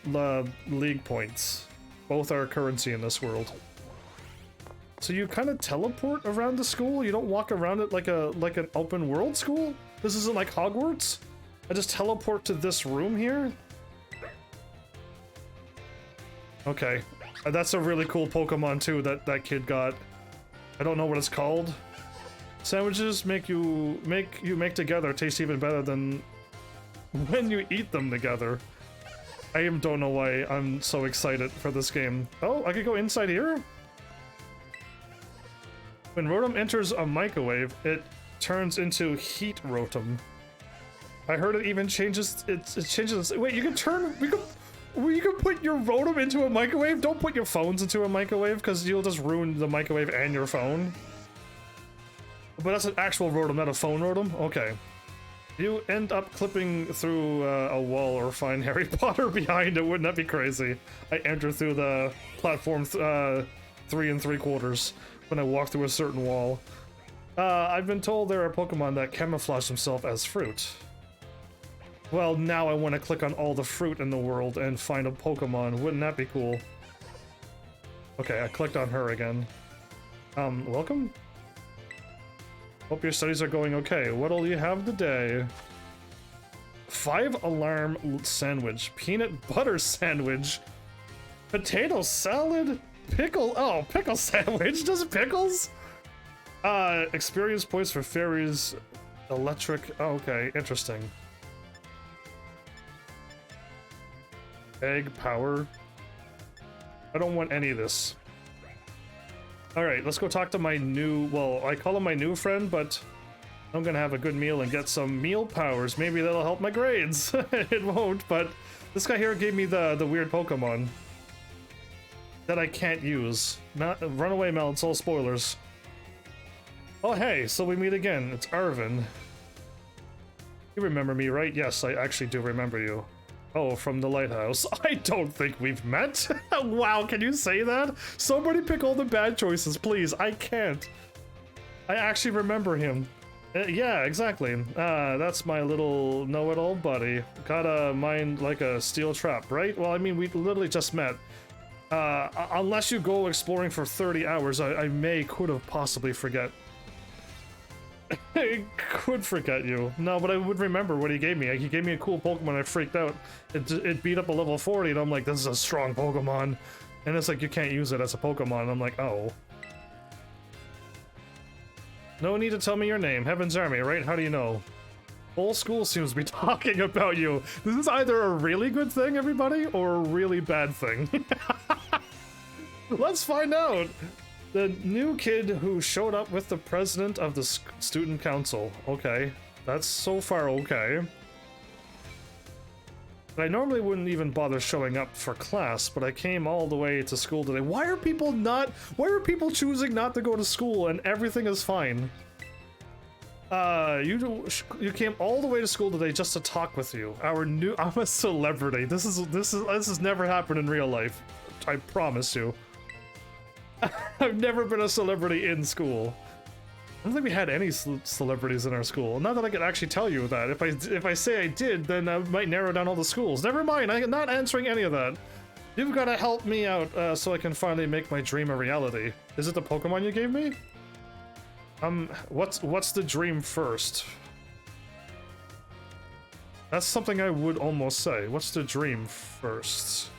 League Points. Both are currency in this world. So you kind of teleport around the school? You don't walk around it like an open world school? This isn't like Hogwarts? I just teleport to this room here? Okay. That's a really cool Pokemon too that kid got. I don't know what it's called. Sandwiches make together taste even better than when you eat them together. I don't know why I'm so excited for this game. Oh, I could go inside here? When Rotom enters a microwave, it turns into Heat Rotom. I heard it even changes, it changes, wait, you can put your Rotom into a microwave? Don't put your phones into a microwave, because you'll just ruin the microwave and your phone. But that's an actual Rotom, not a phone Rotom? Okay. You end up clipping through a wall or find Harry Potter behind it. Wouldn't that be crazy? I enter through the platform 3 3/4 when I walk through a certain wall. I've been told there are Pokemon that camouflage themselves as fruit. Well, now I want to click on all the fruit in the world and find a Pokemon. Wouldn't that be cool? Okay, I clicked on her again. Welcome? Hope your studies are going okay. What'll you have today? 5-alarm sandwich. Peanut butter sandwich. Potato salad. Pickle sandwich. Does pickles? Experience points for fairies. Electric. Oh, okay, interesting. Egg power. I don't want any of this. Alright, let's go talk to my new, well, I call him my new friend, but I'm gonna have a good meal and get some meal powers. Maybe that'll help my grades. It won't, but this guy here gave me the weird Pokemon that I can't use. Not run away, Mel, it's all spoilers. Oh hey, so we meet again. It's Arvin. You remember me, right? Yes, I actually do remember you. Oh, from the lighthouse. I don't think we've met. Wow, can you say that? Somebody pick all the bad choices, please. I can't. I actually remember him. Yeah, exactly. That's my little know-it-all buddy. Got a mind like a steel trap, right? Well, I mean, we literally just met. Unless you go exploring for 30 hours, I could have possibly forget. I could forget you. No, but I would remember what he gave me. He gave me a cool Pokemon. I freaked out. It beat up a level 40, and I'm like, this is a strong Pokemon. And it's like, you can't use it as a Pokemon. And I'm like, oh. No need to tell me your name. Heaven's Army, right? How do you know? Whole school seems to be talking about you. This is either a really good thing, everybody, or a really bad thing. Let's find out. The new kid who showed up with the president of the student council. Okay, that's so far okay. I normally wouldn't even bother showing up for class, but I came all the way to school today. Why are people choosing not to go to school and everything is fine? You came all the way to school today just to talk with you. I'm a celebrity. This has never happened in real life. I promise you. I've never been a celebrity in school. I don't think we had any celebrities in our school. Not that I could actually tell you that. If I say I did, then I might narrow down all the schools. Never mind, I'm not answering any of that. You've got to help me out so I can finally make my dream a reality. Is it the Pokemon you gave me? What's the dream first? That's something I would almost say. What's the dream first?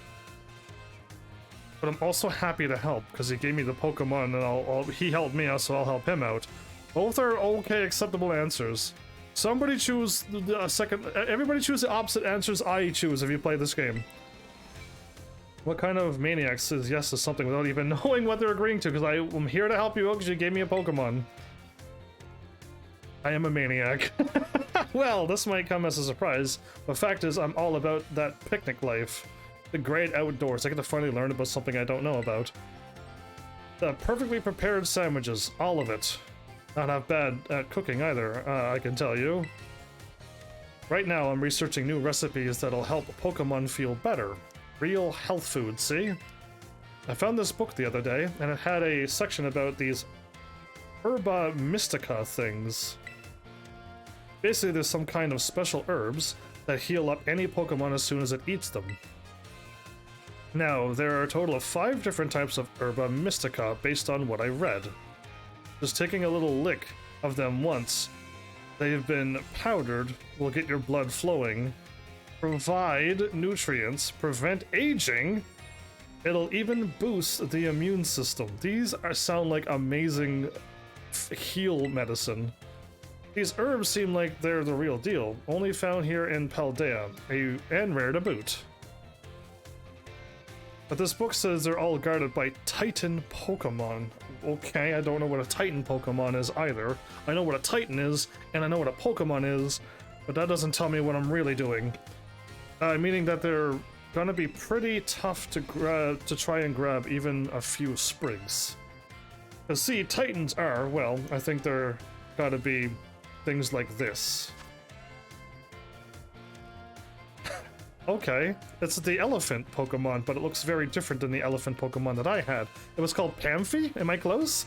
But I'm also happy to help because he gave me the Pokemon and he helped me out, so I'll help him out. Both are okay, acceptable answers. Somebody choose the second. Everybody choose the opposite answers I choose if you play this game. What kind of maniac says yes to something without even knowing what they're agreeing to? Because I'm here to help you out because you gave me a Pokemon. I am a maniac. Well, this might come as a surprise, but fact is I'm all about that picnic life. The great outdoors. I get to finally learn about something I don't know about. The perfectly prepared sandwiches. All of it. Not bad at cooking either, I can tell you. Right now I'm researching new recipes that'll help Pokemon feel better. Real health food, see? I found this book the other day, and it had a section about these Herba Mystica things. Basically, there's some kind of special herbs that heal up any Pokemon as soon as it eats them. Now, there are a total of 5 different types of Herba Mystica based on what I read. Just taking a little lick of them once, they've been powdered, will get your blood flowing, provide nutrients, prevent aging, it'll even boost the immune system. These sound like amazing heal medicine. These herbs seem like they're the real deal, only found here in Paldea, and rare to boot. But this book says they're all guarded by Titan Pokemon. Okay, I don't know what a Titan Pokemon is either. I know what a Titan is, and I know what a Pokemon is, but that doesn't tell me what I'm really doing. Meaning that they're gonna be pretty tough to try and grab even a few sprigs. Cause see, Titans are, well, I think they're gotta be things like this. Okay, it's the elephant Pokemon, but it looks very different than the elephant Pokemon that I had. It was called Pamphie? Am I close?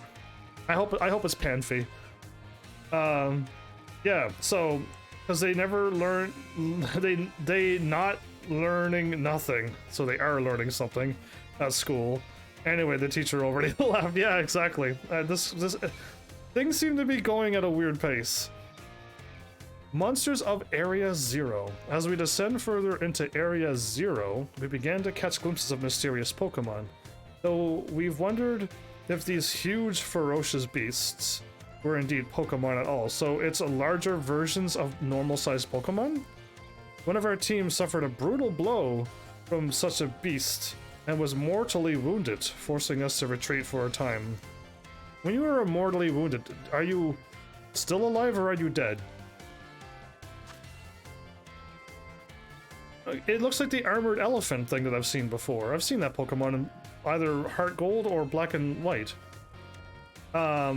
I hope it's Pamphie. Yeah, so, because they never learn, they not learning nothing, so they are learning something at school. Anyway, the teacher already laughed. Yeah, exactly. Things seem to be going at a weird pace. Monsters of Area 0. As we descend further into Area 0, we began to catch glimpses of mysterious Pokemon. Though we've wondered if these huge, ferocious beasts were indeed Pokemon at all. So it's larger versions of normal-sized Pokemon? One of our team suffered a brutal blow from such a beast and was mortally wounded, forcing us to retreat for a time. When you are mortally wounded, are you still alive or are you dead? It looks like the armored elephant thing that I've seen before. I've seen that Pokemon in either Heart Gold or Black and White. A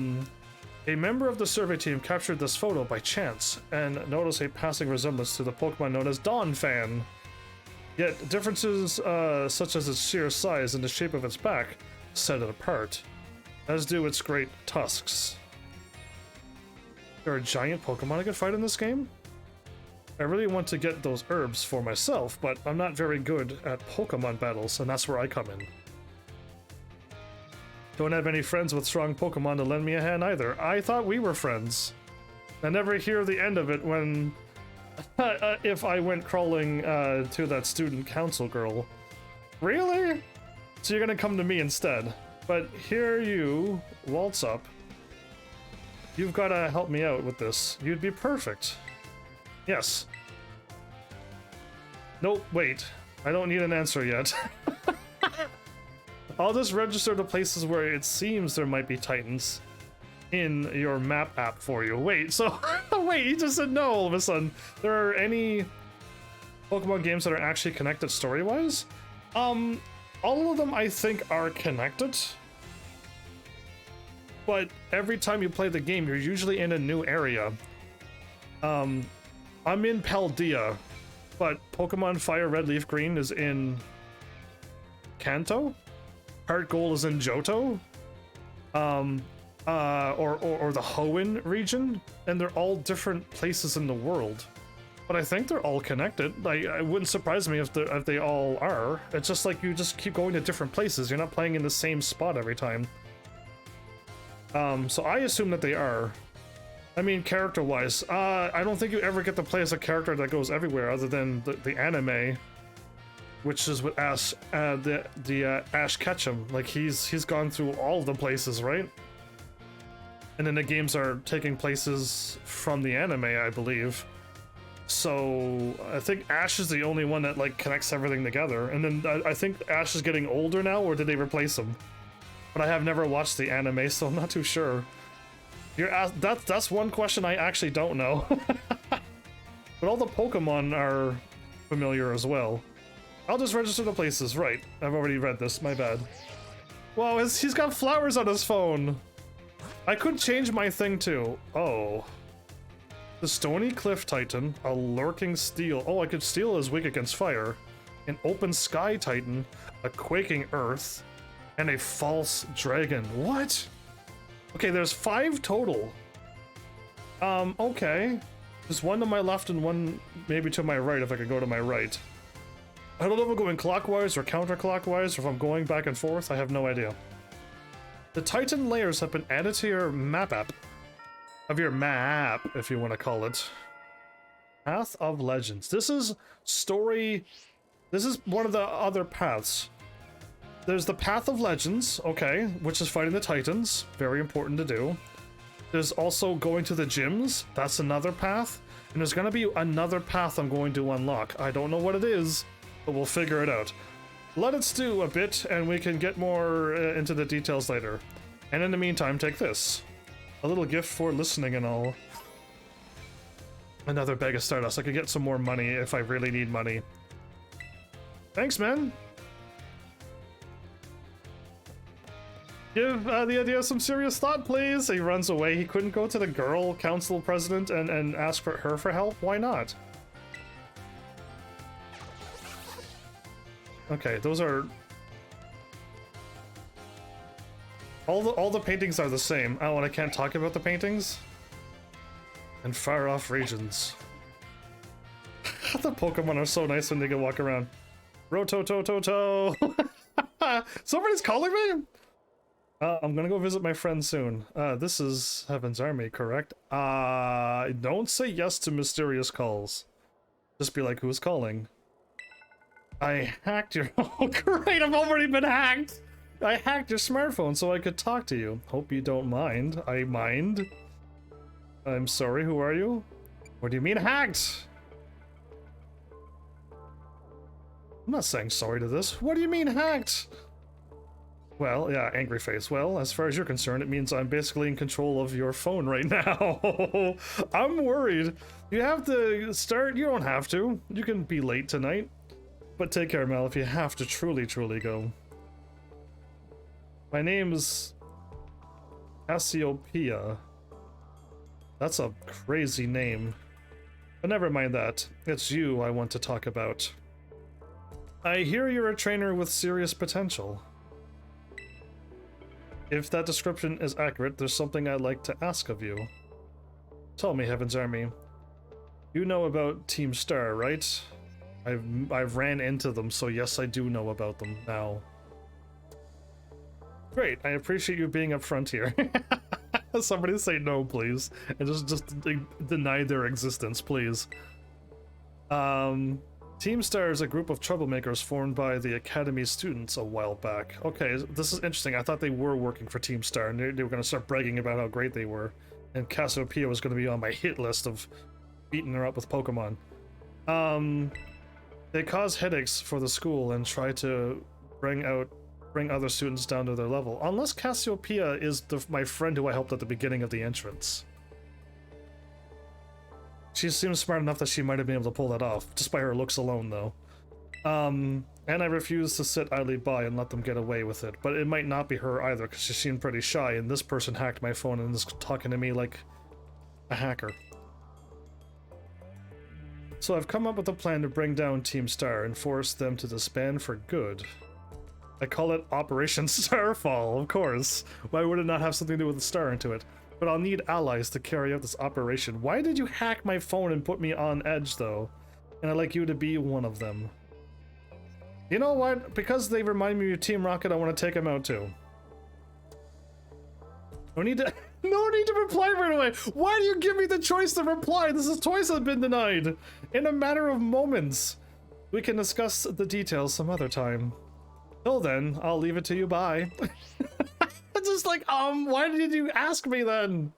member of the survey team captured this photo by chance and noticed a passing resemblance to the Pokemon known as Donphan. Yet differences such as its sheer size and the shape of its back set it apart, as do its great tusks. There are giant Pokemon I could fight in this game? I really want to get those herbs for myself, but I'm not very good at Pokemon battles, and that's where I come in. Don't have any friends with strong Pokemon to lend me a hand either. I thought we were friends. I never hear the end of it when... if I went crawling to that student council girl. Really? So you're gonna come to me instead. But here you waltz up. You've gotta help me out with this. You'd be perfect. Yes. Nope, wait. I don't need an answer yet. I'll just register the places where it seems there might be Titans in your map app for you. Wait, so... wait, you just said no all of a sudden. There are any Pokemon games that are actually connected story-wise? All of them I think are connected. But every time you play the game, you're usually in a new area. I'm in Paldea, but Pokemon Fire Red Leaf Green is in Kanto. Heart Gold is in Johto. Or the Hoenn region, and they're all different places in the world. But I think they're all connected. Like, it wouldn't surprise me if they all are. It's just like you just keep going to different places. You're not playing in the same spot every time. So I assume that they are. I mean, character-wise, I don't think you ever get to play as a character that goes everywhere other than the anime, which is with Ash, Ash Ketchum. Like, he's gone through all the places, right? And then the games are taking places from the anime, I believe. So I think Ash is the only one that like connects everything together. And then I think Ash is getting older now, or did they replace him? But I have never watched the anime, so I'm not too sure. That's one question I actually don't know. But all the Pokemon are familiar as well. I'll just register the places. Right, I've already read this, my bad. Wow, he's got flowers on his phone. I could change my thing too. Oh. The Stony Cliff Titan, a Lurking Steel. Oh, I could Steel is weak against fire. An Open Sky Titan, a Quaking Earth, and a False Dragon. What? Okay, there's 5 total. Okay. There's one to my left and one maybe to my right if I could go to my right. I don't know if I'm going clockwise or counterclockwise or if I'm going back and forth. I have no idea. The Titan layers have been added to your map app. Of your map, if you want to call it. Path of Legends. This is story... This is one of the other paths. There's the Path of Legends, okay, which is fighting the Titans. Very important to do. There's also going to the gyms. That's another path. And there's going to be another path I'm going to unlock. I don't know what it is, but we'll figure it out. Let it stew a bit, and we can get more into the details later. And in the meantime, take this. A little gift for listening and all. Another bag of Stardust. I could get some more money if I really need money. Thanks, man. Give the idea some serious thought, please. He runs away. He couldn't go to the girl council president and ask for her for help. Why not? Okay, those are... All the paintings are the same. Oh, and I can't talk about the paintings? In far-off regions. The Pokemon are so nice when they can walk around. Roto-to-to-to! Somebody's calling me? I'm gonna go visit my friend soon. This is Heaven's Army, correct? Don't say yes to mysterious calls. Just be like, who's calling? I hacked your... Oh, great! I've already been hacked! I hacked your smartphone so I could talk to you. Hope you don't mind. I mind. I'm sorry, who are you? What do you mean hacked? I'm not saying sorry to this. What do you mean hacked? Well, yeah, angry face. Well, as far as you're concerned, it means I'm basically in control of your phone right now. I'm worried. You have to start. You don't have to. You can be late tonight. But take care, Mel, if you have to truly go. My name's Cassiopeia. That's a crazy name. But never mind that. It's you I want to talk about. I hear you're a trainer with serious potential. If that description is accurate, there's something I'd like to ask of you. Tell me, Heaven's Army. You know about Team Star, right? I've ran into them, so yes, I do know about them now. Great, I appreciate you being upfront here. Somebody say no, please, and just deny their existence, please. Team Star is a group of troublemakers formed by the Academy students a while back. Okay, this is interesting. I thought they were working for Team Star, and they were going to start bragging about how great they were. And Cassiopeia was going to be on my hit list of beating her up with Pokemon. They cause headaches for the school and try to bring other students down to their level. Unless Cassiopeia is my friend who I helped at the beginning of the entrance. She seems smart enough that she might have been able to pull that off, just by her looks alone, though. And I refuse to sit idly by and let them get away with it. But it might not be her either, because she seemed pretty shy, and this person hacked my phone and is talking to me like a hacker. So I've come up with a plan to bring down Team Star and force them to disband for good. I call it Operation Starfall, of course. Why would it not have something to do with the star into it? But I'll need allies to carry out this operation. Why did you hack my phone and put me on edge, though? And I'd like you to be one of them. You know what? Because they remind me of Team Rocket, I want to take them out, too. No need to reply right away. Why do you give me the choice to reply? This is twice I've been denied. In a matter of moments. We can discuss the details some other time. Till then, I'll leave it to you. Bye. It's just like, why did you ask me then?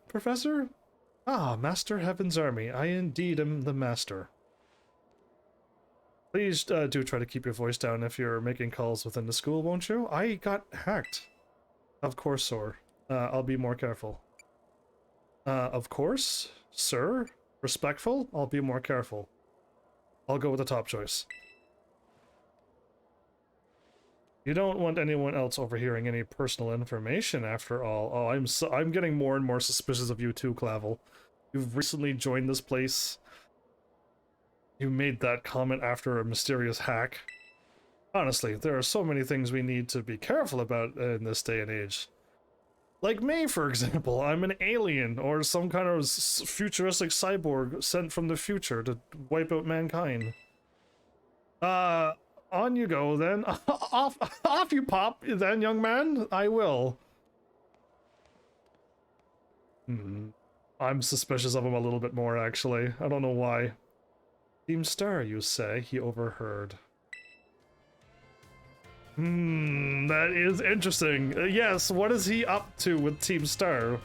Professor? Ah, Master Heaven's Army. I indeed am the master. Please do try to keep your voice down if you're making calls within the school, won't you? I got hacked. Of course, sir. I'll be more careful. Of course, sir. Respectful? I'll be more careful. I'll go with the top choice. You don't want anyone else overhearing any personal information, after all. Oh, I'm getting more and more suspicious of you too, Clavel. You've recently joined this place. You made that comment after a mysterious hack. Honestly, there are so many things we need to be careful about in this day and age. Like me, for example. I'm an alien, or some kind of futuristic cyborg sent from the future to wipe out mankind. On you go, then. Off you pop, then, young man. I will. I'm suspicious of him a little bit more, actually. I don't know why. Team Star, you say? He overheard. That is interesting. Yes, what is he up to with Team Star?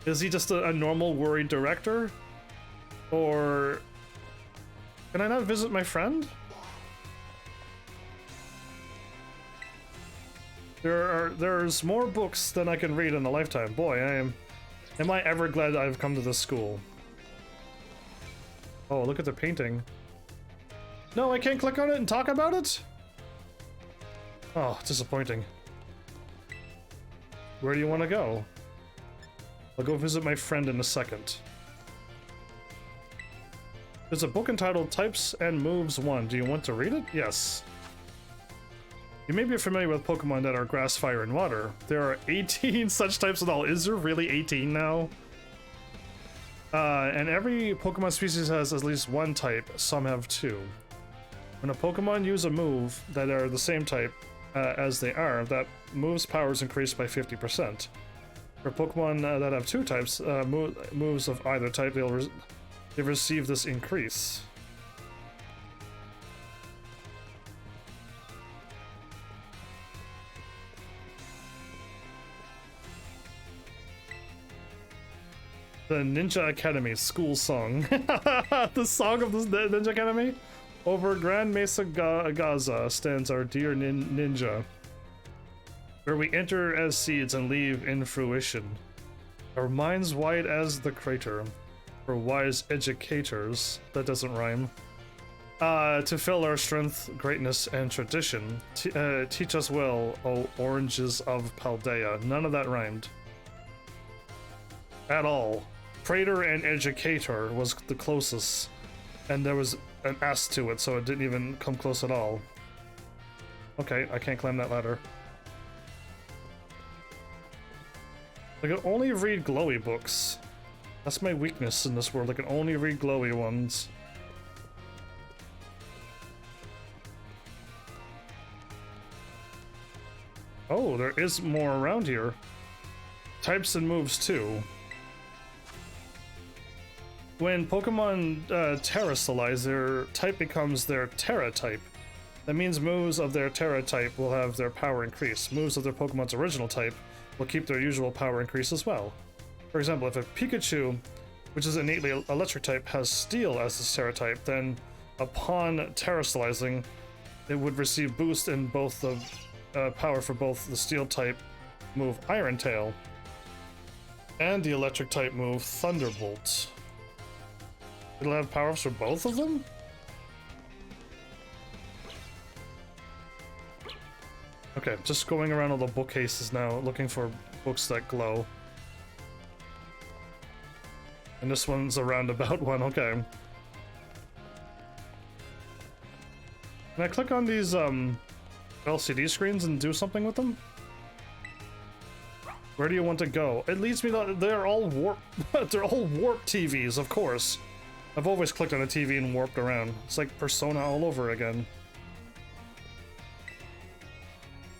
Is he just a normal worried director? Or... Can I not visit my friend? There's more books than I can read in a lifetime. Boy, am I ever glad I've come to this school. Oh, look at the painting. No, I can't click on it and talk about it? Oh, disappointing. Where do you want to go? I'll go visit my friend in a second. There's a book entitled Types and Moves 1. Do you want to read it? Yes. You may be familiar with Pokemon that are grass, fire, and water. There are 18 such types in all. Is there really 18 now? And every Pokemon species has at least one type. Some have two. When a Pokemon use a move that are the same type as they are, that move's power is increased by 50%. For Pokemon that have two types, moves of either type, they receive this increase. The Ninja Academy school song. The song of the Ninja Academy? Over Grand Mesa Gaza stands our dear ninja, where we enter as seeds and leave in fruition. Our minds wide as the crater, for wise educators, that doesn't rhyme, to fill our strength, greatness, and tradition. Teach us well, O oranges of Paldea. None of that rhymed. At all. Crater and educator was the closest, and there was an S to it, so it didn't even come close at all. Okay, I can't climb that ladder. I can only read glowy books. That's my weakness in this world. I can only read glowy ones. Oh, there is more around here. Types and moves too. When Pokemon terrestrialize, their type becomes their Terra type. That means moves of their Terra type will have their power increase. Moves of their Pokemon's original type will keep their usual power increase as well. For example, if a Pikachu, which is innately electric type, has Steel as its Terra type, then upon terrestrializing, it would receive boost in both the power for both the Steel type move Iron Tail and the electric type move Thunderbolt. It'll have powers for both of them? Okay, just going around all the bookcases now, looking for books that glow. And this one's a roundabout one, okay. Can I click on these LCD screens and do something with them? Where do you want to go? It leads me to, they're all warp they're all warp TVs, of course. I've always clicked on a TV and warped around. It's like Persona all over again.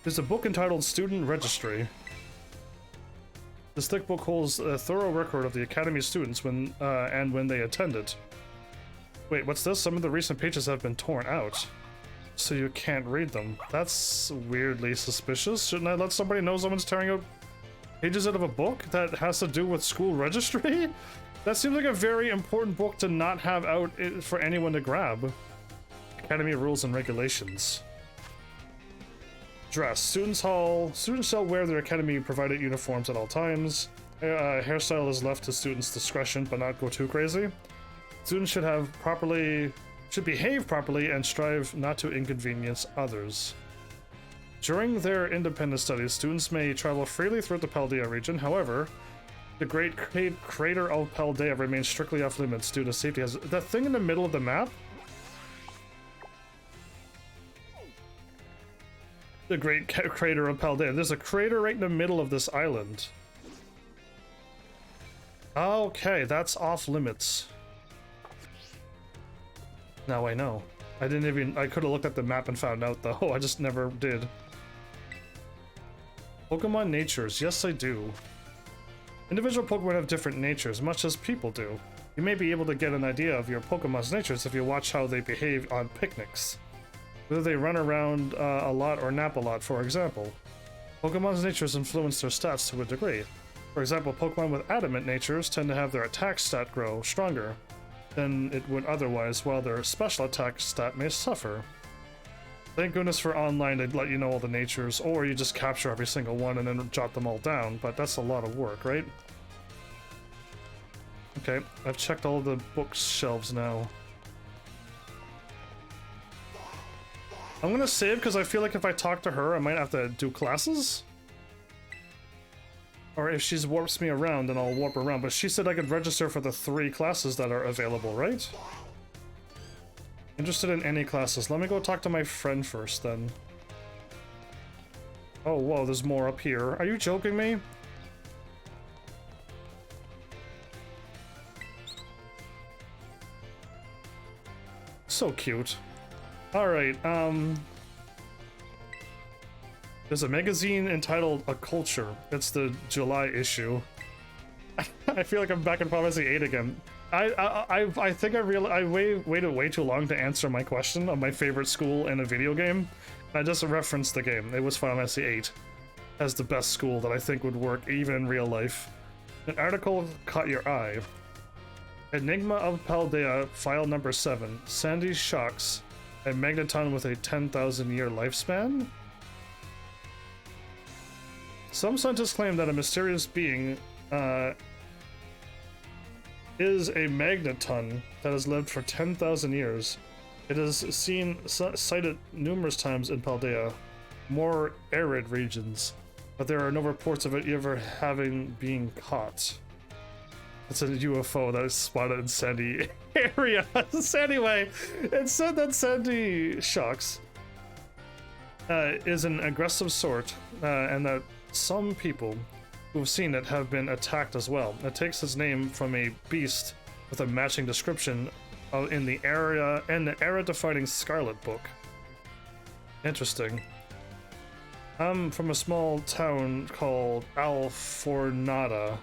There's a book entitled Student Registry. This thick book holds a thorough record of the Academy students when they attended. Wait, what's this? Some of the recent pages have been torn out, so you can't read them. That's weirdly suspicious. Shouldn't I let somebody know someone's tearing out pages out of a book that has to do with school registry? That seems like a very important book to not have out for anyone to grab. Academy rules and regulations. Dress. Students shall wear their academy provided uniforms at all times. Hairstyle is left to students' discretion, but not go too crazy. Students should behave properly and strive not to inconvenience others. During their independent studies, students may travel freely throughout the Paldea region. However, the Great Crater of Paldea remains strictly off limits due to safety hazards. That thing in the middle of the map? The Great Crater of Paldea. There's a crater right in the middle of this island. Okay, that's off limits. Now I know. I could have looked at the map and found out though. I just never did. Pokemon natures. Yes, I do. Individual Pokemon have different natures, much as people do. You may be able to get an idea of your Pokemon's natures if you watch how they behave on picnics. Whether they run around a lot or nap a lot, for example. Pokemon's natures influence their stats to a degree. For example, Pokemon with adamant natures tend to have their attack stat grow stronger than it would otherwise, while their special attack stat may suffer. Thank goodness for online, they'd let you know all the natures, or you just capture every single one and then jot them all down, but that's a lot of work, right? Okay, I've checked all the bookshelves now. I'm gonna save because I feel like if I talk to her, I might have to do classes. Or if she warps me around, then I'll warp around. But she said I could register for the 3 classes that are available, right? Interested in any classes. Let me go talk to my friend first, then. Oh, whoa, there's more up here. Are you joking me? So cute. Alright, there's a magazine entitled A Culture. It's the July issue. I feel like I'm back in Final Fantasy 8 again. I think I waited way too long to answer my question of my favorite school in a video game. I just referenced the game. It was Final Fantasy 8 as the best school that I think would work even in real life. An article caught your eye. Enigma of Paldea, file number 7. Sandy Shocks A magneton with a 10,000-year lifespan? Some scientists claim that a mysterious being is a magneton that has lived for 10,000 years. It is cited numerous times in Paldea, more arid regions, but there are no reports of it ever having been caught. It's a UFO that is spotted in sandy areas. Anyway, it said that sandy shocks is an aggressive sort, and that some people who've seen it have been attacked as well. It takes its name from a beast with a matching description in the era-defining Scarlet book. Interesting. I'm from a small town called Alfornada.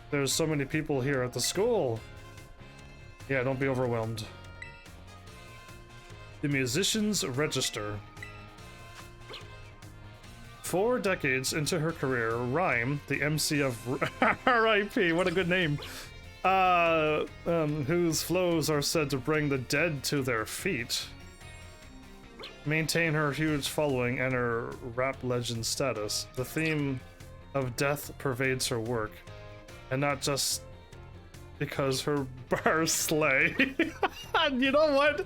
There's so many people here at the school. Yeah, don't be overwhelmed. The Musician's Register. 4 decades into her career, Rhyme, the MC of R.I.P., what a good name, whose flows are said to bring the dead to their feet, maintain her huge following and her rap legend status. The theme of death pervades her work, and not just because her bars slay. You know what?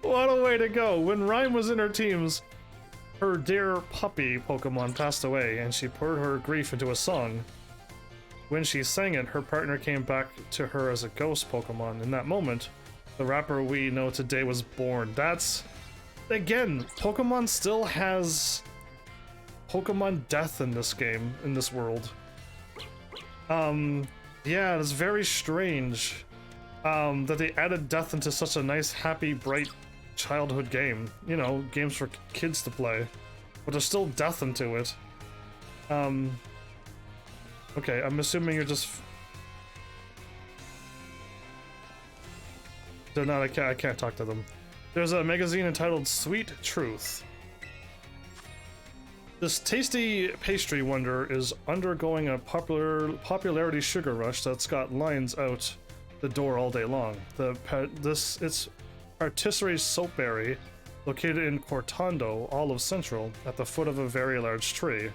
What a way to go. When Rhyme was in her teams, her dear puppy Pokemon passed away, and she poured her grief into a song. When she sang it, her partner came back to her as a ghost Pokemon. In that moment, the rapper we know today was born. That's... Again, Pokemon still has Pokemon death in this game, in this world. Yeah, it's very strange that they added death into such a nice, happy, bright childhood game. You know, games for kids to play. But there's still death into it. Okay, I'm assuming you're just... They're not, I can't talk to them. There's a magazine entitled Sweet Truth. This tasty pastry wonder is undergoing a popularity sugar rush that's got lines out the door all day long. It's patisserie soapberry, located in Cortando, Olive Central, at the foot of a very large tree.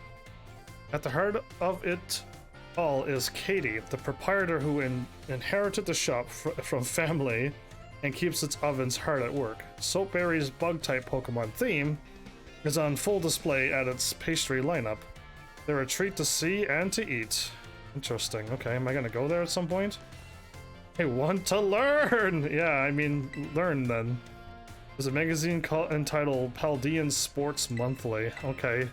At the heart of it all is Katie, the proprietor who inherited the shop from family and keeps its ovens hard at work. Soapberry's bug-type Pokemon theme is on full display at its pastry lineup. They're a treat to see and to eat. Interesting. Okay, am I gonna go there at some point? I want to learn! Yeah, I mean, learn then. There's a magazine entitled Paldean Sports Monthly. Okay.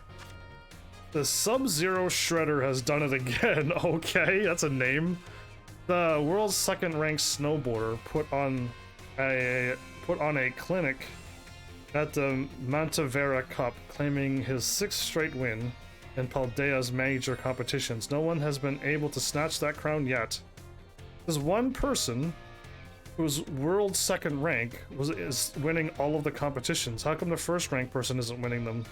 The Sub-Zero Shredder has done it again. Okay, that's a name. The world's second-ranked snowboarder put on a clinic at the Montevera Cup, claiming his 6th straight win in Paldea's major competitions. No one has been able to snatch that crown yet. There's one person whose world second rank is winning all of the competitions. How come the first ranked person isn't winning them?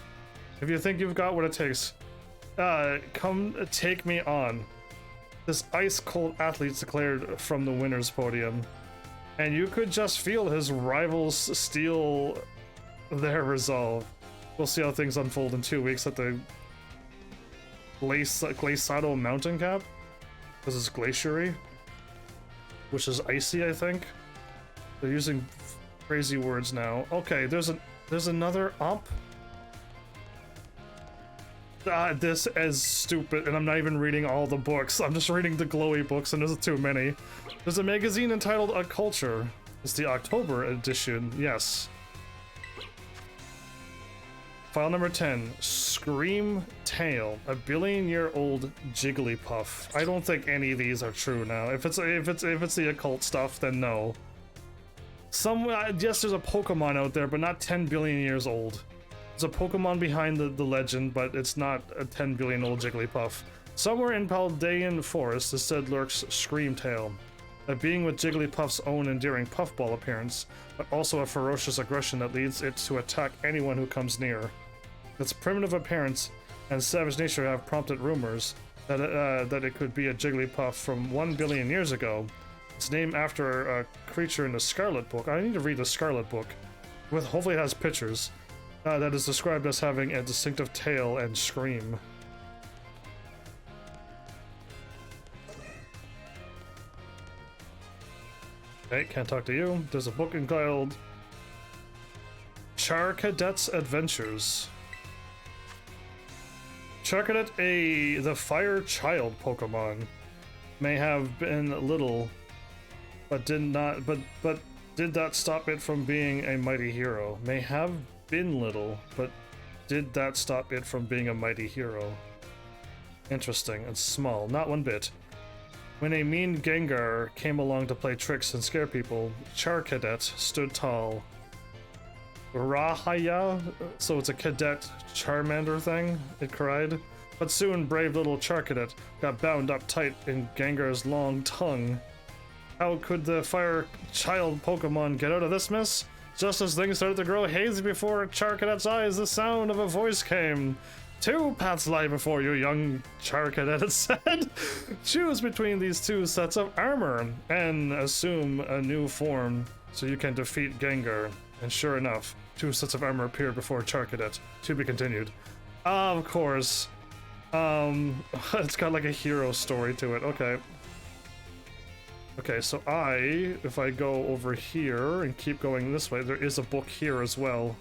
If you think you've got what it takes, come take me on. This ice-cold athlete's declared from the winner's podium, and you could just feel his rivals steal their resolve. We'll see how things unfold in 2 weeks at the Glaciado Mountain Cap. This is Glaciary, which is icy, I think. They're using crazy words now. Okay, there's another ump. This is stupid, and I'm not even reading all the books. I'm just reading the glowy books, and there's too many. There's a magazine entitled A Culture. It's the October edition, yes. File number 10, Scream Tail, a billion-year-old Jigglypuff. I don't think any of these are true now. If it's the occult stuff, then no. Yes, there's a Pokemon out there, but not 10 billion years old. There's a Pokemon behind the legend, but it's not a 10 billion old Jigglypuff. Somewhere in Paldean Forest, the said lurks Screamtail, a being with Jigglypuff's own endearing puffball appearance, but also a ferocious aggression that leads it to attack anyone who comes near. Its primitive appearance and savage nature have prompted rumors that it could be a Jigglypuff from 1 billion years ago. It's named after a creature in the Scarlet book. I need to read the Scarlet book, with hopefully it has pictures, that is described as having a distinctive tail and scream. Okay, can't talk to you. There's a book entitled Charcadet's Adventures. Charcadet, the fire child Pokemon, may have been little, but did not stop it from being a mighty hero. May have been little, but did that stop it from being a mighty hero? Interesting and small, not one bit. When a mean Gengar came along to play tricks and scare people, Charcadet stood tall. Rahaya, so it's a cadet Charmander thing, it cried. But soon brave little Charcadet got bound up tight in Gengar's long tongue. How could the fire child Pokemon get out of this mess? Just as things started to grow hazy before Charcadet's eyes, the sound of a voice came. Two paths lie before you, young Charcadet, it said. Choose between these two sets of armor and assume a new form so you can defeat Gengar. And sure enough, two sets of armor appeared before Charcadet. To be continued. Of course. It's got like a hero story to it. Okay. Okay, so if I go over here and keep going this way, there is a book here as well.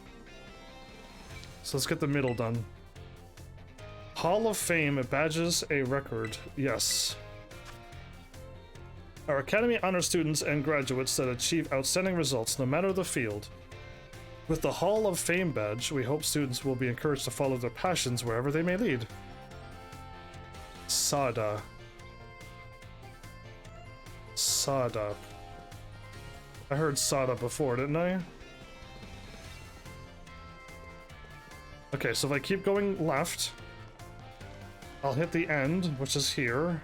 So let's get the middle done. Hall of Fame badges a record. Yes. Our Academy honors students and graduates that achieve outstanding results no matter the field. With the Hall of Fame badge, we hope students will be encouraged to follow their passions wherever they may lead. Sada. Sada. I heard Sada before, didn't I? Okay, so if I keep going left, I'll hit the end, which is here.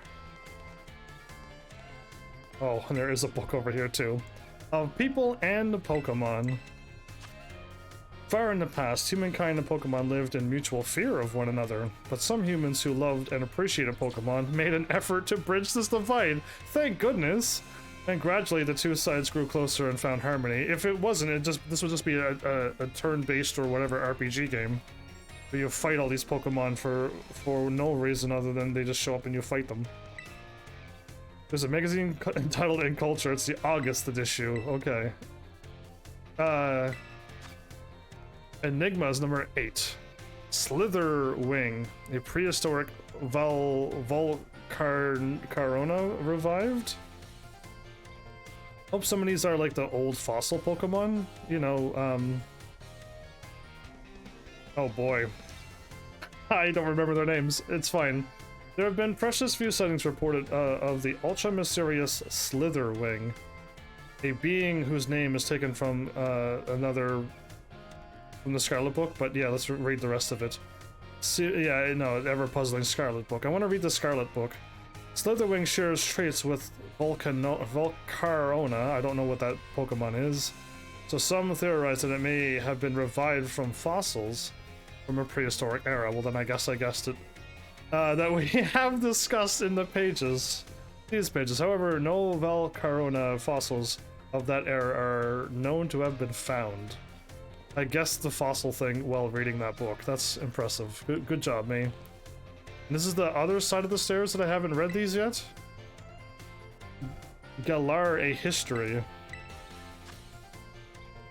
Oh, and there is a book over here too. Of people and Pokemon. Far in the past, humankind and Pokemon lived in mutual fear of one another, but some humans who loved and appreciated Pokemon made an effort to bridge this divide. Thank goodness! And gradually the two sides grew closer and found harmony. If it wasn't, this would just be a turn-based or whatever RPG game. Where you fight all these Pokemon for no reason other than they just show up and you fight them. There's a magazine entitled In Culture. It's the August issue. Okay. Enigma is number 8. Slitherwing, a prehistoric Volcarona revived. Hope some of these are like the old fossil Pokemon. You know, oh boy. I don't remember their names. It's fine. There have been precious few sightings reported of the ultra-mysterious Slitherwing, a being whose name is taken from from the Scarlet book, but yeah, let's read the rest of it. Yeah, no, ever-puzzling Scarlet book. I want to read the Scarlet book. Slitherwing shares traits with Volcarona. I don't know what that Pokemon is. So some theorize that it may have been revived from fossils from a prehistoric era. Well, then I guess I guessed it. That we have discussed in the pages. These pages. However, no Volcarona fossils of that era are known to have been found. I guessed the fossil thing while reading that book. That's impressive. Good job, me. And this is the other side of the stairs that I haven't read these yet. Galar, a history.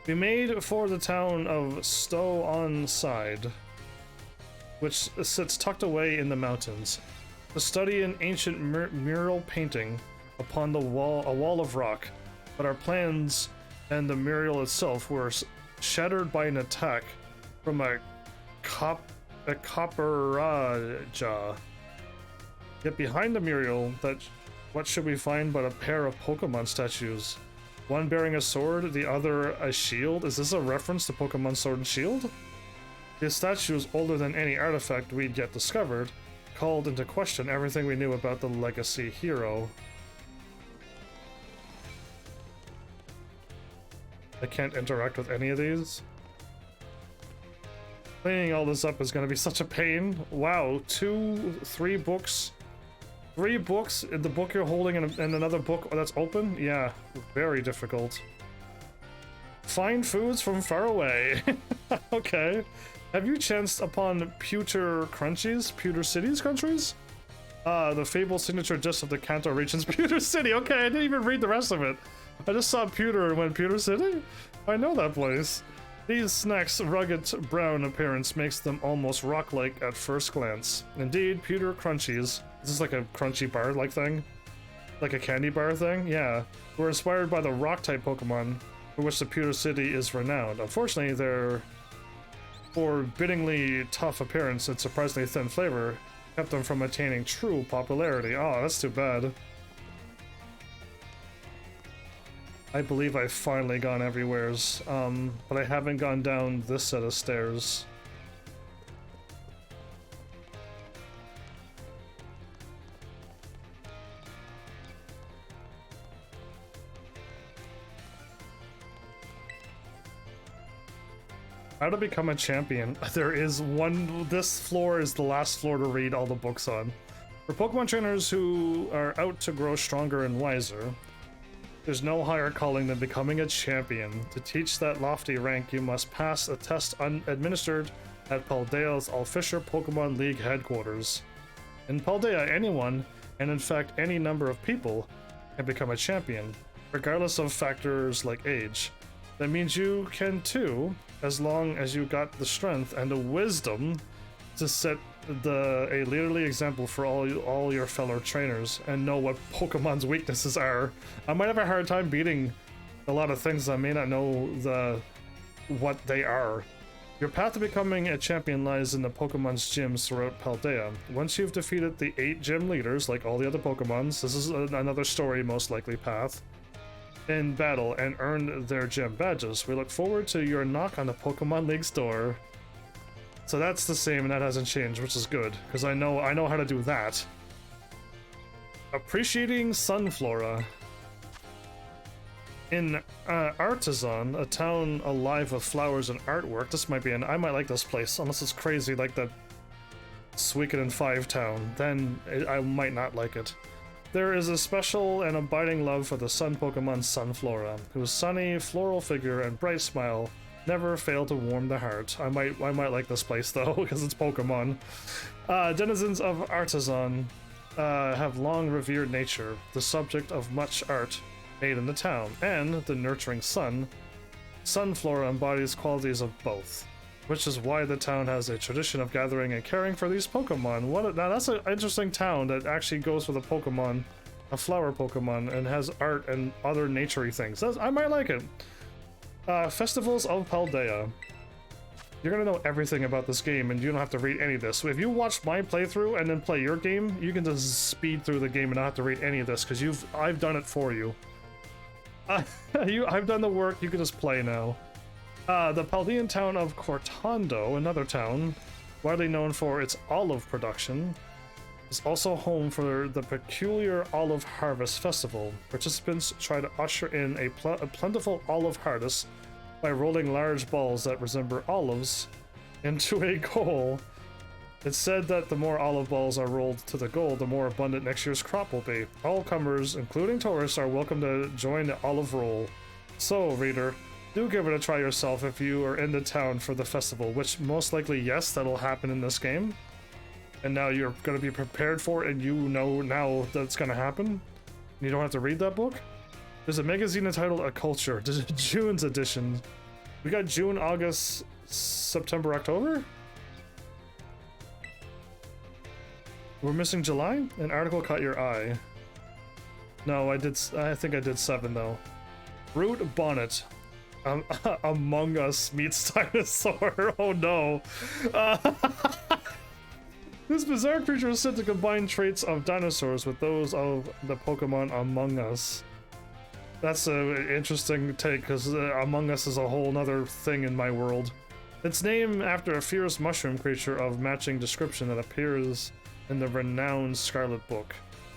We made for the town of Stow-on-Side, which sits tucked away in the mountains, to study an ancient mural painting upon the wall, a wall of rock. But our plans and the mural itself were shattered by an attack from a Copperaja. Yet behind the mural, what should we find but a pair of Pokemon statues? One bearing a sword, the other a shield. Is this a reference to Pokemon Sword and Shield? The statues, older than any artifact we'd yet discovered, called into question everything we knew about the legacy hero. I can't interact with any of these. Cleaning all this up is going to be such a pain. Wow, 3 books. 3 books in the book you're holding and another book that's open? Yeah, very difficult. Find foods from far away. Okay. Have you chanced upon Pewter Crunchies? Pewter Cities countries? The fabled signature dish of the Kanto region's Pewter City. Okay, I didn't even read the rest of it. I just saw Pewter and went Pewter City? I know that place. These snacks' rugged brown appearance makes them almost rock-like at first glance. Indeed, Pewter Crunchies. Is this like a crunchy bar-like thing? Like a candy bar thing? Yeah. Were inspired by the rock-type Pokemon, for which the Pewter City is renowned. Unfortunately, their forbiddingly tough appearance and surprisingly thin flavor kept them from attaining true popularity. Oh, that's too bad. I believe I've finally gone everywheres, but I haven't gone down this set of stairs. How to become a champion. There is one, this floor is the last floor to read all the books on. For Pokemon trainers who are out to grow stronger and wiser, there's no higher calling than becoming a champion. To teach that lofty rank, you must pass a test administered at Paldea's Alfisher Pokemon League headquarters. In Paldea, anyone, and in fact any number of people, can become a champion, regardless of factors like age. That means you can too, as long as you got the strength and the wisdom to set a leaderly example for all your fellow trainers and know what Pokemon's weaknesses are. I might have a hard time beating a lot of things I may not know what they are. Your path to becoming a champion lies in the Pokemon's gyms throughout Paldea. Once you've defeated the 8 gym leaders, like all the other Pokemons, this is another story most likely path, in battle and earned their gym badges. We look forward to your knock on the Pokemon League's door. So that's the same and that hasn't changed, which is good, because I know how to do that. Appreciating Sunflora. In Artisan, a town alive with flowers and artwork. This might be I might like this place, unless it's crazy like the Suikoden 5 town. Then I might not like it. There is a special and abiding love for the sun Pokemon Sunflora, whose sunny, floral figure and bright smile never fail to warm the heart. I might like this place though, because it's Pokemon. Denizens of Artisan have long revered nature, the subject of much art made in the town, and the nurturing sun. Sunflora embodies qualities of both, which is why the town has a tradition of gathering and caring for these Pokemon. Now that's an interesting town that actually goes for the Pokemon, a flower Pokemon, and has art and other naturey things. I might like it. Festivals of Paldea. You're gonna know everything about this game and you don't have to read any of this. So if you watch my playthrough and then play your game, you can just speed through the game and not have to read any of this, because I've done it for you. I've done the work, you can just play now. The Paldean town of Cortando, another town, widely known for its olive production, is also home for the peculiar Olive Harvest Festival. Participants try to usher in a plentiful olive harvest by rolling large balls that resemble olives into a goal. It's said that the more olive balls are rolled to the goal, the more abundant next year's crop will be. All comers, including tourists, are welcome to join the olive roll. So, reader, do give it a try yourself if you are in the town for the festival, which most likely, yes, that'll happen in this game. And now you're going to be prepared for it, and you know now that's going to happen. You don't have to read that book. There's a magazine entitled A Culture, June's edition. We got June, August, September, October? We're missing July? An article caught your eye. No, I think I did 7 though. Root Bonnet. Among Us meets dinosaur. Oh no. This bizarre creature is said to combine traits of dinosaurs with those of the Pokemon Among Us. That's an interesting take, because Among Us is a whole nother thing in my world. It's named after a fierce mushroom creature of matching description that appears in the renowned Scarlet book.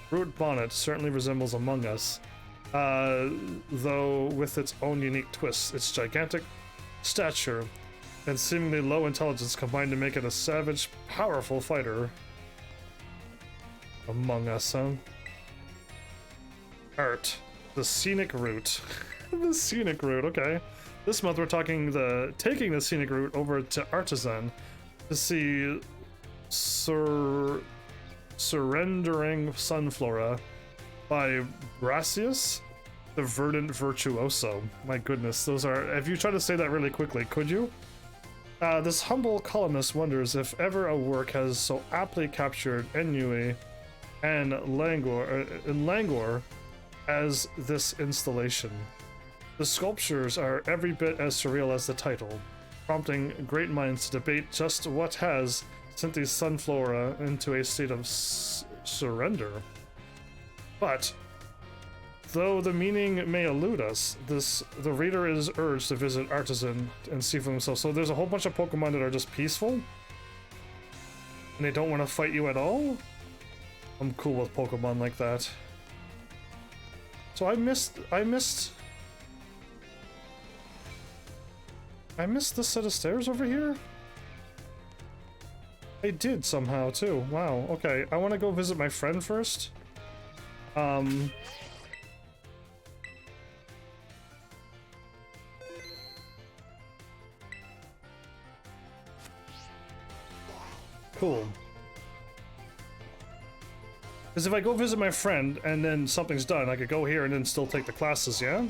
Root Bonnet certainly resembles Among Us, though with its own unique twists. Its gigantic stature and seemingly low intelligence combined to make it a savage, powerful fighter. Among Us, huh? Art. The Scenic Route. The Scenic Route, okay. This month we're taking the scenic route over to Artisan to see Surrendering Sunflora by Brassius, the Verdant Virtuoso. My goodness, those are... If you try to say that really quickly, could you? This humble columnist wonders if ever a work has so aptly captured ennui and languor as this installation. The sculptures are every bit as surreal as the title, prompting great minds to debate just what has sent the Sunflora into a state of surrender. But though the meaning may elude us, the reader is urged to visit Artisan and see for himself. So there's a whole bunch of Pokemon that are just peaceful, and they don't want to fight you at all? I'm cool with Pokemon like that. So I missed this set of stairs over here? I did somehow too. Wow, okay. I want to go visit my friend first. Cool. Because if I go visit my friend and then something's done, I could go here and then still take the classes, yeah?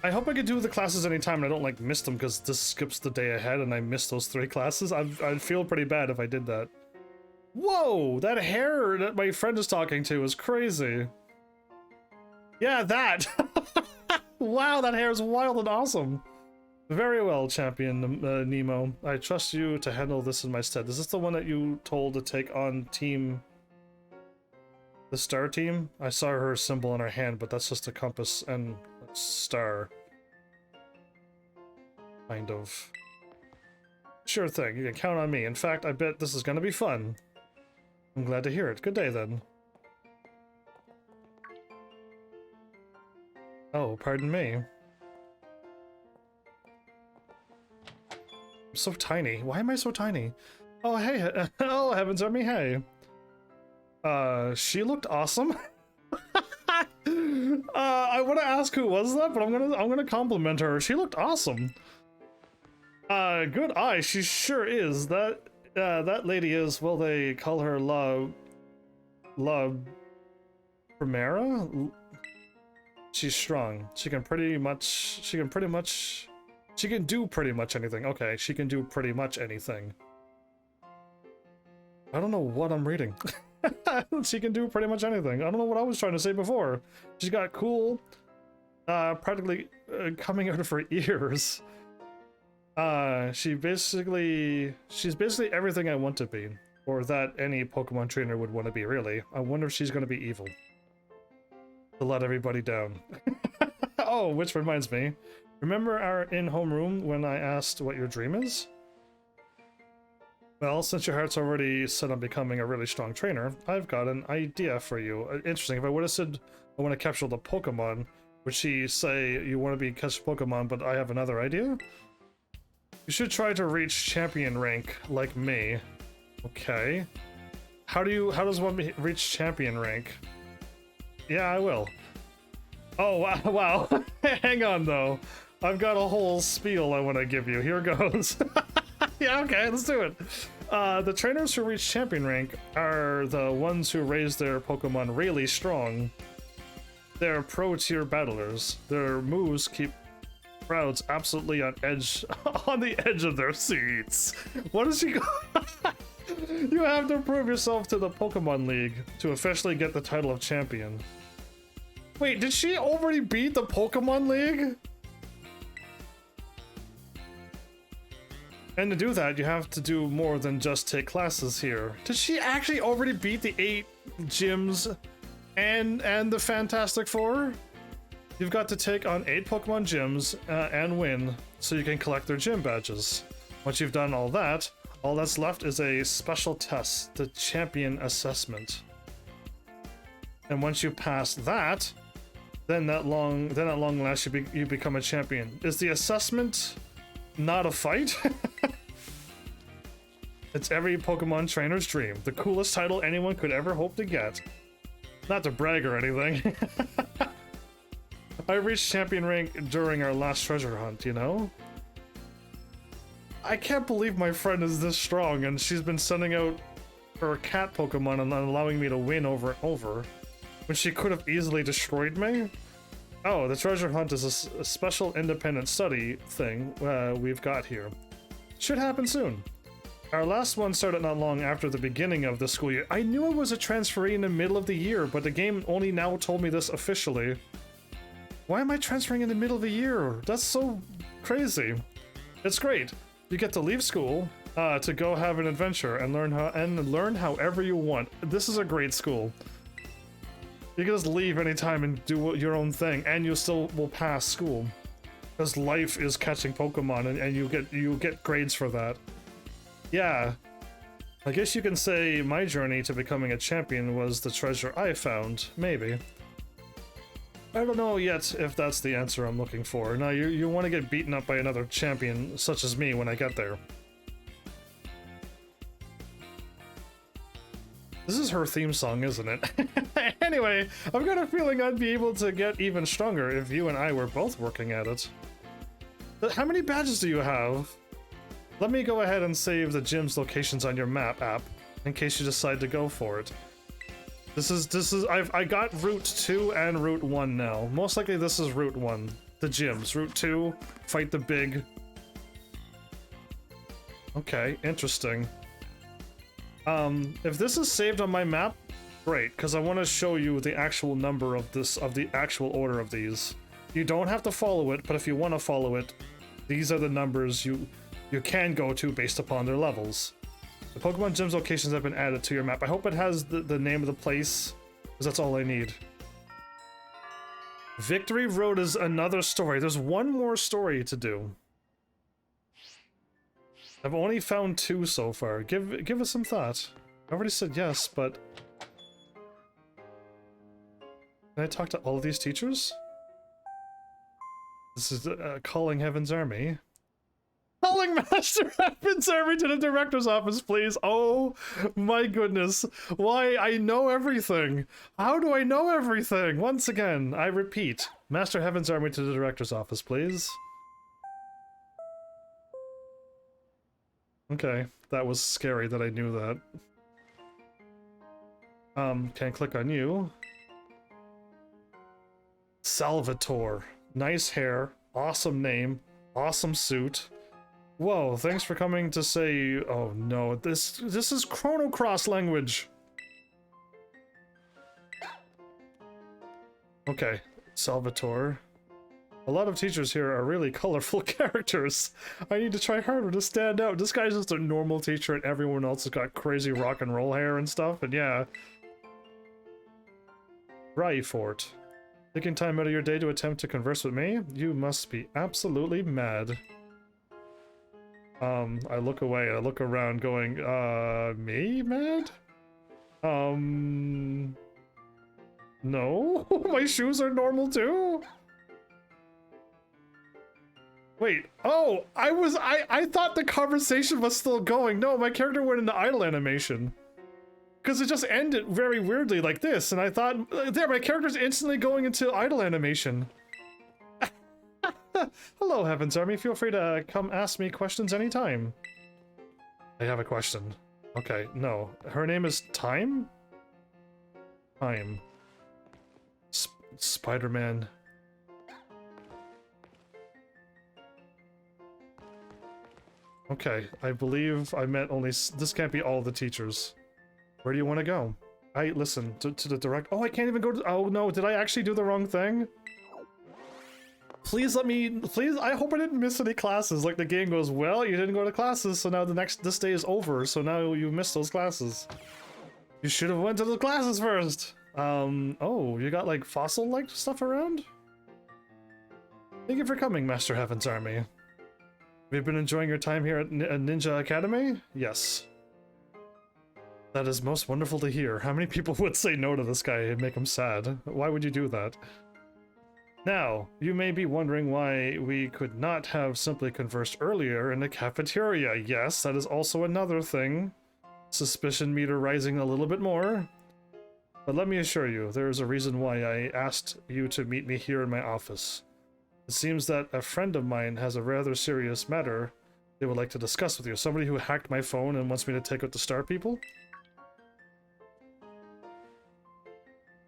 I hope I could do the classes anytime and I don't like miss them, because this skips the day ahead and I missed those 3 classes. I'd feel pretty bad if I did that. Whoa! That hair that my friend is talking to is crazy. Yeah, that! Wow, that hair is wild and awesome. Very well, Champion Nemo. I trust you to handle this in my stead. Is this the one that you told to take on team... the star team? I saw her symbol in her hand, but that's just a compass and a star. Kind of. Sure thing, you can count on me. In fact, I bet this is gonna be fun. I'm glad to hear it. Good day, then. Oh, pardon me. I'm so tiny. Why am I so tiny? Oh, hey. Oh, HEAVENSARMY, hey. She looked awesome. I want to ask who was that, but I'm gonna compliment her. She looked awesome. Good eye. She sure is. That lady is. Well, they call her La Primera. She's strong. She can do pretty much anything. Okay, she can do pretty much anything. I don't know what I'm reading. She can do pretty much anything. I don't know what I was trying to say before. She's got cool, practically coming out of her ears. She's basically everything I want to be, or that any Pokemon trainer would want to be, really. I wonder if she's going to be evil. To let everybody down. Oh, which reminds me. Remember our in-home room when I asked what your dream is? Well, since your heart's already set on becoming a really strong trainer, I've got an idea for you. Interesting, if I would have said I want to capture the Pokemon, would she say you want to be catch Pokemon, but I have another idea? You should try to reach champion rank like me. Okay. How does one reach champion rank? Yeah, I will. Oh, wow. Wow. Hang on, though. I've got a whole spiel I want to give you. Here goes. Yeah, okay, let's do it. The trainers who reach champion rank are the ones who raise their Pokemon really strong. They're pro-tier battlers. Their moves keep crowds absolutely on the edge of their seats. What is she go? You have to prove yourself to the Pokemon League to officially get the title of champion. Wait, did she already beat the Pokemon League? And to do that, you have to do more than just take classes here. Did she actually already beat the 8 gyms and the Fantastic Four? You've got to take on 8 Pokemon gyms and win, so you can collect their gym badges. Once you've done all that's left is a special test, the champion assessment. And once you pass that, then at long last you become a champion. Is the assessment not a fight? It's every Pokemon trainer's dream. The coolest title anyone could ever hope to get. Not to brag or anything. I reached champion rank during our last treasure hunt, you know? I can't believe my friend is this strong and she's been sending out her cat Pokemon and allowing me to win over and over when she could have easily destroyed me. Oh, the treasure hunt is a special independent study thing we've got here. Should happen soon. Our last one started not long after the beginning of the school year. I knew it was a transferee in the middle of the year, but the game only now told me this officially. Why am I transferring in the middle of the year? That's so crazy. It's great. You get to leave school to go have an adventure and learn however you want. This is a great school. You can just leave anytime and do your own thing, and you still will pass school. Because life is catching Pokemon, and you get grades for that. Yeah. I guess you can say my journey to becoming a champion was the treasure I found. Maybe. I don't know yet if that's the answer I'm looking for. No, you want to get beaten up by another champion such as me when I get there. This is her theme song, isn't it? Anyway, I've got a feeling I'd be able to get even stronger if you and I were both working at it. How many badges do you have? Let me go ahead and save the gym's locations on your map app in case you decide to go for it. I got Route 2 and Route 1 now. Most likely this is Route 1. The gyms. Route 2, fight the big... Okay, interesting. If this is saved on my map, great, because I want to show you the actual number of the actual order of these. You don't have to follow it, but if you want to follow it, these are the numbers you can go to based upon their levels. The Pokemon Gym's locations have been added to your map. I hope it has the name of the place, because that's all I need. Victory Road is another story. There's one more story to do. I've only found 2 so far. Give it some thought. I already said yes, but... Can I talk to all of these teachers? This is calling Heaven's Army. Calling Master Heaven's Army to the director's office, please. Oh my goodness. Why? I know everything. How do I know everything? Once again, I repeat. Master Heaven's Army to the director's office, please. Okay, that was scary that I knew that. Can I click on you? Salvatore. Nice hair, awesome name, awesome suit. Whoa, thanks for coming to say... Oh no, this is Chrono Cross language. Okay, Salvatore. A lot of teachers here are really colorful characters. I need to try harder to stand out. This guy's just a normal teacher and everyone else has got crazy rock and roll hair and stuff, and yeah. Ryfort. Taking time out of your day to attempt to converse with me? You must be absolutely mad. I look away, I look around going, me mad? No? My shoes are normal too? Wait, oh, I thought the conversation was still going. No, my character went into idle animation. Because it just ended very weirdly like this, and I thought, there, my character's instantly going into idle animation. Hello, Heaven's Army. Feel free to come ask me questions anytime. I have a question. Okay, no. Her name is Time? Time. Spider-Man. Okay, I believe I meant only... This can't be all the teachers. Where do you want to go? Listen, to the direct... Oh, I can't even go to... Oh, no, did I actually do the wrong thing? Please let me... Please, I hope I didn't miss any classes. Like, the game goes, well, you didn't go to classes, so now this day is over, so now you missed those classes. You should have went to the classes first! Oh, you got, like, fossil-like stuff around? Thank you for coming, Master Heaven's Army. Have you been enjoying your time here at Ninja Academy? Yes. That is most wonderful to hear. How many people would say no to this guy and make him sad? Why would you do that? Now, you may be wondering why we could not have simply conversed earlier in the cafeteria. Yes, that is also another thing. Suspicion meter rising a little bit more. But let me assure you, there is a reason why I asked you to meet me here in my office. It seems that a friend of mine has a rather serious matter they would like to discuss with you. Somebody who hacked my phone and wants me to take out the star people?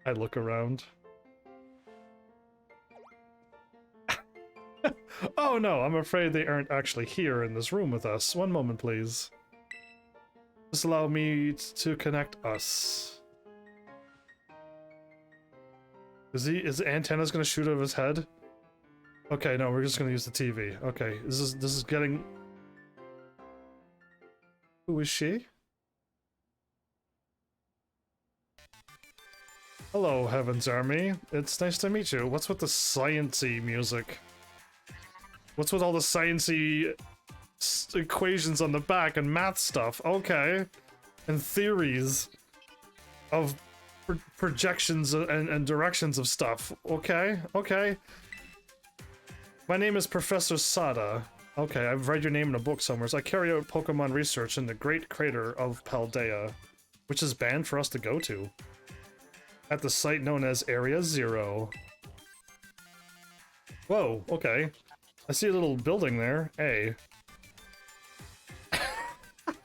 I look around. Oh no, I'm afraid they aren't actually here in this room with us. One moment, please. Just allow me to connect us. Is the antenna's gonna shoot out of his head? Okay, no, we're just gonna use the TV. Okay, this is getting... Who is she? Hello, Heaven's Army. It's nice to meet you. What's with the science-y music? What's with all the science-y equations on the back and math stuff? Okay. And theories of projections and directions of stuff. Okay, okay. My name is Professor Sada. Okay, I've read your name in a book somewhere. So I carry out Pokemon research in the Great Crater of Paldea, which is banned for us to go to. At the site known as Area Zero. Whoa, okay. I see a little building there. Hey.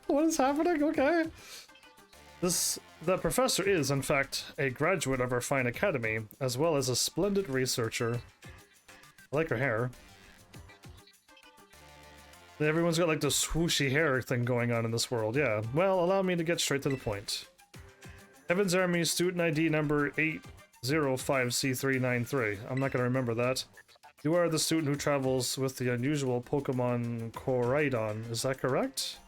What is happening? Okay. The professor is, in fact, a graduate of our fine academy, as well as a splendid researcher. I like her hair. Everyone's got like the swooshy hair thing going on in this world, yeah. Well, allow me to get straight to the point. Heaven's Army student ID number 805C393. I'm not gonna remember that. You are the student who travels with the unusual Pokemon Koraidon, is that correct?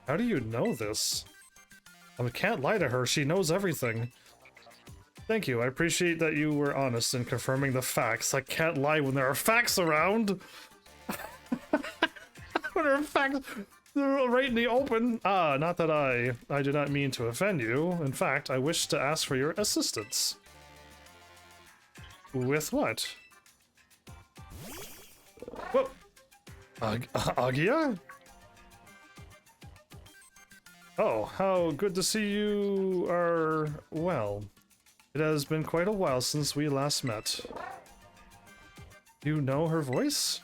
How do you know this? I can't lie to her, she knows everything. Thank you, I appreciate that you were honest in confirming the facts. I can't lie when there are facts around! When there are facts right in the open! Ah, not that I do not mean to offend you. In fact, I wish to ask for your assistance. With what? Whoa! Agia? Oh, how good to see you are well. It has been quite a while since we last met. You know her voice?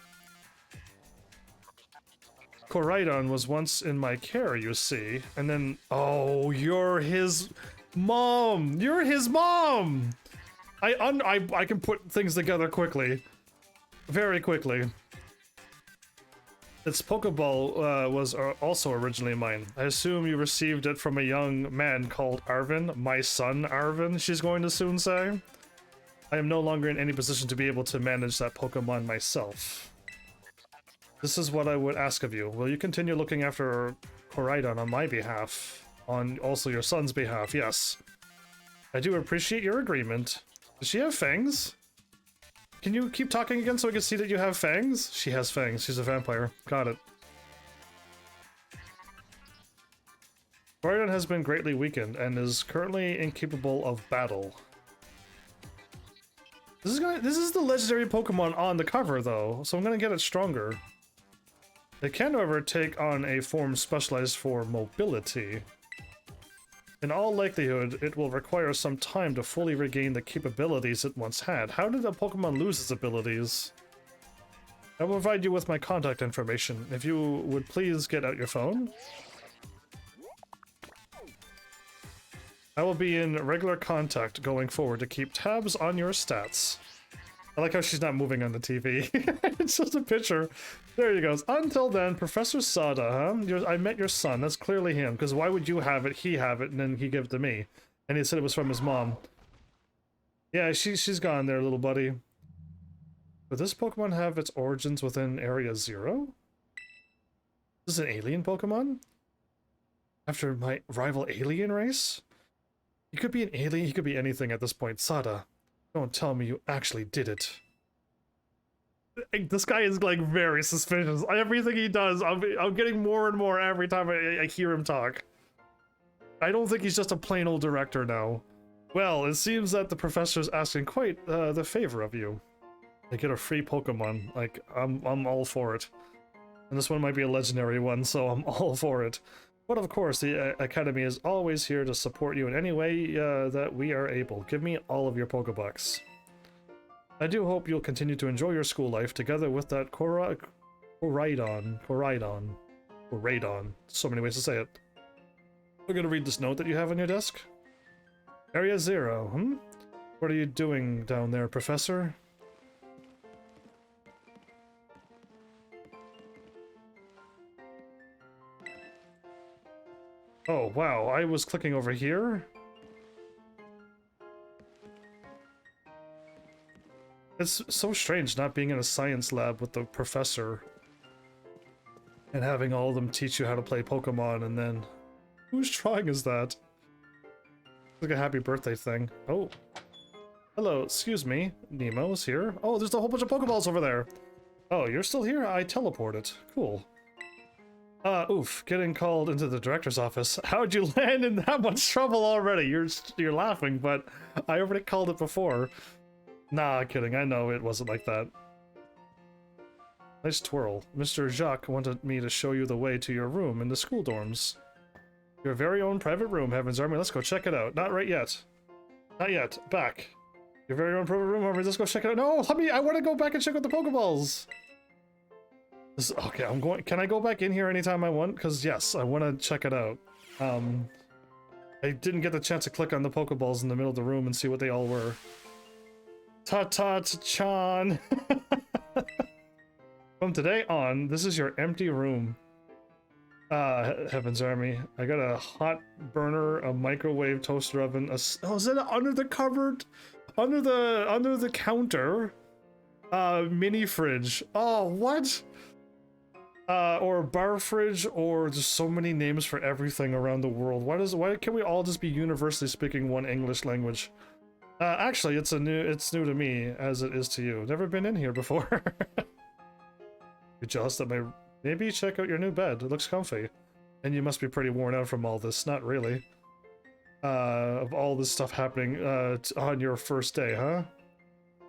Koraidon was once in my care, you see, and then... Oh, you're his mom! You're his mom! I can put things together quickly. Very quickly. Its Pokeball was also originally mine. I assume you received it from a young man called Arvin. My son, Arvin, she's going to soon say. I am no longer in any position to be able to manage that Pokemon myself. This is what I would ask of you. Will you continue looking after Koraidon on my behalf? On also your son's behalf, yes. I do appreciate your agreement. Does she have fangs? Can you keep talking again so I can see that you have fangs? She has fangs. She's a vampire. Got it. Koraidon has been greatly weakened and is currently incapable of battle. This is the legendary Pokemon on the cover though, so I'm gonna get it stronger. It can, however, take on a form specialized for mobility. In all likelihood, it will require some time to fully regain the capabilities it once had. How did a Pokemon lose its abilities? I will provide you with my contact information. If you would please get out your phone. I will be in regular contact going forward to keep tabs on your stats. I like how she's not moving on the TV. It's just a picture. There he goes. Until then, Professor Sada, huh? I met your son. That's clearly him. Because why would you have it, he have it, and then he give it to me? And he said it was from his mom. Yeah, she's gone there, little buddy. Would this Pokemon have its origins within Area Zero? This is an alien Pokemon? After my rival alien race? He could be an alien, he could be anything at this point. Sada, don't tell me you actually did it. This guy is like very suspicious. Everything he does, I'm getting more and more every time I hear him talk. I don't think he's just a plain old director now. Well, it seems that the professor's asking quite the favor of you. I get a free Pokemon. Like, I'm all for it. And this one might be a legendary one, so I'm all for it. But of course, the Academy is always here to support you in any way that we are able. Give me all of your Pokebucks. I do hope you'll continue to enjoy your school life together with that Koraidon. So many ways to say it. We're gonna read this note that you have on your desk. Area 0, What are you doing down there, Professor? Oh, wow, I was clicking over here? It's so strange not being in a science lab with the professor and having all of them teach you how to play Pokemon, and then... Whose drawing is that? It's like a happy birthday thing. Oh. Hello, excuse me. Nemo's here. Oh, there's a whole bunch of Pokeballs over there. Oh, you're still here? I teleported. Cool. Oof, getting called into the director's office. How'd you land in that much trouble already? You're laughing, but I already called it before. Nah, kidding. I know it wasn't like that. Nice twirl. Mr. Jacques wanted me to show you the way to your room in the school dorms. Your very own private room, Heaven's Army. Let's go check it out. Not right yet. Not yet. Back. Your very own private room, Let's go check it out. No, I want to go back and check out the Pokeballs. Okay, I'm going. Can I go back in here anytime I want? Because yes, I want to check it out. I didn't get the chance to click on the Pokeballs in the middle of the room and see what they all were. Ta-ta-chan. From today on, this is your empty room. Heaven's Army. I got a hot burner, a microwave toaster oven. Oh, is it under the cupboard? Under the counter? Mini fridge. Oh, what? Or bar fridge, or just so many names for everything around the world. Why can't we all just be universally speaking one English language? Actually, it's new to me as it is to you. Never been in here before. You're jealous that my... Maybe check out your new bed. It looks comfy. And you must be pretty worn out from all this. Not really. Of all this stuff happening on your first day, huh?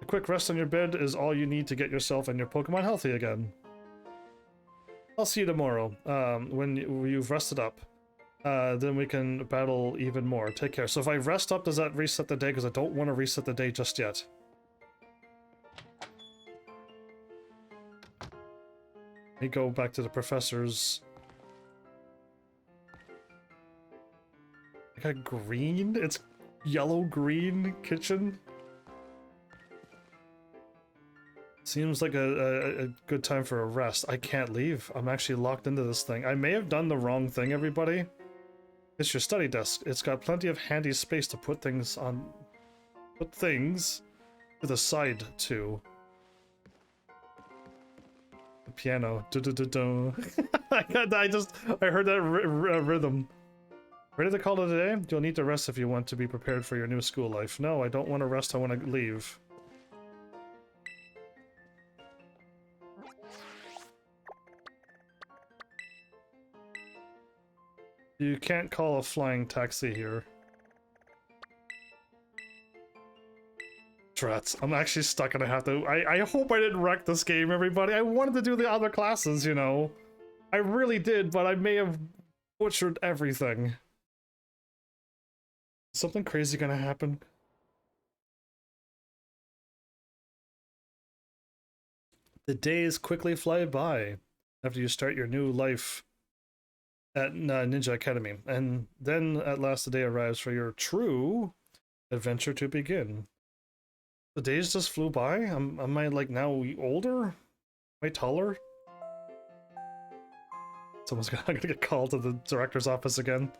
A quick rest on your bed is all you need to get yourself and your Pokemon healthy again. I'll see you tomorrow, when you've rested up. Then we can battle even more. Take care. So if I rest up, does that reset the day? Because I don't want to reset the day just yet. Let me go back to the professor's... Like a green? It's yellow-green kitchen? Seems like a good time for a rest. I can't leave. I'm actually locked into this thing. I may have done the wrong thing, everybody. It's your study desk. It's got plenty of handy space to put things on... Put things to the side, too. The piano. Do-do-do-do. I heard that rhythm. Ready to call it a day? You'll need to rest if you want to be prepared for your new school life. No, I don't want to rest. I want to leave. You can't call a flying taxi here. Drats. I'm actually stuck and I have to... I hope I didn't wreck this game, everybody. I wanted to do the other classes, you know. I really did, but I may have butchered everything. Is something crazy gonna happen? The days quickly fly by after you start your new life at Ninja Academy, and then at last the day arrives for your true adventure to begin. The days just flew by. Am I like now older? Am I taller? Someone's gonna get called to the director's office again.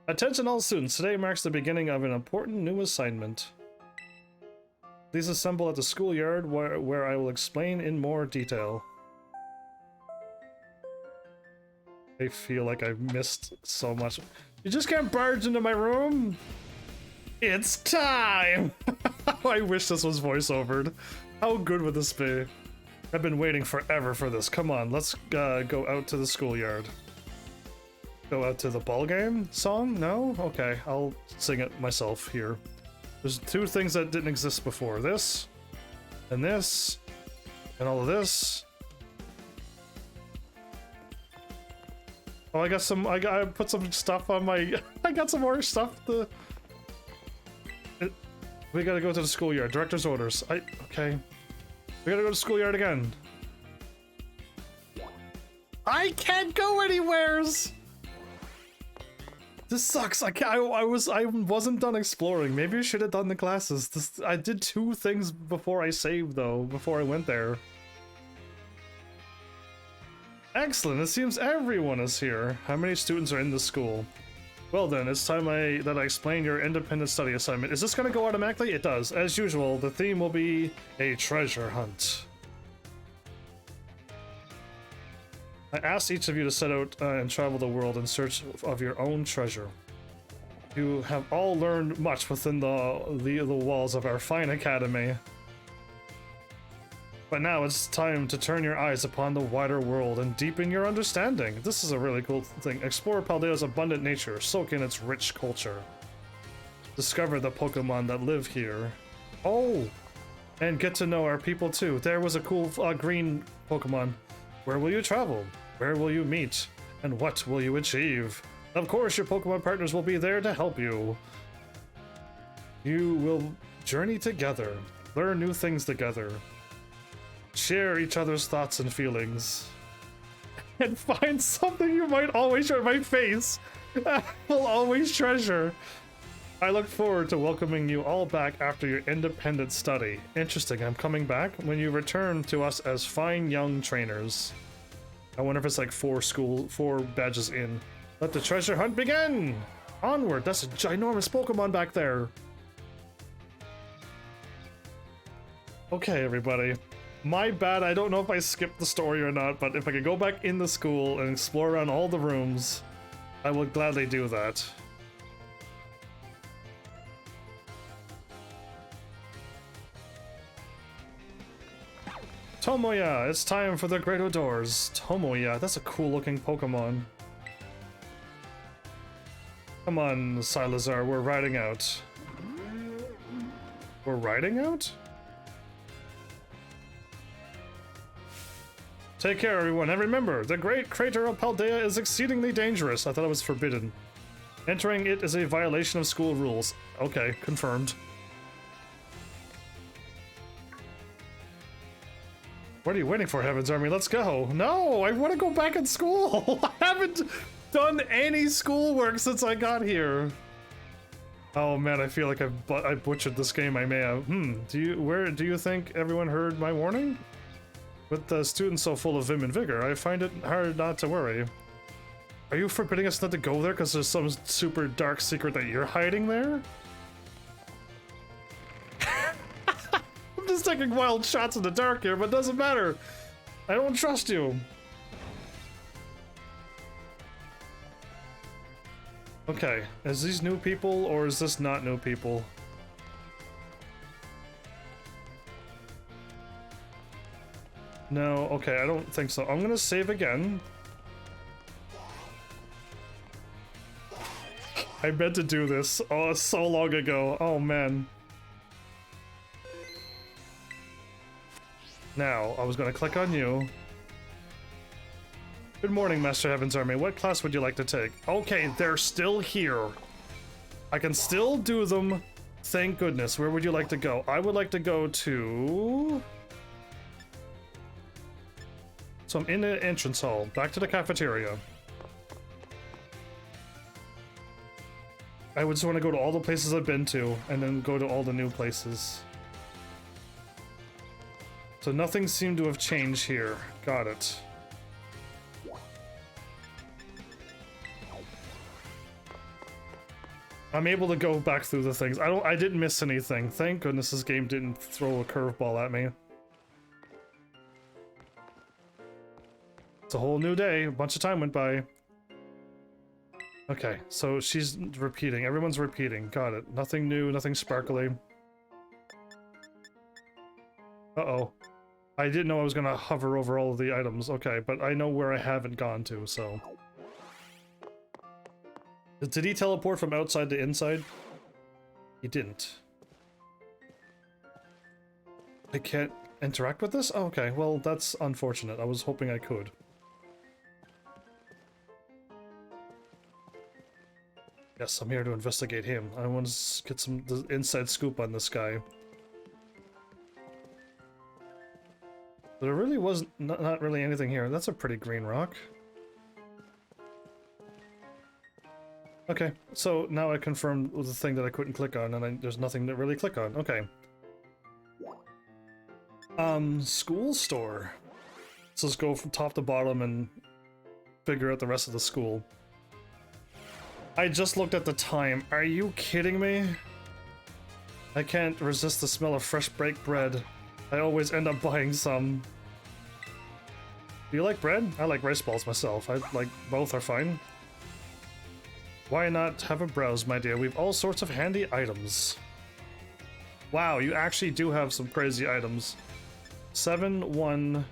Attention all students, today marks the beginning of an important new assignment. Please assemble at the schoolyard where I will explain in more detail. I feel like I've missed so much. You just can't barge into my room? It's time! I wish this was voiceovered. How good would this be? I've been waiting forever for this. Come on, let's go out to the schoolyard. Go out to the ball game song? No? Okay, I'll sing it myself here. There's two things that didn't exist before. This, and this, And all of this. Oh, I got some. I put some stuff on my. I got some more stuff. We gotta go to the schoolyard. Director's orders. Okay. We gotta go to the schoolyard again. I can't go anywheres. This sucks. I wasn't done exploring. Maybe I should have done the classes. I did 2 things before I saved though. Before I went there. Excellent. It seems everyone is here. How many students are in the school? Well then, it's time that I explain your independent study assignment. Is this gonna go automatically? It does. As usual, the theme will be a treasure hunt. I asked each of you to set out and travel the world in search of your own treasure. You have all learned much within the walls of our fine academy. But now it's time to turn your eyes upon the wider world and deepen your understanding. This is a really cool thing. Explore Paldea's abundant nature, soak in its rich culture. Discover the Pokemon that live here. Oh! And get to know our people too. There was a cool green Pokemon. Where will you travel? Where will you meet? And what will you achieve? Of course, your Pokemon partners will be there to help you. You will journey together, learn new things together, share each other's thoughts and feelings, and find something you might always treasure. My face will always treasure. I look forward to welcoming you all back after your independent study. Interesting, I'm coming back when you return to us as fine young trainers. I wonder if it's like 4 badges in. Let the treasure hunt begin! Onward, that's a ginormous Pokemon back there. Okay, everybody. My bad, I don't know if I skipped the story or not, but if I could go back in the school and explore around all the rooms, I would gladly do that. Tomoya, it's time for the great outdoors. Tomoya, that's a cool looking Pokemon. Come on, Silazar, we're riding out. We're riding out? Take care, everyone, and remember, the great crater of Paldea is exceedingly dangerous. I thought it was forbidden. Entering it is a violation of school rules. Okay, confirmed. What are you waiting for, Heaven's Army? Let's go. No, I want to go back in school. I haven't done any schoolwork since I got here. Oh man, I feel like I butchered this game. I may have. Do you think everyone heard my warning? With the students so full of vim and vigor, I find it hard not to worry. Are you forbidding us not to go there because there's some super dark secret that you're hiding there? I'm just taking wild shots in the dark here, but it doesn't matter. I don't trust you. Okay, is these new people or is this not new people? No, okay, I don't think so. I'm gonna save again. I meant to do this so long ago. Oh man. Now, I was gonna click on you. Good morning, Master Heaven's Army. What class would you like to take? Okay, they're still here. I can still do them. Thank goodness. Where would you like to go? I would like to go to... So I'm in the entrance hall. Back to the cafeteria. I would just want to go to all the places I've been to, and then go to all the new places. So nothing seemed to have changed here. Got it. I'm able to go back through the things. I didn't miss anything. Thank goodness this game didn't throw a curveball at me. It's a whole new day. A bunch of time went by. Okay, so she's repeating. Everyone's repeating. Got it. Nothing new, nothing sparkly. Uh-oh. I didn't know I was gonna hover over all of the items. Okay, but I know where I haven't gone to, so... Did he teleport from outside to inside? He didn't. I can't interact with this? Oh, okay, well, that's unfortunate. I was hoping I could. Yes, I'm here to investigate him. I want to get some inside scoop on this guy. There really was not really anything here. That's a pretty green rock. Okay, so now I confirmed with the thing that I couldn't click on, and there's nothing to really click on. Okay. School store. So let's go from top to bottom and figure out the rest of the school. I just looked at the time. Are you kidding me? I can't resist the smell of fresh baked bread. I always end up buying some. Do you like bread? I like rice balls myself. I like both are fine. Why not have a browse, my dear? We've all sorts of handy items. Wow, you actually do have some crazy items. 7, 1.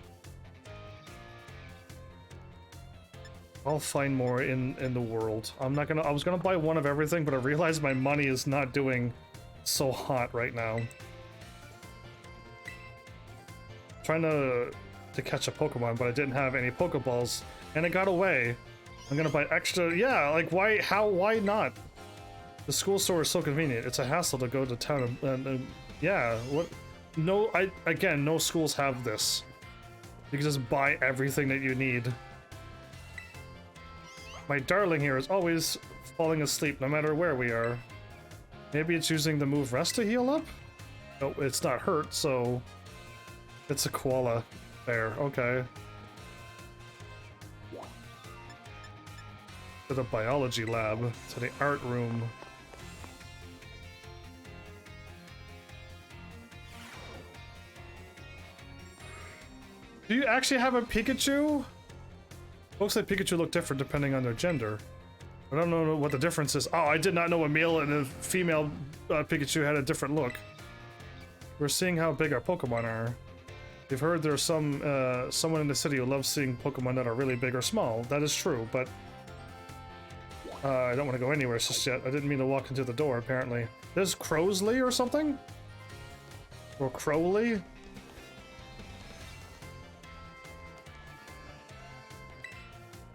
I'll find more in the world. I was gonna buy one of everything, but I realized my money is not doing so hot right now. Trying to catch a Pokemon, but I didn't have any Pokeballs, and it got away. I'm gonna buy extra. Yeah, like why not? The school store is so convenient. It's a hassle to go to town and yeah, what? No, again, no schools have this. You can just buy everything that you need. My darling here is always falling asleep no matter where we are. Maybe it's using the move rest to heal up? No, it's not hurt, so it's a koala bear. Okay. To the biology lab, to the art room. Do you actually have a Pikachu? Looks like Pikachu look different depending on their gender. I don't know what the difference is. Oh, I did not know a male and a female Pikachu had a different look. We're seeing how big our Pokemon are. We've heard there's someone in the city who loves seeing Pokemon that are really big or small. That is true, but I don't want to go anywhere just yet. I didn't mean to walk into the door, apparently. There's Crowsley or something? Or Crowley?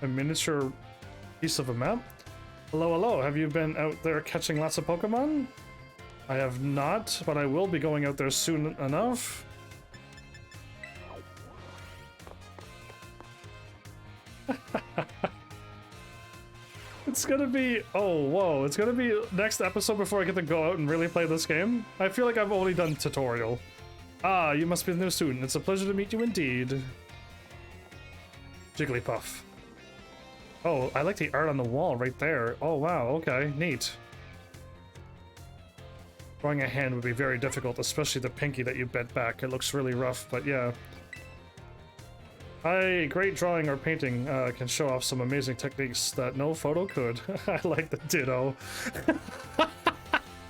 A miniature piece of a map? Hello, hello. Have you been out there catching lots of Pokemon? I have not, but I will be going out there soon enough. It's gonna be... Oh, whoa. It's gonna be next episode before I get to go out and really play this game. I feel like I've only done tutorial. Ah, you must be the new student. It's a pleasure to meet you indeed. Jigglypuff. Oh, I like the art on the wall right there. Oh, wow. Okay, neat. Drawing a hand would be very difficult, especially the pinky that you bent back. It looks really rough, but yeah. Great drawing or painting can show off some amazing techniques that no photo could. I like the ditto.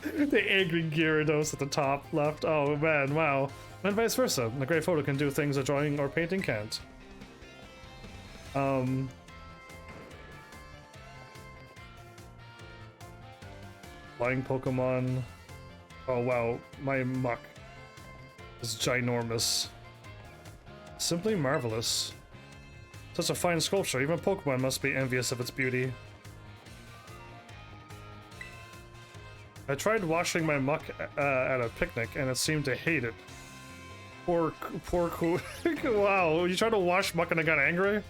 The angry Gyarados at the top left. Oh man, wow. And vice versa. A great photo can do things a drawing or painting can't. Flying Pokemon. Oh wow, my muck is ginormous. Simply marvelous. Such a fine sculpture, even Pokemon must be envious of its beauty. I tried washing my muck at a picnic and it seemed to hate it. Poor wow, you tried to wash muck and it got angry?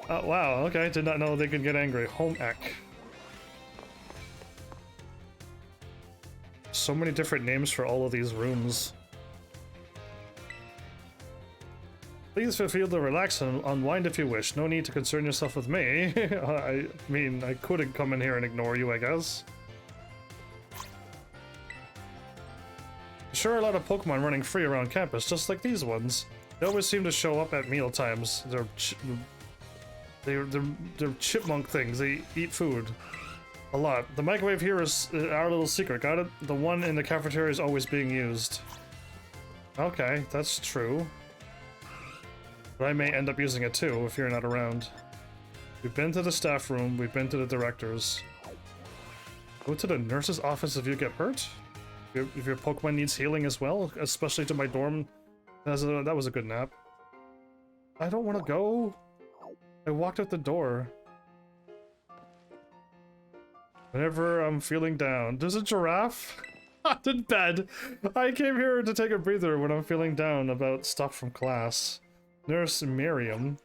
Wow, okay, did not know they could get angry. Home ec. So many different names for all of these rooms. Please feel free to relax and unwind if you wish. No need to concern yourself with me. I mean, I couldn't come in here and ignore you, I guess. Sure, a lot of Pokemon running free around campus, just like these ones. They always seem to show up at meal times. They're chipmunk things. They eat food. A lot. The microwave here is our little secret, got it? The one in the cafeteria is always being used. Okay, that's true. But I may end up using it too if you're not around. We've been to the staff room, we've been to the directors. Go to the nurse's office if you get hurt? If your Pokemon needs healing as well, especially to my dorm That was a good nap. I don't want to go. I walked out the door. Whenever I'm feeling down. There's a giraffe in bed. I came here to take a breather when I'm feeling down about stuff from class. Nurse Miriam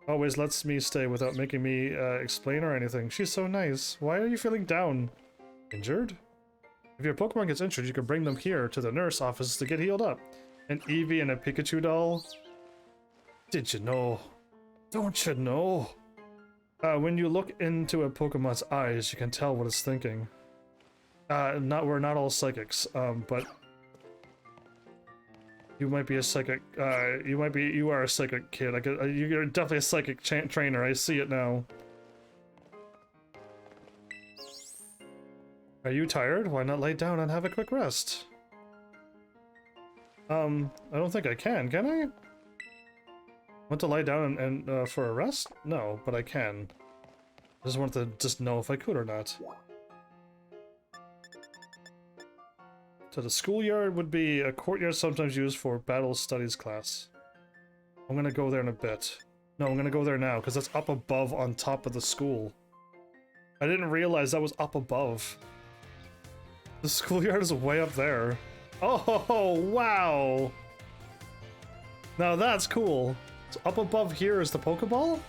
always lets me stay without making me explain or anything. She's so nice. Why are you feeling down? Injured? If your Pokemon gets injured, you can bring them here to the nurse office to get healed up. An Eevee and a Pikachu doll? Did you know? Don't you know? When you look into a Pokemon's eyes, you can tell what it's thinking. We're not all psychics, but you might be a psychic. You are a psychic kid. You're definitely a psychic trainer. I see it now. Are you tired? Why not lay down and have a quick rest? I don't think I can I? Want to lie down and for a rest? No, but I can. I just wanted to know if I could or not. So the schoolyard would be a courtyard sometimes used for battle studies class. I'm gonna go there in a bit. No, I'm gonna go there now, because that's up above on top of the school. I didn't realize that was up above. The schoolyard is way up there. Oh, wow! Now that's cool. So up above here is the Pokeball?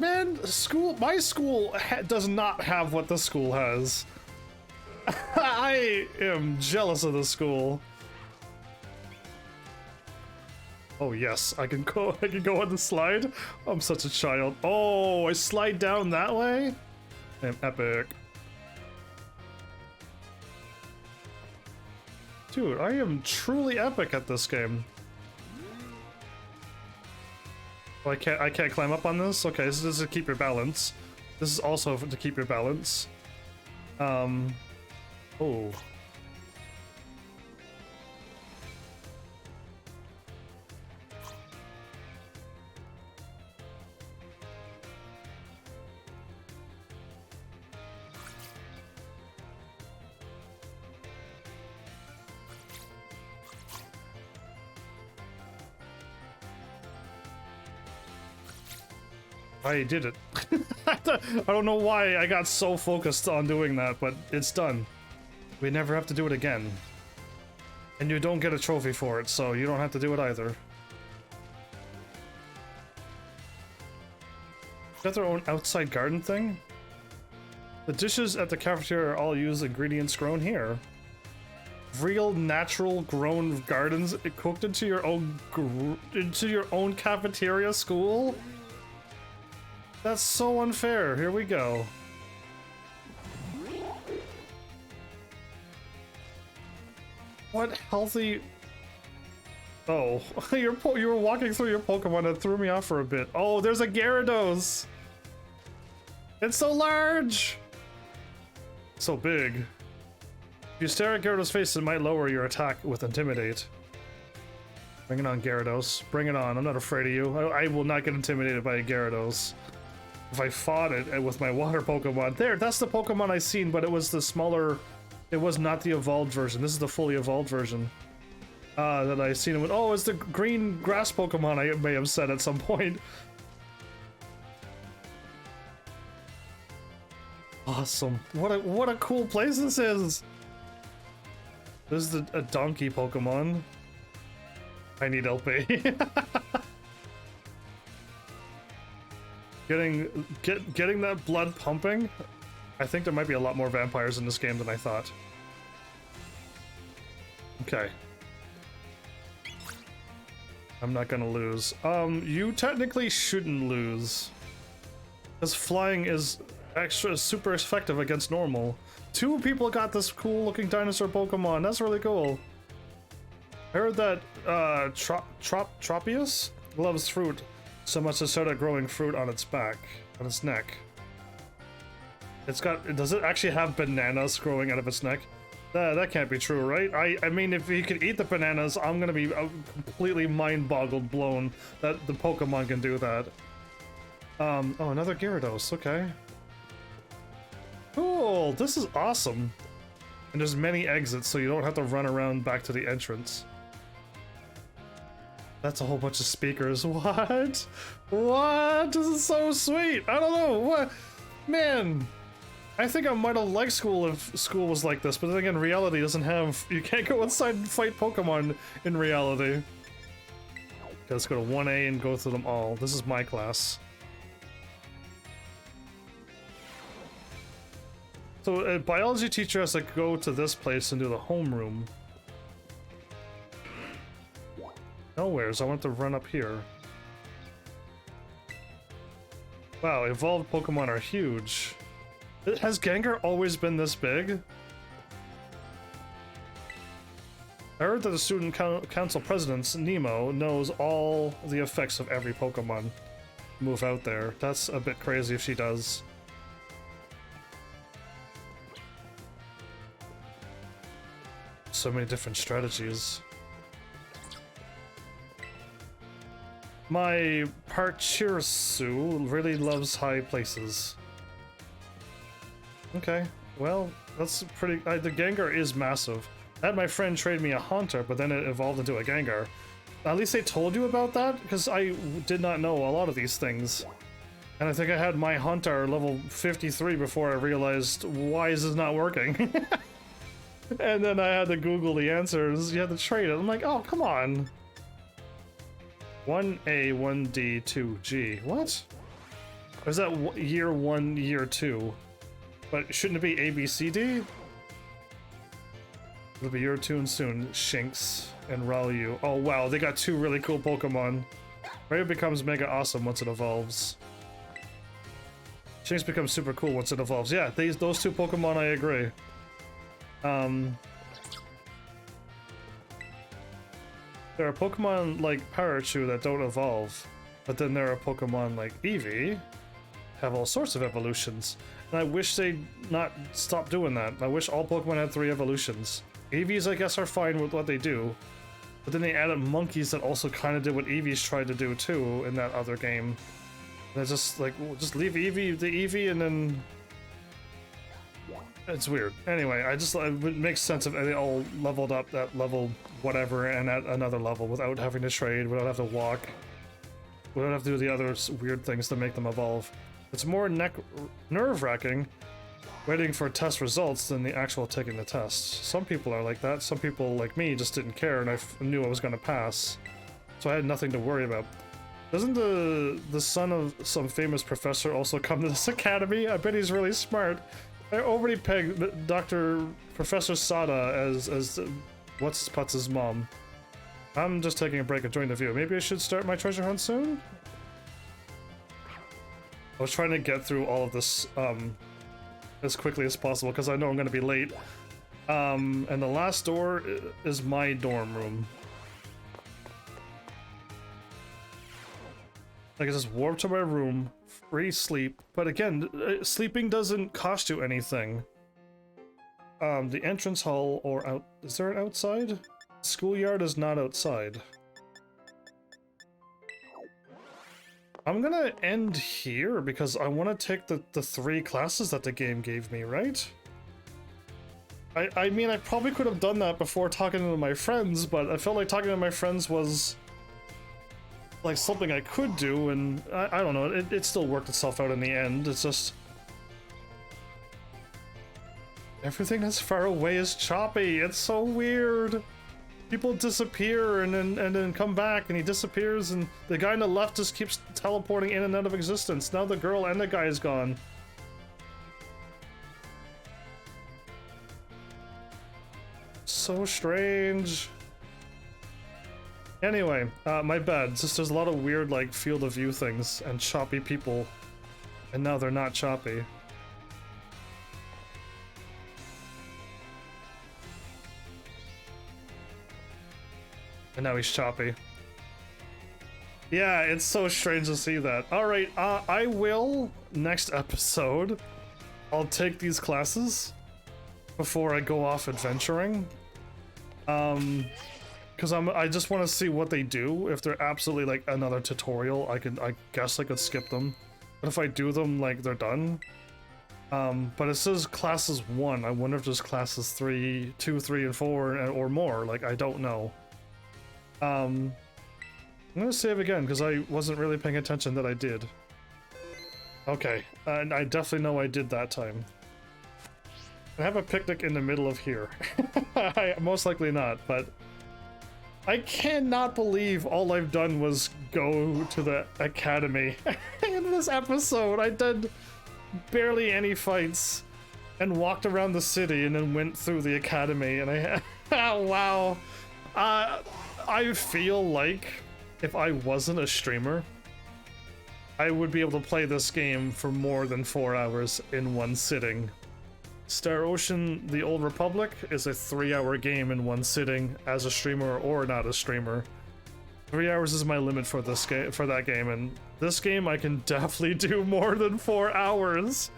Man, my school does not have what the school has. I am jealous of the school. Oh yes, I can go on the slide. I'm such a child. Oh, I slide down that way? I'm epic. Dude, I am truly epic at this game. Oh, I can't climb up on this? Okay, so this is to keep your balance. This is also to keep your balance. Oh. I did it. I don't know why I got so focused on doing that, but it's done. We never have to do it again. And you don't get a trophy for it, so you don't have to do it either. Got their own outside garden thing? The dishes at the cafeteria all use ingredients grown here. Real natural grown gardens cooked into your own cafeteria school? That's so unfair. Here we go. What healthy... Oh, you were walking through your Pokemon and threw me off for a bit. Oh, there's a Gyarados! It's so large! So big. If you stare at Gyarados' face, it might lower your attack with Intimidate. Bring it on, Gyarados. Bring it on. I'm not afraid of you. I will not get intimidated by a Gyarados. If I fought it with my water Pokemon. There, that's the Pokemon I seen, but it was the smaller... It was not the evolved version. This is the fully evolved version. That I seen it with. Oh, it's the green grass Pokemon I may have said at some point. Awesome. What a cool place this is! This is a donkey Pokemon. I need LP. Getting that blood pumping? I think there might be a lot more vampires in this game than I thought. Okay. I'm not gonna lose. You technically shouldn't lose. Because flying is super effective against normal. 2 people got this cool looking dinosaur Pokemon. That's really cool. I heard that Tropius loves fruit so much it started growing fruit on its back, on its neck. Does it actually have bananas growing out of its neck? That can't be true, right? I mean, if you could eat the bananas, I'm gonna be completely mind-boggled blown that the Pokemon can do that. Oh, another Gyarados, okay. Cool, this is awesome. And there's many exits, so you don't have to run around back to the entrance. That's a whole bunch of speakers. What? What? This is so sweet. I don't know. What? Man, I think I might have liked school if school was like this, but then again, reality doesn't have... You can't go outside and fight Pokemon in reality. Okay, let's go to 1A and go through them all. This is my class. So a biology teacher has to go to this place and do the homeroom. Nowheres, I want to run up here. Wow, evolved Pokemon are huge. Has Gengar always been this big? I heard that the student council president, Nemo, knows all the effects of every Pokemon move out there. That's a bit crazy if she does. So many different strategies. My Parchirsu really loves high places. Okay, well, that's pretty... the Gengar is massive. I had my friend trade me a Haunter, but then it evolved into a Gengar. At least they told you about that, because I did not know a lot of these things. And I think I had my Haunter level 53 before I realized, why is this not working? And then I had to Google the answers. You had to trade it. I'm like, oh, come on. 1A, 1D, 2G. What? Or is that year 1, year 2? But shouldn't it be A, B, C, D? It'll be year 2 and soon. Shinx and Ralju. Oh, wow. They got 2 really cool Pokemon. Ray becomes mega awesome once it evolves. Shinx becomes super cool once it evolves. Yeah, those 2 Pokemon, I agree. There are Pokemon like Pikachu that don't evolve, but then there are Pokemon like Eevee have all sorts of evolutions, and I wish they'd not stop doing that. I wish all Pokemon had 3 evolutions. Eevees, I guess, are fine with what they do, but then they added monkeys that also kind of did what Eevees tried to do too in that other game. And it's just like, just leave Eevee, the Eevee, and then... It's weird. Anyway, it makes sense if they all leveled up that level whatever and at another level without having to trade, without having to walk, without having to do the other weird things to make them evolve. It's more nerve-wracking waiting for test results than the actual taking the test. Some people are like that. Some people, like me, just didn't care, and I knew I was going to pass, so I had nothing to worry about. Doesn't the son of some famous professor also come to this academy? I bet he's really smart. I already pegged Dr. Professor Sada as what's-his mom. I'm just taking a break and joining the view. Maybe I should start my treasure hunt soon? I was trying to get through all of this as quickly as possible because I know I'm going to be late. And the last door is my dorm room. I can just warp to my room, free sleep. But again, sleeping doesn't cost you anything. The entrance hall or out... Is there an outside? Schoolyard is not outside. I'm gonna end here because I want to take the 3 classes that the game gave me, right? I mean, I probably could have done that before talking to my friends, but I felt like talking to my friends was... like something I could do, and I don't know, it still worked itself out in the end. It's just everything that's far away is choppy. It's so weird. People disappear and then come back, and he disappears, and the guy on the left just keeps teleporting in and out of existence. Now the girl and the guy is gone. So strange. Anyway, my bad. Just there's a lot of weird, like, field of view things and choppy people. And now they're not choppy. And now he's choppy. Yeah, it's so strange to see that. Alright, I will, next episode, I'll take these classes before I go off adventuring. Because I just want to see what they do. If they're absolutely like another tutorial, I guess I could skip them. But if I do them like they're done, But it says classes 1. I wonder if there's classes 2, 3, and 4 or more. Like, I don't know. I'm gonna save again because I wasn't really paying attention that I did. Okay, and I definitely know I did that time. I have a picnic in the middle of here. Most likely not, but I cannot believe all I've done was go to the academy in this episode. I did barely any fights and walked around the city and then went through the academy, and I oh, wow. I feel like if I wasn't a streamer, I would be able to play this game for more than 4 hours in one sitting. Star Ocean: The Old Republic is a 3-hour game in one sitting as a streamer or not a streamer. 3 hours is my limit for this game, for that game, and this game I can definitely do more than 4 hours.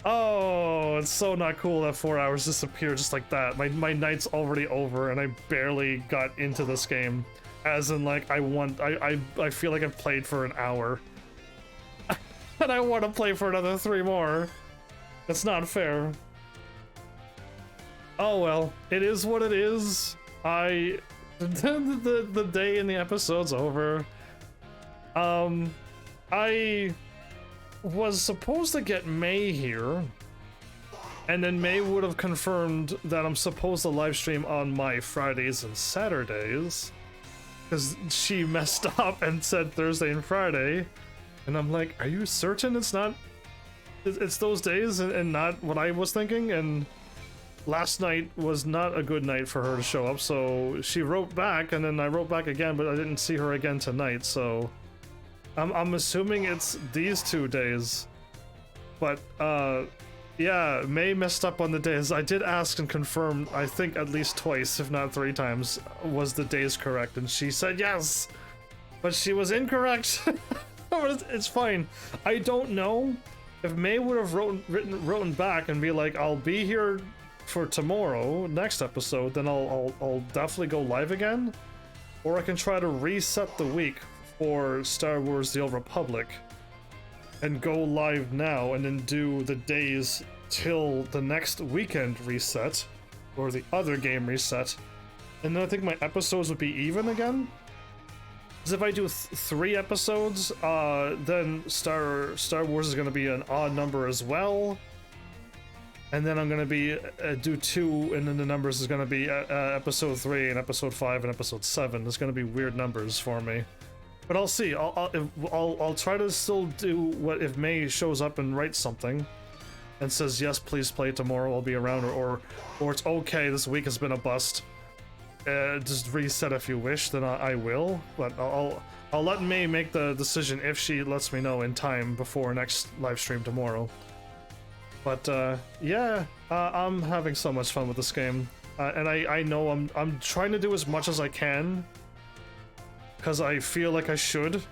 Oh, it's so not cool that 4 hours disappear just like that. My night's already over and I barely got into this game. As in, like, I feel like I've played for an hour. And I want to play for another 3 more. That's not fair. Oh well, it is what it is. The day in the episode's over. I was supposed to get May here, and then May would have confirmed that I'm supposed to live stream on my Fridays and Saturdays, because she messed up and said Thursday and Friday, and I'm like, are you certain it's not? It's those days and not what I was thinking? And last night was not a good night for her to show up, so she wrote back, and then I wrote back again, but I didn't see her again tonight, so I'm assuming it's these 2 days. But yeah, May messed up on the days. I did ask and confirm, I think at least twice, if not 3 times, was the days correct, and she said yes, but she was incorrect. It's fine. I don't know. If May would have written back and be like, I'll be here for tomorrow, next episode, then I'll definitely go live again. Or I can try to reset the week for Star Wars: The Old Republic and go live now and then do the days till the next weekend reset or the other game reset. And then I think my episodes would be even again. Because if I do 3 episodes, then Star Wars is going to be an odd number as well. And then I'm going to be do 2, and then the numbers is going to be episode 3 and episode 5 and episode 7. There's going to be weird numbers for me, but I'll see. I'll try to still do what if May shows up and writes something and says yes, please play tomorrow. I'll be around, or it's okay. This week has been a bust. Just reset if you wish, then I will. But I'll let May make the decision if she lets me know in time before next live stream tomorrow. But yeah, I'm having so much fun with this game, and I know I'm trying to do as much as I can, because I feel like I should.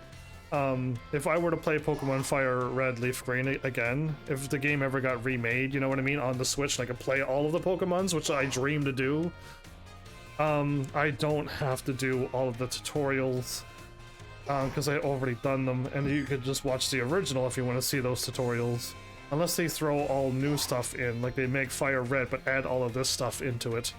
If I were to play Pokemon Fire Red, Leaf Green again, if the game ever got remade, you know what I mean, on the Switch, and I could play all of the Pokemons, which I dream to do. I don't have to do all of the tutorials, because I already done them, and you could just watch the original if you want to see those tutorials. Unless they throw all new stuff in, like they make Fire Red but add all of this stuff into it.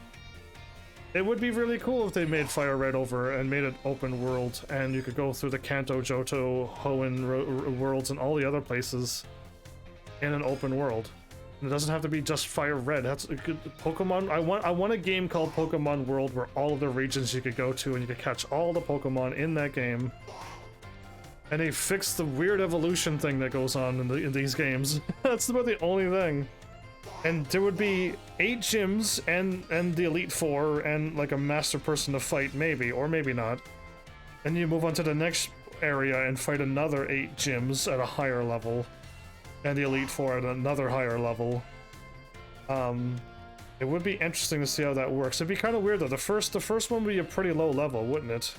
It would be really cool if they made Fire Red over and made it open world, and you could go through the Kanto, Johto, Hoenn worlds and all the other places in an open world. It doesn't have to be just Fire Red. That's a good Pokemon. I want a game called Pokemon World where all of the regions you could go to and you could catch all the Pokemon in that game. And they fixed the weird evolution thing that goes on in these games. That's about the only thing. And there would be 8 gyms and the Elite Four and like a master person to fight, maybe, or maybe not. And you move on to the next area and fight another 8 gyms at a higher level. And the Elite Four at another higher level. It would be interesting to see how that works. It'd be kind of weird though. The first one would be a pretty low level, wouldn't it?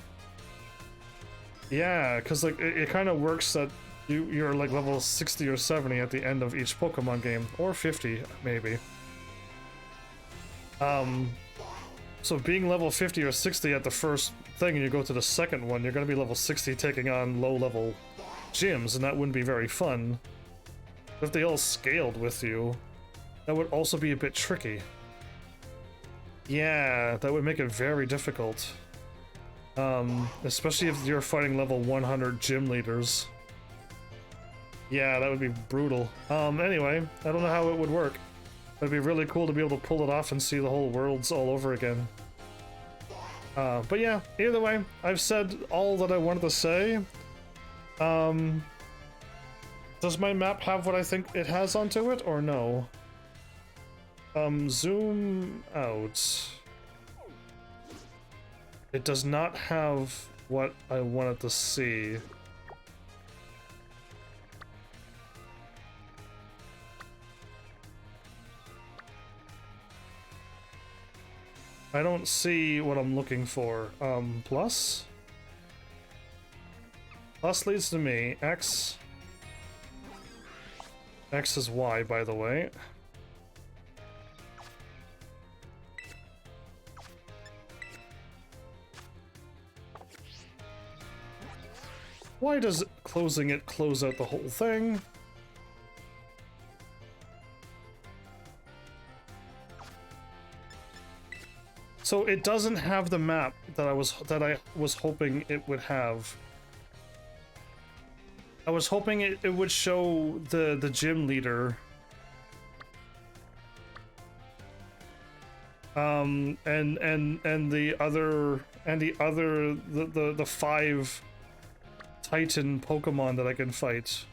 Yeah, because like it kind of works that you're like level 60 or 70 at the end of each Pokemon game, or 50 maybe. So being level 50 or 60 at the first thing, and you go to the second one, you're gonna be level 60 taking on low level gyms, and that wouldn't be very fun. If they all scaled with you, that would also be a bit tricky. Yeah, that would make it very difficult. Especially if you're fighting level 100 gym leaders. Yeah, that would be brutal. Anyway, I don't know how it would work. It'd be really cool to be able to pull it off and see the whole worlds all over again. But yeah, either way, I've said all that I wanted to say. Does my map have what I think it has onto it, or no? Zoom out. It does not have what I wanted to see. I don't see what I'm looking for. Plus? Plus leads to me. X. X is Y, by the way. Why does closing it close out the whole thing? So it doesn't have the map that I was hoping it would have. I was hoping it would show the gym leader. And the 5 Titan Pokemon that I can fight.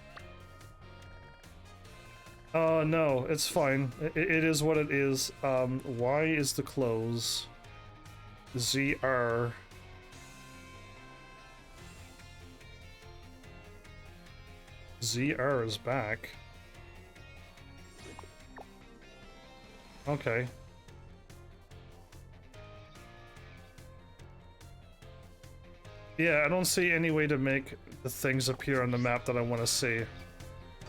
No, it's fine. It is what it is. Y is the close. ZR. ZR is back. Okay. Yeah, I don't see any way to make the things appear on the map that I want to see.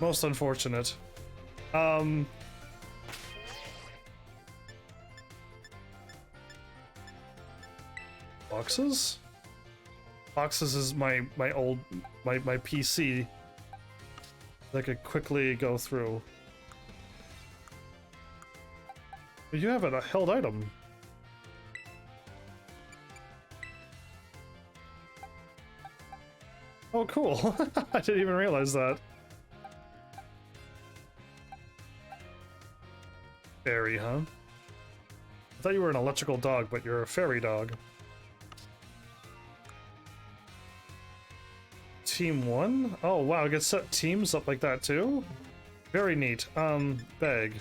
Most unfortunate. Boxes? Boxes is my PC that I could quickly go through. But you have a held item. Oh, cool. I didn't even realize that. Fairy, huh? I thought you were an electrical dog, but you're a fairy dog. Team 1? Oh, wow, I get set teams up like that, too? Very neat. Beg.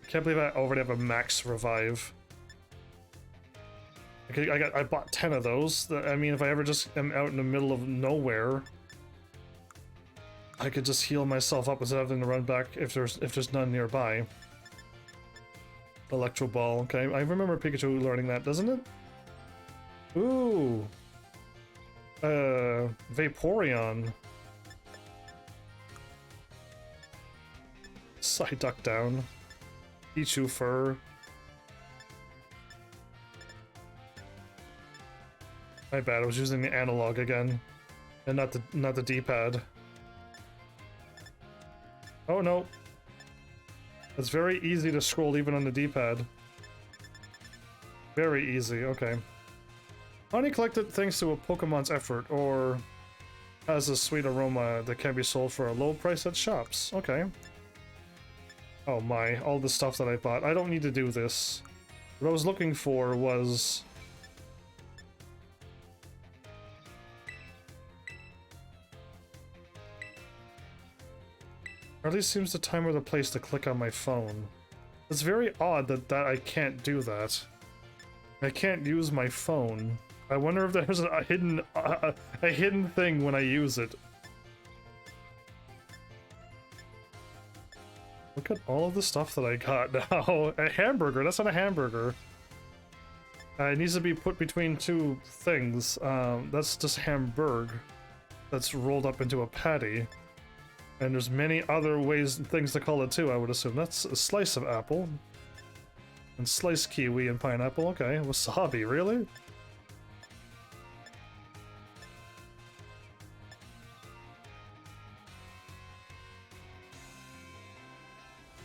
Can't believe I already have a max revive. I bought 10 of those. I mean, if I ever just am out in the middle of nowhere, I could just heal myself up instead of having to run back if there's none nearby. Electro Ball, okay. I remember Pikachu learning that, doesn't it? Ooh. Vaporeon. Psyduck down. Pichu fur. My bad, I was using the analog again, and not the D-pad. Oh no. It's very easy to scroll even on the D-pad. Very easy, okay. Honey collected thanks to a Pokemon's effort, or has a sweet aroma that can be sold for a low price at shops. Okay. Oh my, all the stuff that I bought. I don't need to do this. What I was looking for was... Or at least seems the time or the place to click on my phone. It's very odd that I can't do that. I can't use my phone. I wonder if there's a hidden thing when I use it. Look at all of the stuff that I got now. A hamburger, that's not a hamburger. It needs to be put between two things. That's just hamburg. That's rolled up into a patty. And there's many other ways and things to call it too, I would assume. That's a slice of apple. And sliced kiwi and pineapple, okay. Wasabi, really?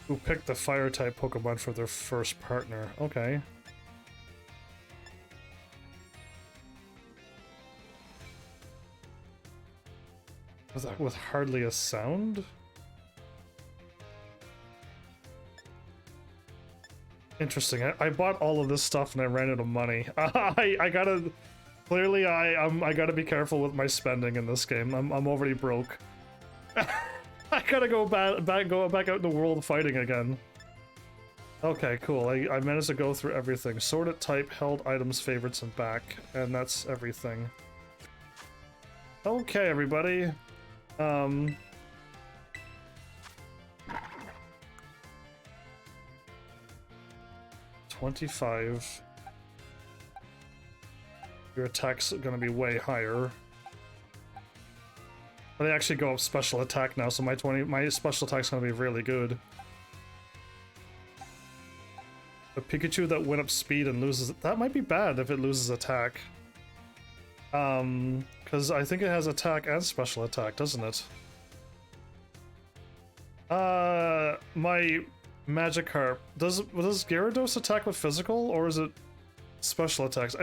who picked the fire-type Pokemon for their first partner. Okay. With hardly a sound? Interesting. I bought all of this stuff and I ran out of money. I gotta... Clearly, I gotta be careful with my spending in this game. I'm already broke. I gotta go back out in the world fighting again. Okay, cool. I managed to go through everything. Sorted type, held items, favorites, and back. And that's everything. Okay, everybody. 25. Your attack's gonna be way higher. But they actually go up special attack now, so my special attack's gonna be really good. A Pikachu that went up speed and loses... That might be bad if it loses attack. Because I think it has attack and special attack, doesn't it? My Magikarp... Does Gyarados attack with physical, or is it special attacks?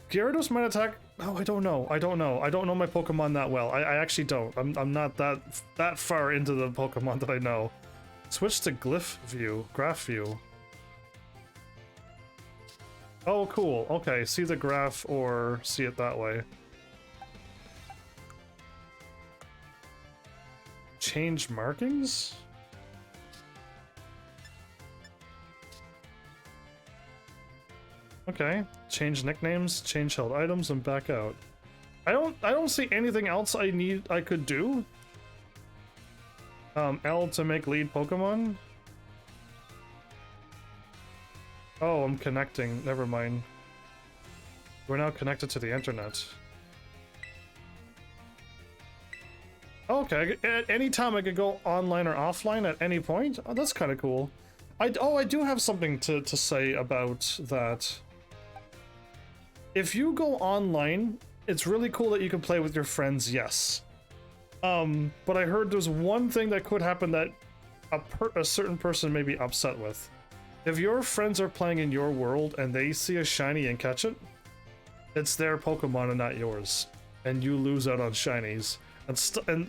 Gyarados might attack... Oh, I don't know. I don't know my Pokemon that well. I actually don't. I'm not that far into the Pokemon that I know. Switch to Graph View. Oh, cool. Okay, see the graph or see it that way. Change markings? Okay. Change nicknames, change held items, and back out. I don't see anything else I could do. L to make lead Pokemon. Oh, I'm connecting. Never mind. We're now connected to the internet. Okay, at any time I could go online or offline at any point? Oh, that's kind of cool. I do have something to say about that. If you go online, it's really cool that you can play with your friends, yes. But I heard there's one thing that could happen that a certain person may be upset with. If your friends are playing in your world and they see a shiny and catch it, it's their Pokemon and not yours. And you lose out on shinies. And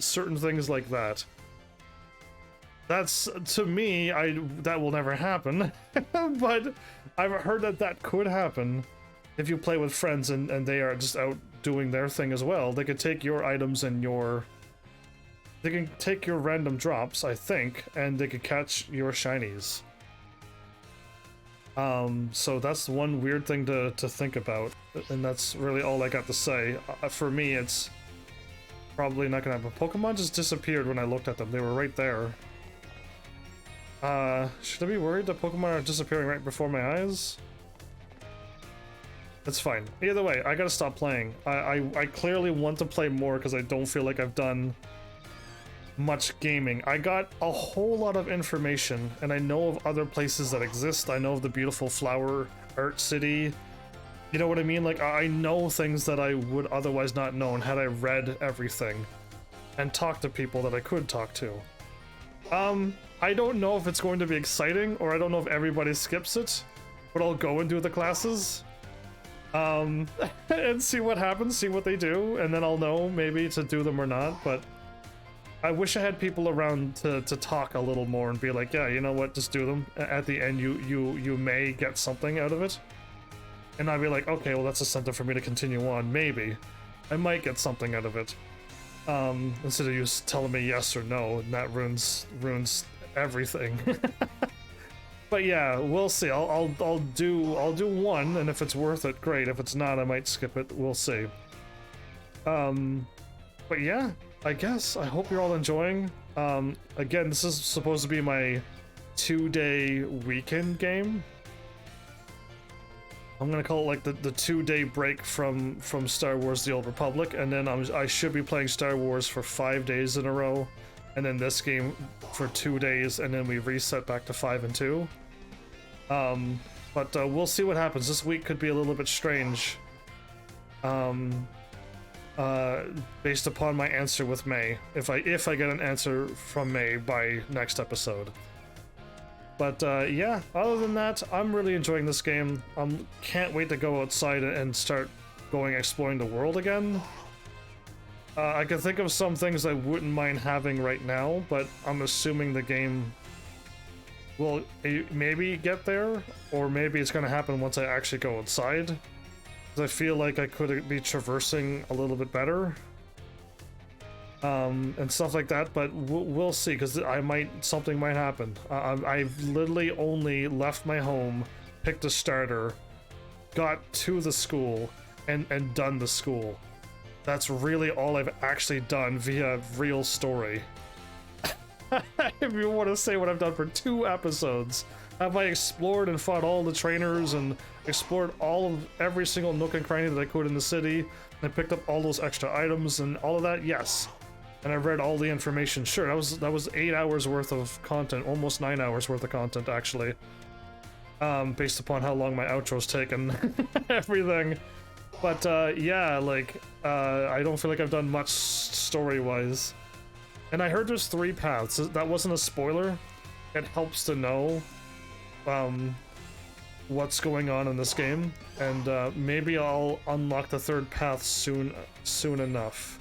certain things like that. That's, to me, that will never happen. But I've heard that could happen if you play with friends and they are just out doing their thing as well. They could take your items and they can take your random drops, I think, and they could catch your shinies. So that's one weird thing to think about, and that's really all I got to say. For me, it's probably not gonna happen. Pokemon just disappeared when I looked at them. They were right there. Should I be worried that Pokemon are disappearing right before my eyes? That's fine. Either way, I gotta stop playing. I clearly want to play more because I don't feel like I've done much gaming. I got a whole lot of information, and I know of other places that exist. I know of the beautiful flower art city. You know what I mean? Like, I know things that I would otherwise not know had I read everything and talked to people that I could talk to. I don't know if it's going to be exciting, or I don't know if everybody skips it, but I'll go and do the classes. And see what happens, see what they do, and then I'll know maybe to do them or not. But I wish I had people around to talk a little more and be like, yeah, you know what, just do them. At the end, you may get something out of it. And I'd be like, okay, well, that's a incentive for me to continue on. Maybe. I might get something out of it. Instead of you telling me yes or no, and that ruins everything. But yeah, we'll see. I'll do one, and if it's worth it, great. If it's not, I might skip it. We'll see. But yeah, I guess. I hope you're all enjoying. Again, this is supposed to be my 2-day weekend game. I'm gonna call it like the 2-day break from Star Wars: The Old Republic, and then I should be playing Star Wars for 5 days in a row, and then this game for 2 days, and then we reset back to 5 and 2. But we'll see what happens. This week could be a little bit strange. Based upon my answer with May, if I get an answer from May by next episode. But yeah, other than that, I'm really enjoying this game. Can't wait to go outside and start going exploring the world again. I can think of some things I wouldn't mind having right now, but I'm assuming the game will maybe get there, or maybe it's going to happen once I actually go outside. Because I feel like I could be traversing a little bit better. And stuff like that, but we'll see, because something might happen. I've literally only left my home, picked a starter, got to the school, and done the school. That's really all I've actually done via real story. If you want to say what I've done for 2 episodes, have I explored and fought all the trainers and explored every single nook and cranny that I could in the city, and I picked up all those extra items and all of that? Yes. And I read all the information. Sure, that was 8 hours worth of content, almost 9 hours worth of content actually. Based upon how long my outro's taken, everything. But yeah, like I don't feel like I've done much story-wise. And I heard there's 3 paths. That wasn't a spoiler. It helps to know what's going on in this game, and maybe I'll unlock the 3rd path soon enough.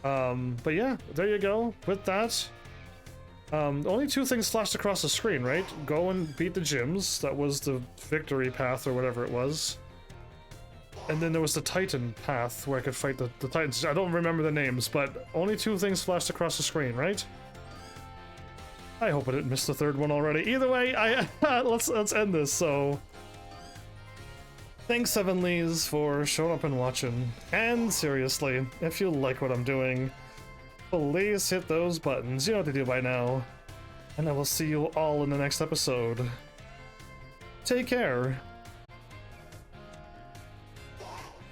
But yeah, there you go. With that, only 2 things flashed across the screen, right? Go and beat the gyms. That was the victory path or whatever it was. And then there was the Titan path where I could fight the Titans. I don't remember the names, but only 2 things flashed across the screen, right? I hope I didn't miss the 3rd one already. Either way, let's end this. So, thanks Heavenlies for showing up and watching. And seriously, if you like what I'm doing, please hit those buttons. You know what to do by now. And I will see you all in the next episode. Take care.